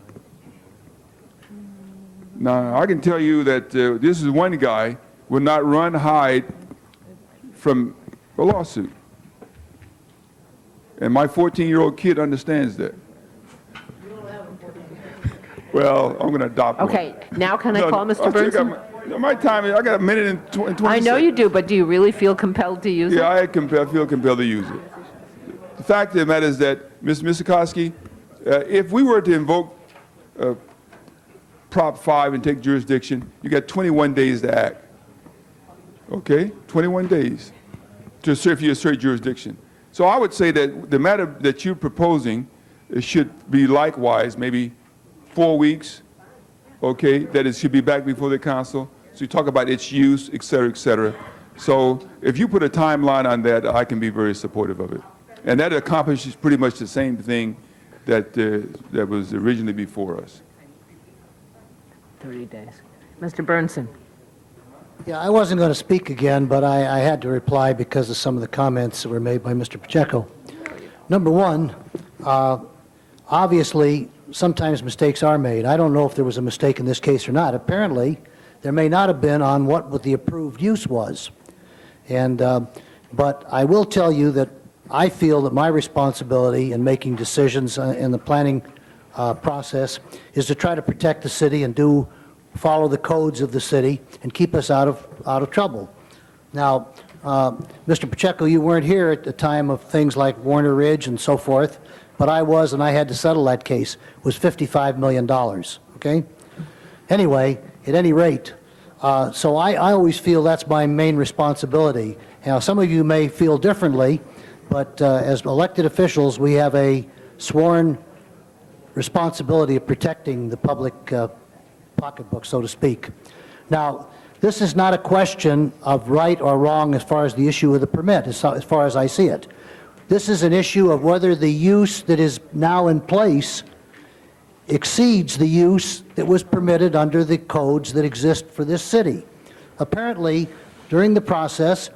Now, I can tell you that this is one guy will not run, hide from a lawsuit. And my 14-year-old kid understands that. Well, I'm going to adopt one. Okay, now can I call Mr. Burnson? My time, I got a minute and 20 seconds. I know you do, but do you really feel compelled to use it? Yeah, I feel compelled to use it. The fact of the matter is that, Ms. Mizikowski, if we were to invoke Prop 5 and take jurisdiction, you got 21 days to act. Okay? 21 days to assert jurisdiction. So I would say that the matter that you're proposing should be likewise, maybe 4 weeks, okay, that it should be back before the council. So you talk about its use, et cetera, et cetera. So if you put a timeline on that, I can be very supportive of it. And that accomplishes pretty much the same thing that, that was originally before us. 30 days. Mr. Burnson. Yeah, I wasn't going to speak again, but I had to reply because of some of the comments that were made by Mr. Pacheco. Number one, obviously, sometimes mistakes are made. I don't know if there was a mistake in this case or not. Apparently, there may not have been on what the approved use was. And, but I will tell you that I feel that my responsibility in making decisions in the planning process is to try to protect the city and follow the codes of the city and keep us out of trouble. Now, Mr. Pacheco, you weren't here at the time of things like Warner Ridge and so forth, but I was, and I had to settle that case. It was $55 million, okay? Anyway, at any rate, so I always feel that's my main responsibility. Now, some of you may feel differently, but as elected officials, we have a sworn responsibility of protecting the public pocketbook, so to speak. Now, this is not a question of right or wrong as far as the issue of the permit, as far as I see it. This is an issue of whether the use that is now in place exceeds the use that was permitted under the codes that exist for this city. apparently, during the process,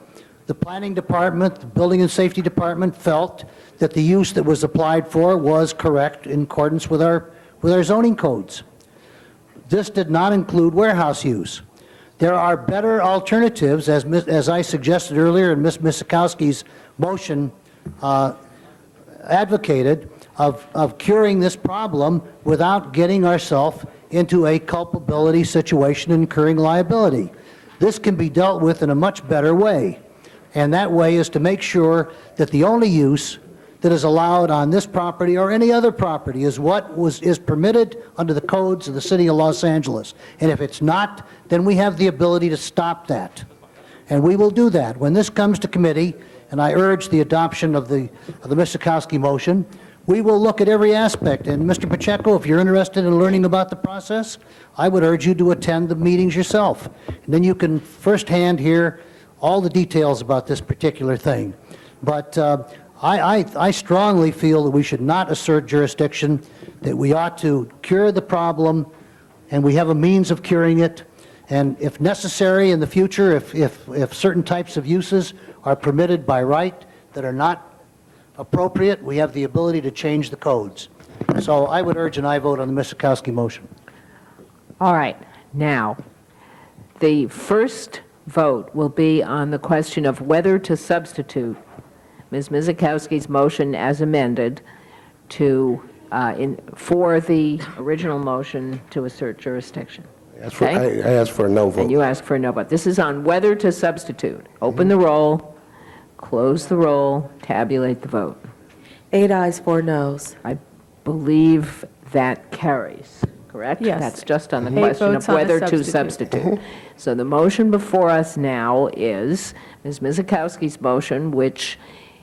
the planning department, the building and safety department felt that the use that was applied for was correct in accordance with our zoning codes. This did not include warehouse use. There are better alternatives, as I suggested earlier, and Ms. Misikowski's motion advocated, of curing this problem without getting ourselves into a culpability situation and incurring liability. This can be dealt with in a much better way, and that way is to make sure that the only use that is allowed on this property or any other property is what is permitted under the codes of the City of Los Angeles. And if it's not, then we have the ability to stop that. And we will do that. When this comes to committee, and I urge the adoption of the Misikowski motion, we will look at every aspect. And Mr. Pacheco, if you're interested in learning about the process, I would urge you to attend the meetings yourself. And then you can firsthand hear all the details about this particular thing. But I strongly feel that we should not assert jurisdiction, that we ought to cure the problem, and we have a means of curing it. And if necessary in the future, if certain types of uses are permitted by right that are not appropriate, we have the ability to change the codes. So I would urge an aye vote on the Misikowski motion. All right. Now, the first vote will be on the question of whether to substitute Ms. Misikowski's motion as amended for the original motion to assert jurisdiction. Okay? I ask for a no vote. And you ask for a no vote. This is on whether to substitute. Open the roll, close the roll, tabulate the vote. 8 ayes, 4 noes. I believe that carries, correct? Yes. That's just on the 8 question of votes on the whether to substitute. substitute. So the motion before us now is Ms. Misikowski's motion, which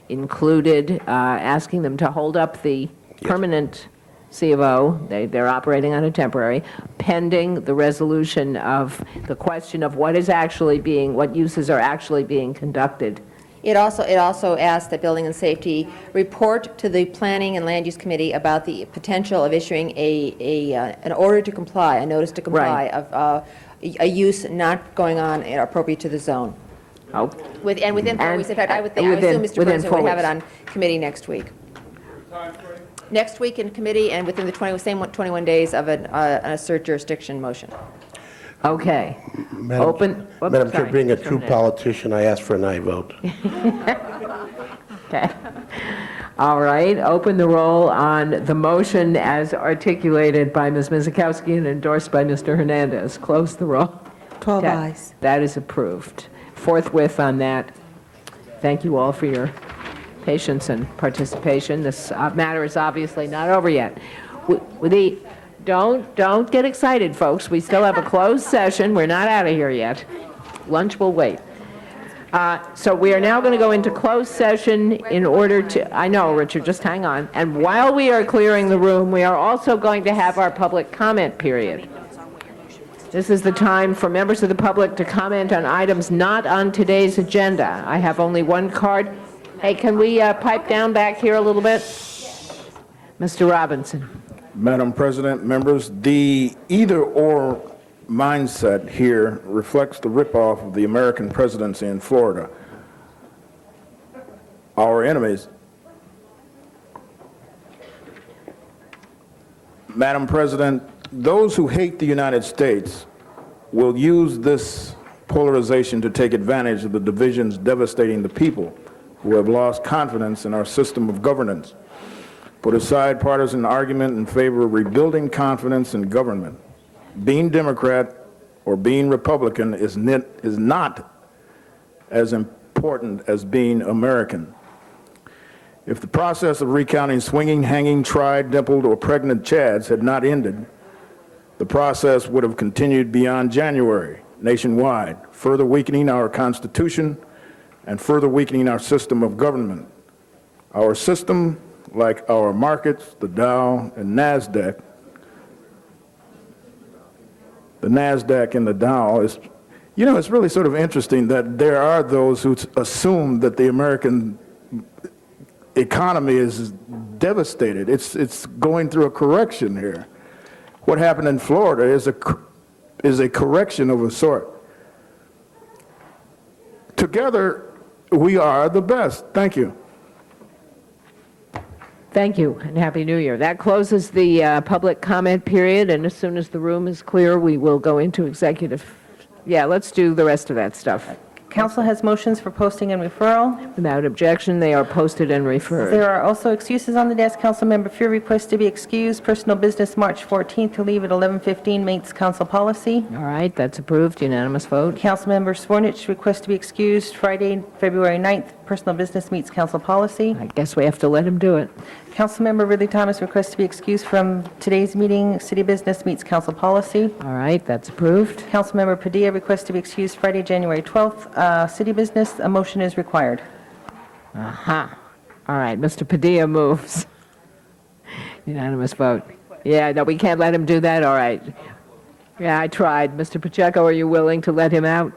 included asking them to hold up the permanent C of O, they're operating on a temporary, pending the resolution of the question of what uses are actually being conducted. It also asked that Building and Safety report to the Planning and Land Use Committee about the potential of issuing an order to comply, a notice to comply Right. of a use not going on appropriate to the zone. Oh, Within 4 weeks. In fact, I would assume Mr. within President 4 would have it weeks. on committee next week. Next week in committee and within the same 21 days of an assert jurisdiction motion. Okay. Madam Chair, sorry, being a Mr. true Hernandez. politician, I ask for an aye vote. Okay. All right, open the roll on the motion as articulated by Ms. Misikowski and endorsed by Mr. Hernandez. Close the roll. 12 That- ayes. That is approved. Forthwith on that. Thank you all for your patience and participation. This matter is obviously not over yet. Don't get excited, folks. We still have a closed session. We're not out of here yet. Lunch will wait. So we are now going to go into closed session in order to, I know, Richard, just hang on. And while we are clearing the room, we are also going to have our public comment period. This is the time for members of the public to comment on items not on today's agenda. I have only one card. Hey, can we pipe down back here a little bit? Mr. Robinson. Madam President, members, the either-or mindset here reflects the ripoff of the American presidency in Florida. Our enemies. Madam President, those who hate the United States will use this polarization to take advantage of the divisions devastating the people who have lost confidence in our system of governance. Put aside partisan argument in favor of rebuilding confidence in government. Being Democrat or being Republican is not as important as being American. If the process of recounting swinging, hanging, tried, dimpled, or pregnant Chads had not ended, the process would have continued beyond January, nationwide, further weakening our Constitution and further weakening our system of government. Our system, like our markets, the Dow and NASDAQ, the NASDAQ and the Dow is, it's really sort of interesting that there are those who assume that the American economy is devastated. It's going through a correction here. What happened in Florida is a correction of a sort. together, we are the best. Thank you. Thank you, and Happy New Year. That closes the public comment period, and as soon as the room is clear, we will go into executive. Yeah, let's do the rest of that stuff. Council has motions for posting and referral. Without objection, they are posted and referred. There are also excuses on the desk. Councilmember Fear requests to be excused. Personal business, March 14th, to leave at 11:15, meets council policy. All right, that's approved, unanimous vote. Councilmember Swornich requests to be excused. Friday, February 9th, personal business meets council policy. I guess we have to let him do it. Councilmember Ridley Thomas requests to be excused from today's meeting. City business meets council policy. All right, that's approved. Councilmember Padilla requests to be excused Friday, January 12th. City business, a motion is required. Aha. All right, Mr. Padilla moves. Unanimous vote. Yeah, no, we can't let him do that, all right. Yeah, I tried. Mr. Pacheco, are you willing to let him out?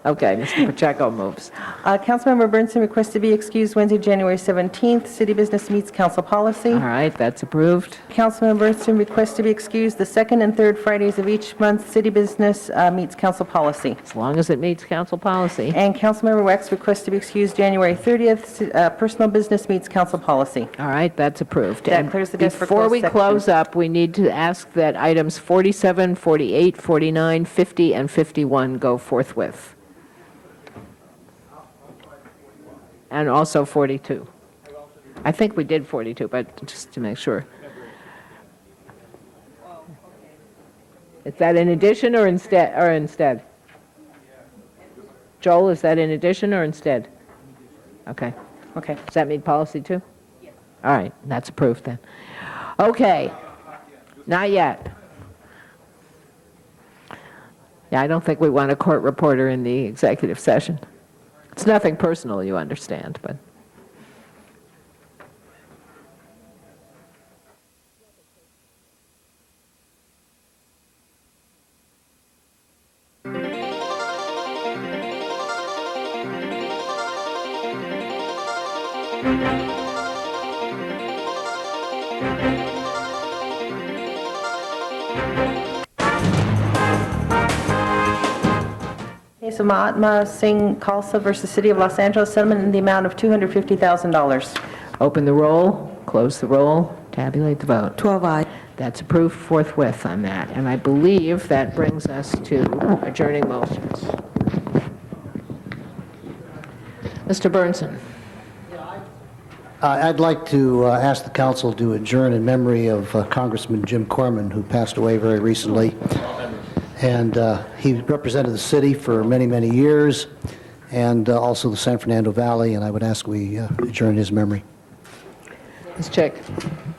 Okay, Mr. Pacheco moves. Councilmember Burnson requests to be excused Wednesday, January 17th. City business meets council policy. All right, that's approved. Councilmember Burnson requests to be excused the second and third Fridays of each month. City business meets council policy. As long as it meets council policy. And Councilmember Wax requests to be excused January 30th. Personal business meets council policy. All right, that's approved. That And clears the desk for before closed we section. close up, we need to ask that items 47, 48, 49, 50, and 51 go forthwith. And also 42. I think we did 42, but just to make sure. Is that in addition or instead? Joel, is that in addition or instead? Okay. Okay. Does that mean policy too? Yes. All right, that's approved then. Okay. Not yet. Yeah, I don't think we want a court reporter in the executive session. It's nothing personal, you understand, but. Case of Mahatma Singh Khalsa versus City of Los Angeles, settlement in the amount of $250,000. Open the roll, close the roll, tabulate the vote. 12 ayes. That's approved forthwith on that. And I believe that brings us to adjourning motions. Mr. Burnson. I'd like to ask the council to adjourn in memory of Congressman Jim Corman, who passed away very recently. And he represented the city for many, many years, and also the San Fernando Valley, and I would ask we adjourn his memory. Ms. Chick.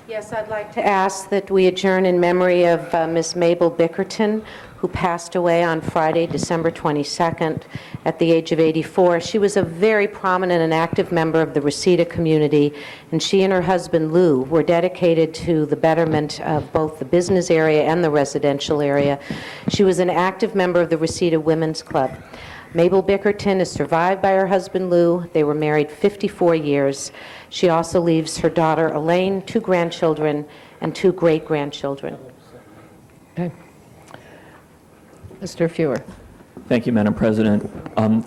Yes, I'd like to ask that we adjourn in memory of Miss Mabel Bickerton, who passed away on Friday, December 22nd, at the age of 84. She was a very prominent and active member of the Reseda community, and she and her husband, Lou, were dedicated to the betterment of both the business area and the residential area. She was an active member of the Reseda Women's Club. Mabel Bickerton is survived by her husband, Lou. They were married 54 years. She also leaves her daughter, Elaine, 2 grandchildren, and 2 great-grandchildren. Okay. Mr. Fewer. Thank you, Madam President.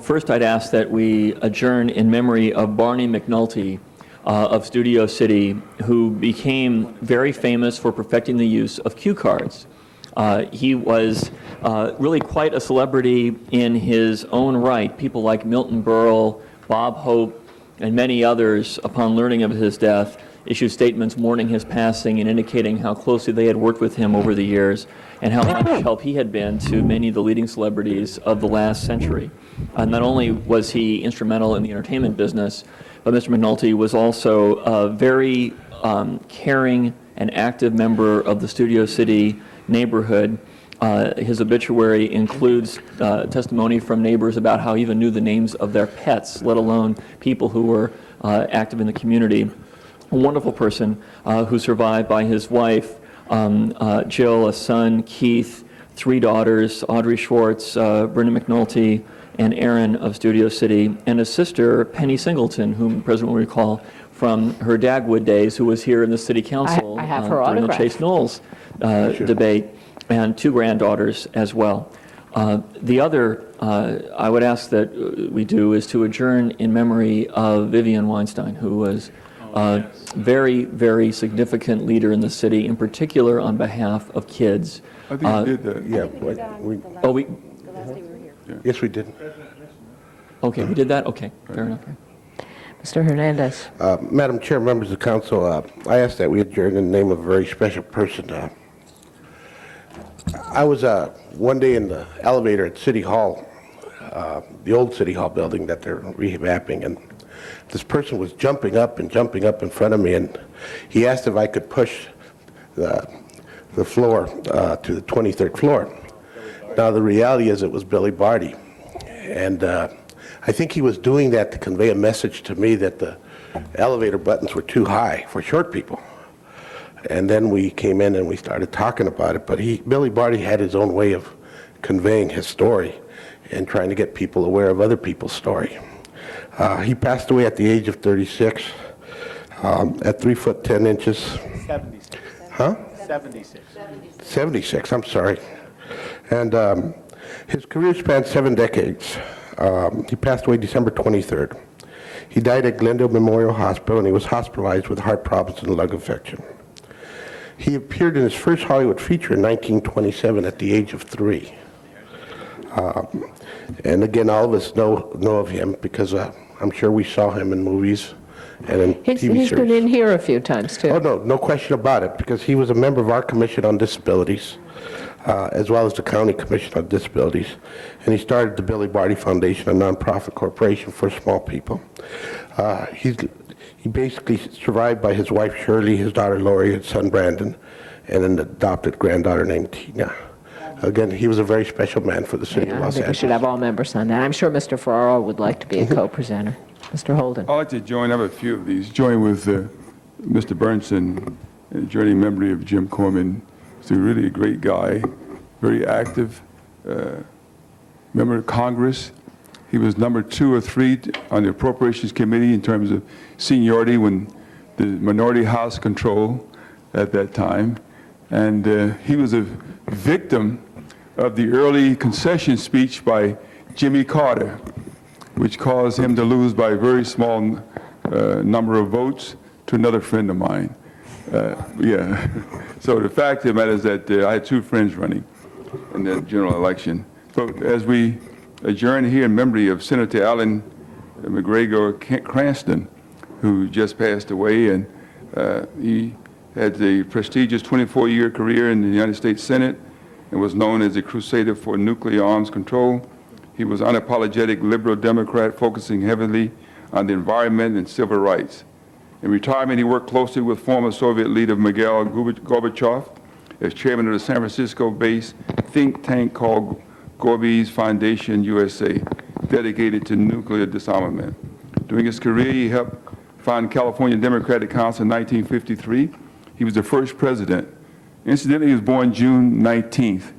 First, I'd ask that we adjourn in memory of Barney McNulty of Studio City, who became very famous for perfecting the use of cue cards. He was really quite a celebrity in his own right. People like Milton Berle, Bob Hope, and many others, upon learning of his death, issued statements mourning his passing and indicating how closely they had worked with him over the years and how much help he had been to many of the leading celebrities of the last century. Not only was he instrumental in the entertainment business, but Mr. McNulty was also a very caring and active member of the Studio City neighborhood. His obituary includes testimony from neighbors about how he even knew the names of their pets, let alone people who were active in the community. A wonderful person who's survived by his wife, Jill, a son, Keith, 3 daughters, Audrey Schwartz, Brenda McNulty, and Aaron of Studio City, and a sister, Penny Singleton, whom the President will recall from her Dagwood days, who was here in the City Council I have her during the autograph. Chase Knowles debate, and 2 granddaughters as well. The other I would ask that we do is to adjourn in memory of Vivian Weinstein, who was a very, very significant leader in the city, in particular on behalf of kids. I think we did that. Yes, we did. Okay, we did that? Okay, fair enough. Mr. Hernandez. Madam Chair, members of council, I ask that we adjourn in the name of a very special person. I was one day in the elevator at City Hall, the old City Hall building that they're revamping, and this person was jumping up in front of me, and he asked if I could push the floor to the 23rd floor. Now, the reality is it was Billy Barty, and I think he was doing that to convey a message to me that the elevator buttons were too high for short people. And then we came in and we started talking about it, but Billy Barty had his own way of conveying his story and trying to get people aware of other people's story. He passed away at the age of 36, at 3 foot 10 inches. 76. Huh? 76. 76, I'm sorry. And his career spanned 7 decades. He passed away December 23rd. He died at Glendale Memorial Hospital, and he was hospitalized with heart problems and lung infection. He appeared in his first Hollywood feature in 1927 at the age of 3. And again, all of us know of him because I'm sure we saw him in movies and in TV series. He's been in here a few times, too. Oh, no question about it, because he was a member of our Commission on Disabilities, as well as the County Commission on Disabilities. And he started the Billy Barty Foundation, a nonprofit corporation for small people. He basically survived by his wife Shirley, his daughter Lori, his son Brandon, and an adopted granddaughter named Tina. Again, he was a very special man for the city of I Los think we Angeles. should have all members on that. I'm sure Mr. Ferraro would like to be a co-presenter. Mr. Holden. I'd like to join up a few of these. Join with Mr. Bernson, joining memory of Jim Corman. He's a really great guy, very active member of Congress. He was number 2 or 3 on the Appropriations Committee in terms of seniority when the minority house control at that time. And he was a victim of the early concession speech by Jimmy Carter, which caused him to lose by a very small number of votes to another friend of mine. Yeah. So the fact of the matter is that I had 2 friends running in that general election. So as we adjourn here in memory of Senator Alan McGregor Cranston, who just passed away, and he had a prestigious 24-year career in the United States Senate and was known as a crusader for nuclear arms control. He was unapologetic liberal Democrat, focusing heavily on the environment and civil rights. In retirement, he worked closely with former Soviet leader Mikhail Gorbachev as chairman of the San Francisco-based think tank called Gorbis Foundation USA, dedicated to nuclear disarmament. During his career, he helped found California Democratic Council in 1953. He was the first president. Incidentally, he was born June 19th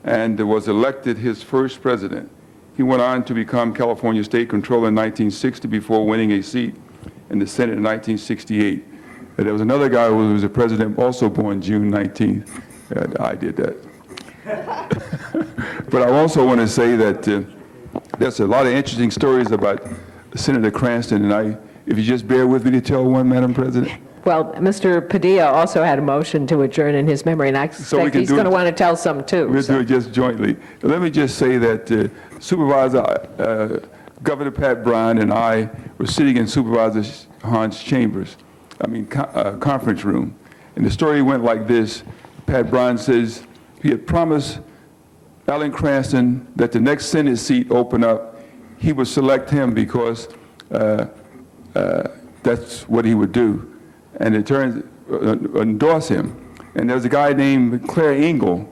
and was elected his first president. He went on to become California State Controller in 1960 before winning a seat in the Senate in 1968. There was another guy who was a president, also born June 19th. I did that. But I also want to say that there's a lot of interesting stories about Senator Cranston, and if you just bear with me to tell one, Madam President. Well, Mr. Padilla also had a motion to adjourn in his memory, and I expect he's going to want to tell some, too. We'll do it just jointly. Let me just say that Supervisor Governor Pat Brown and I were sitting in Supervisor Hahn's conference room, and the story went like this. Pat Brown says he had promised Alan Cranston that the next Senate seat open up, he would select him because that's what he would do. And it turns endorse him. And there was a guy named Claire Engel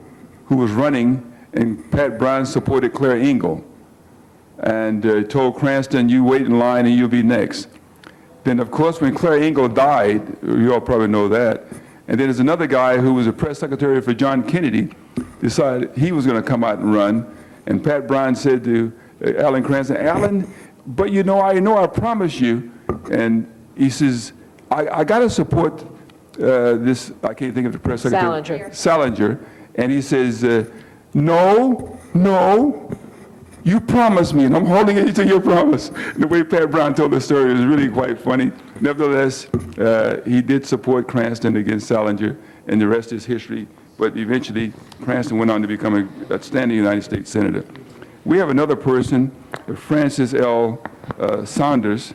who was running, and Pat Brown supported Claire Engel and told Cranston, you wait in line and you'll be next. Then, of course, when Claire Engel died, you all probably know that, and then there's another guy who was a press secretary for John Kennedy, decided he was going to come out and run, and Pat Brown said to Alan Cranston, Alan, but I know I promised you, and he says, I got to support this, I can't think of the press secretary. Salinger. And he says, no, no, you promised me, and I'm holding you to your promise. The way Pat Brown told the story was really quite funny. Nevertheless, he did support Cranston against Salinger, and the rest is history. But eventually, Cranston went on to become an outstanding United States Senator. We have another person, Frances L. Saunders.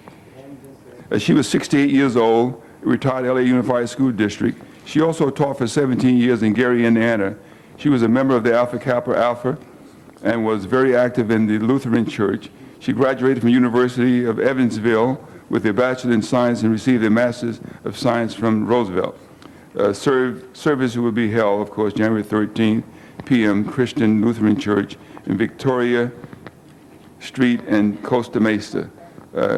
She was 68 years old, retired LA Unified School District. She also taught for 17 years in Gary, Indiana. She was a member of the Alpha Kappa Alpha and was very active in the Lutheran Church. She graduated from University of Evansville with a Bachelor in Science and received a Master's of Science from Roosevelt. Service will be held, of course, January 13th, p.m., Christian Lutheran Church in Victoria Street and Costa Mesa.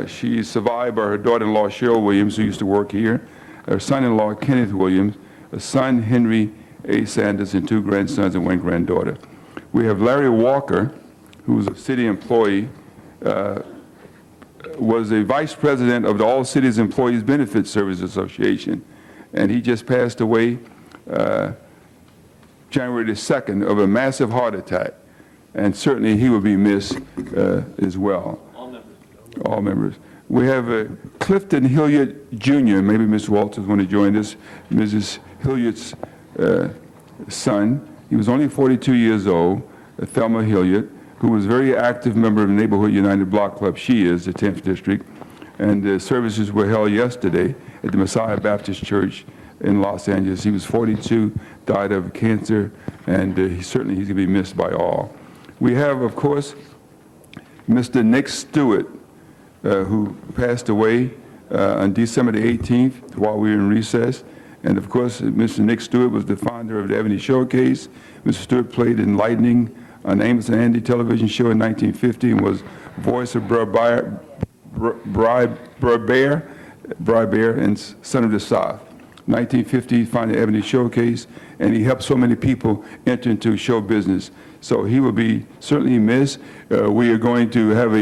She is survived by her daughter-in-law, Cheryl Williams, who used to work here, her son-in-law, Kenneth Williams, a son, Henry A. Sanders, and 2 grandsons and 1 granddaughter. We have Larry Walker, who was a city employee, was a vice president of the All Cities Employees Benefit Service Association, and he just passed away January the 2nd of a massive heart attack, and certainly he will be missed as well. All members. We have Clifton Hilliard Jr., maybe Ms. Walters want to join us, Mrs. Hilliard's son. He was only 42 years old, Thelma Hilliard, who was a very active member of the Neighborhood United Block Club. She is, the 10th District. And the services were held yesterday at the Messiah Baptist Church in Los Angeles. He was 42, died of cancer, and he's going to be missed by all. We have, of course, Mr. Nick Stewart, who passed away on December the 18th while we were in recess. And of course, Mr. Nick Stewart was the founder of the Ebony Showcase. Mr. Stewart played in Lightning on the Amos and Andy television show in 1950 and was voice of Bri Bear and Son of the South. 1950, he founded the Ebony Showcase, and he helped so many people enter into show business. So he will be certainly missed. We are going to have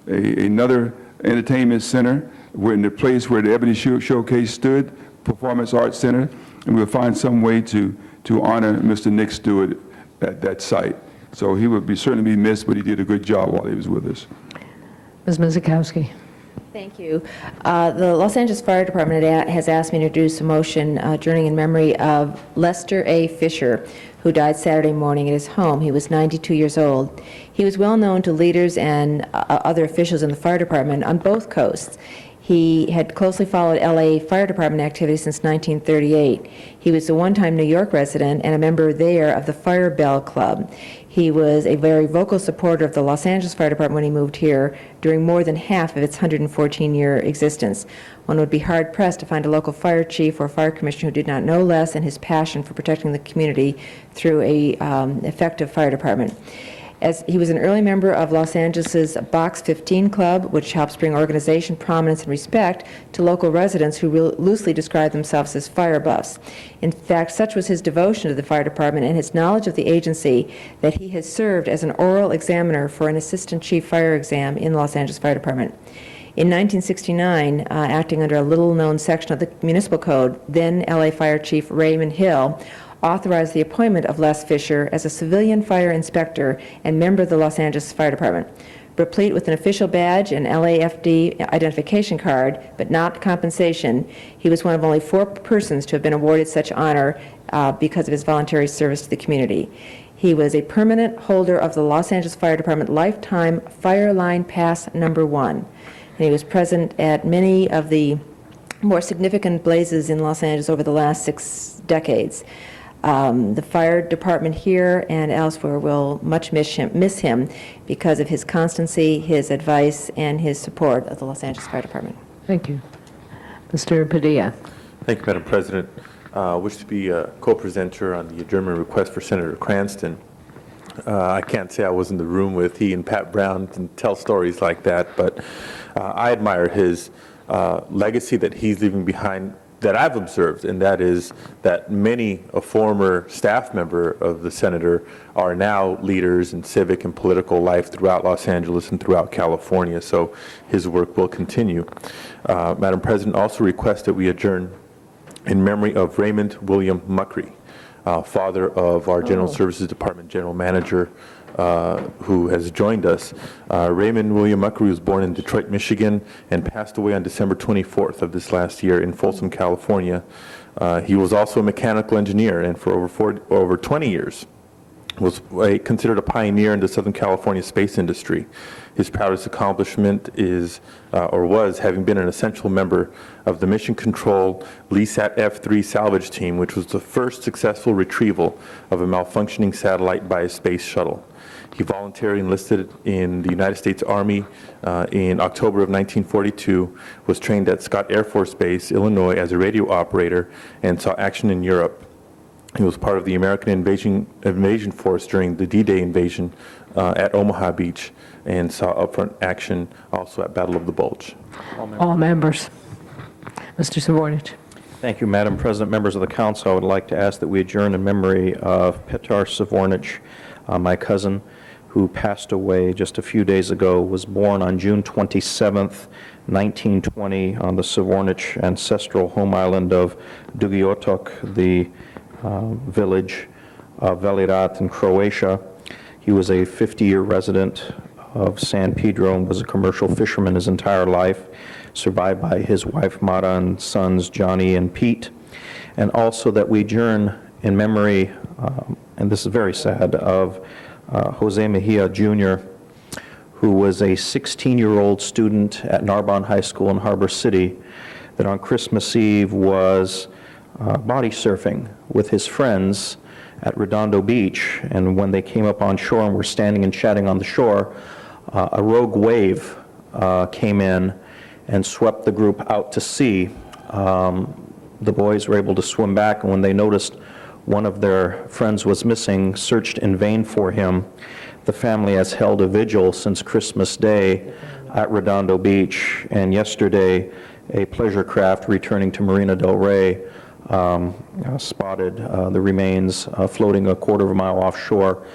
another entertainment center. We're in the place where the Ebony Showcase stood, Performance Arts Center, and we'll find some way to honor Mr. Nick Stewart at that site. So he would certainly be missed, but he did a good job while he was with us. Ms. Mizikowski. Thank you. The Los Angeles Fire Department has asked me to introduce a motion adjourning in memory of Lester A. Fisher, who died Saturday morning at his home. He was 92 years old. He was well known to leaders and other officials in the fire department on both coasts. He had closely followed LA Fire Department activity since 1938. He was a one-time New York resident and a member there of the Fire Bell Club. He was a very vocal supporter of the Los Angeles Fire Department when he moved here during more than half of its 114-year existence. One would be hard-pressed to find a local fire chief or fire commissioner who did not know less in his passion for protecting the community through an effective fire department. As he was an early member of Los Angeles' Box 15 Club, which helps bring organization, prominence, and respect to local residents who loosely describe themselves as fire buffs. In fact, such was his devotion to the fire department and his knowledge of the agency that he has served as an oral examiner for an assistant chief fire exam in the Los Angeles Fire Department. In 1969, acting under a little-known section of the municipal code, then LA Fire Chief Raymond Hill authorized the appointment of Les Fisher as a civilian fire inspector and member of the Los Angeles Fire Department. Replete with an official badge and LAFD identification card, but not compensation, he was one of only 4 persons to have been awarded such honor because of his voluntary service to the community. He was a permanent holder of the Los Angeles Fire Department Lifetime Fire Line Pass number 1. And he was present at many of the more significant blazes in Los Angeles over the last 6 decades. The fire department here and elsewhere will much miss him because of his constancy, his advice, and his support of the Los Angeles Fire Department. Thank you. Mr. Padilla. Thank you, Madam President. I wish to be a co-presenter on the adjournment request for Senator Cranston. I can't say I was in the room with he and Pat Brown and tell stories like that, but I admire his legacy that he's leaving behind that I've observed, and that is that many a former staff member of the senator are now leaders in civic and political life throughout Los Angeles and throughout California, so his work will continue. Madam President, also request that we adjourn in memory of Raymond William Muckrey, father of our General Services Department General Manager who has joined us. Raymond William Muckery was born in Detroit, Michigan, and passed away on December 24th of this last year in Folsom, California. He was also a mechanical engineer, and for over 20 years was considered a pioneer in the Southern California space industry. His proudest accomplishment is, or was, having been an essential member of the Mission Control LESAT F3 salvage team, which was the first successful retrieval of a malfunctioning satellite by a space shuttle. He voluntarily enlisted in the United States Army in October of 1942, was trained at Scott Air Force Base, Illinois, as a radio operator, and saw action in Europe. He was part of the American invasion force during the D-Day invasion at Omaha Beach, and saw upfront action also at Battle of the Bulge. All members. Mr. Savornich. Thank you, Madam President. Members of the council, I would like to ask that we adjourn in memory of Petar Savornich, my cousin, who passed away just a few days ago, was born on June 27th, 1920, on the Savornich ancestral home island of Dugiotok, the village of Velirat in Croatia. He was a 50-year resident of San Pedro and was a commercial fisherman his entire life, survived by his wife Mara and sons Johnny and Pete. And also that we adjourn in memory, and this is very sad, of Jose Mejia Jr., who was a 16-year-old student at Narbonne High School in Harbor City, that on Christmas Eve was body surfing with his friends at Redondo Beach, and when they came up on shore and were standing and chatting on the shore, a rogue wave came in and swept the group out to sea. The boys were able to swim back, and when they noticed one of their friends was missing, searched in vain for him. The family has held a vigil since Christmas Day at Redondo Beach, and yesterday a pleasure craft returning to Marina del Rey spotted the remains floating a quarter of a mile offshore,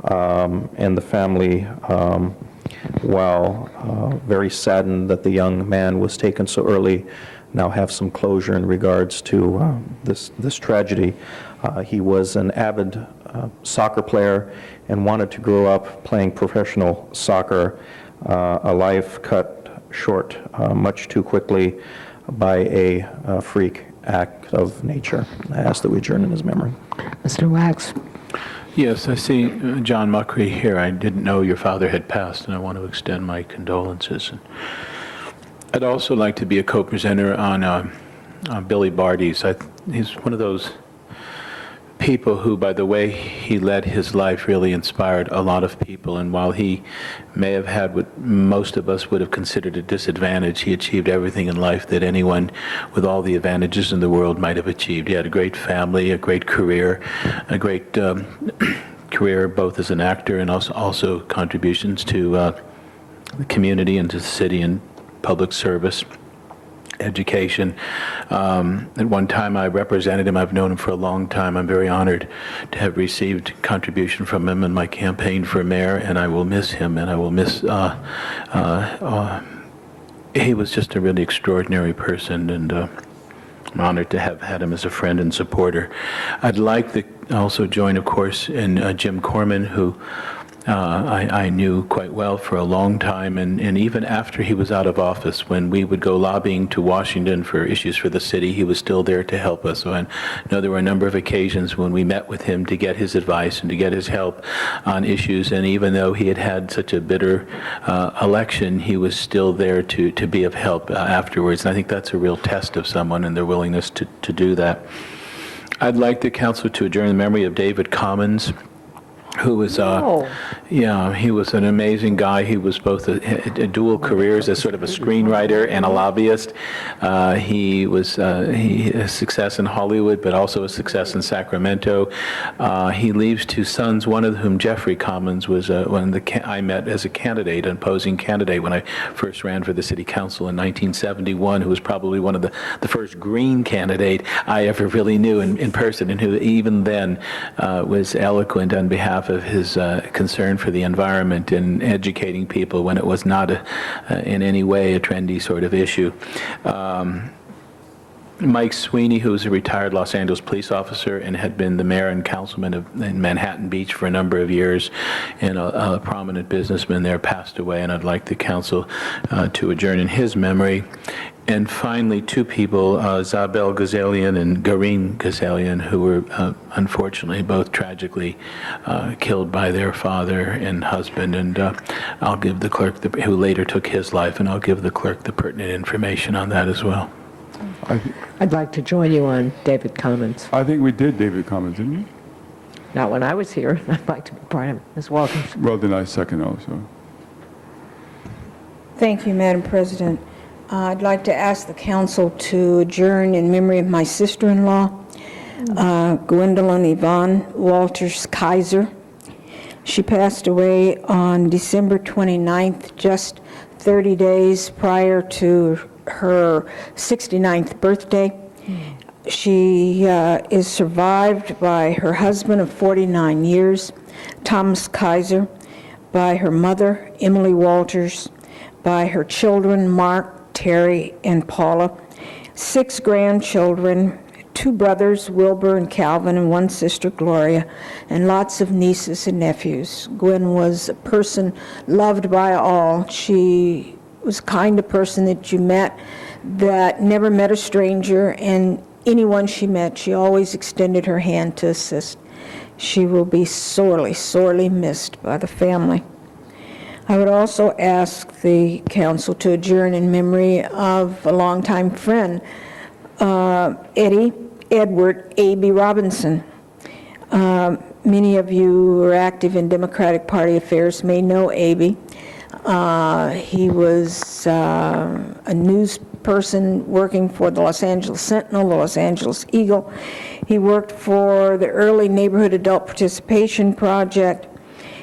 and the family, while very saddened that the young man was taken so early, now have some closure in regards to this tragedy. He was an avid soccer player and wanted to grow up playing professional soccer, a life cut short much too quickly by a freak act of nature. I ask that we adjourn in his memory. Mr. Wax. Yes, I see John Muckery here. I didn't know your father had passed, and I want to extend my condolences. I'd also like to be a co-presenter on Billy Barty's. He's one of those people who, by the way he led his life, really inspired a lot of people. And while he may have had what most of us would have considered a disadvantage, he achieved everything in life that anyone with all the advantages in the world might have achieved. He had a great family, a great career, a great career both as an actor and also contributions to the community and to the city and public service. Education. At one time I represented him. I've known him for a long time. I'm very honored to have received contribution from him in my campaign for mayor, and I will miss him, and I will miss he was just a really extraordinary person, and I'm honored to have had him as a friend and supporter. I'd like to also join, of course, in Jim Corman, who I knew quite well for a long time, and even after he was out of office, when we would go lobbying to Washington for issues for the city, he was still there to help us. So I know there were a number of occasions when we met with him to get his advice and to get his help on issues, and even though he had had such a bitter election, he was still there to be of help afterwards, and I think that's a real test of someone and their willingness to do that. I'd like the council to adjourn in memory of David Commons, who was, he was an amazing guy. He was both a dual careers as sort of a screenwriter and a lobbyist. He was a success in Hollywood, but also a success in Sacramento. He leaves two sons, one of whom, Jeffrey Commons, was one of I met as a candidate, an opposing candidate, when I first ran for the city council in 1971, who was probably one of the first green candidate I ever really knew in person, and who even then was eloquent on behalf of his concern for the environment and educating people when it was not in any way a trendy sort of issue. Mike Sweeney, who was a retired Los Angeles police officer and had been the mayor and councilman in Manhattan Beach for a number of years, and a prominent businessman there, passed away, and I'd like the council to adjourn in his memory. And finally, two people, Zabel Ghazalian and Gareen Ghazalian, who were unfortunately both tragically killed by their father and husband. And I'll give the clerk, who later took his life, and I'll give the clerk the pertinent information on that as well. I'd like to join you on David Commons. I think we did David Commons, didn't we? Not when I was here. I'd like to be part of it. Ms. Walters. Well, then I second also. Thank you, Madam President. I'd like to ask the council to adjourn in memory of my sister-in-law, Gwendolyn Yvonne Walters Kaiser. She passed away on December 29th, just 30 days prior to her 69th birthday. She is survived by her husband of 49 years, Thomas Kaiser, by her mother, Emily Walters, by her children, Mark, Terry, and Paula, 6 grandchildren, 2 brothers, Wilbur and Calvin, and 1 sister, Gloria, and lots of nieces and nephews. Gwen was a person loved by all. She was the kind of person that you met that never met a stranger, and anyone she met, she always extended her hand to assist. She will be sorely, sorely missed by the family. I would also ask the council to adjourn in memory of a longtime friend, Edward A.B. Robinson. Many of you who are active in Democratic Party affairs may know A.B. He was a news person working for the Los Angeles Sentinel, the Los Angeles Eagle. He worked for the Early Neighborhood Adult Participation Project.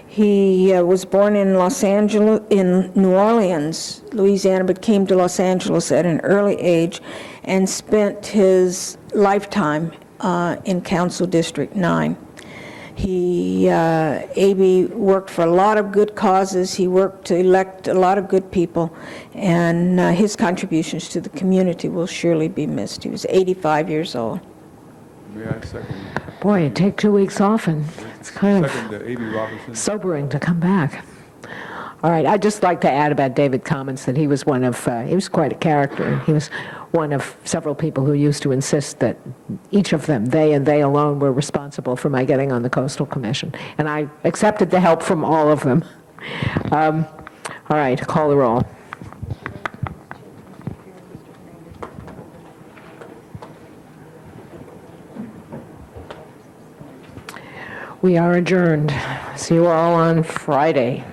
He was born in New Orleans, Louisiana, but came to Los Angeles at an early age and spent his lifetime in Council District 9. A.B. worked for a lot of good causes. He worked to elect a lot of good people, and his contributions to the community will surely be missed. He was 85 years old. May I second? Boy, you take 2 weeks off, and it's kind Second, of A.B. Robinson. sobering to come back. All right, I'd just like to add about David Commons that he was he was quite a character. He was one of several people who used to insist that each of them, they and they alone, were responsible for my getting on the Coastal Commission. And I accepted the help from all of them. All right, call the roll. We are adjourned. See you all on Friday.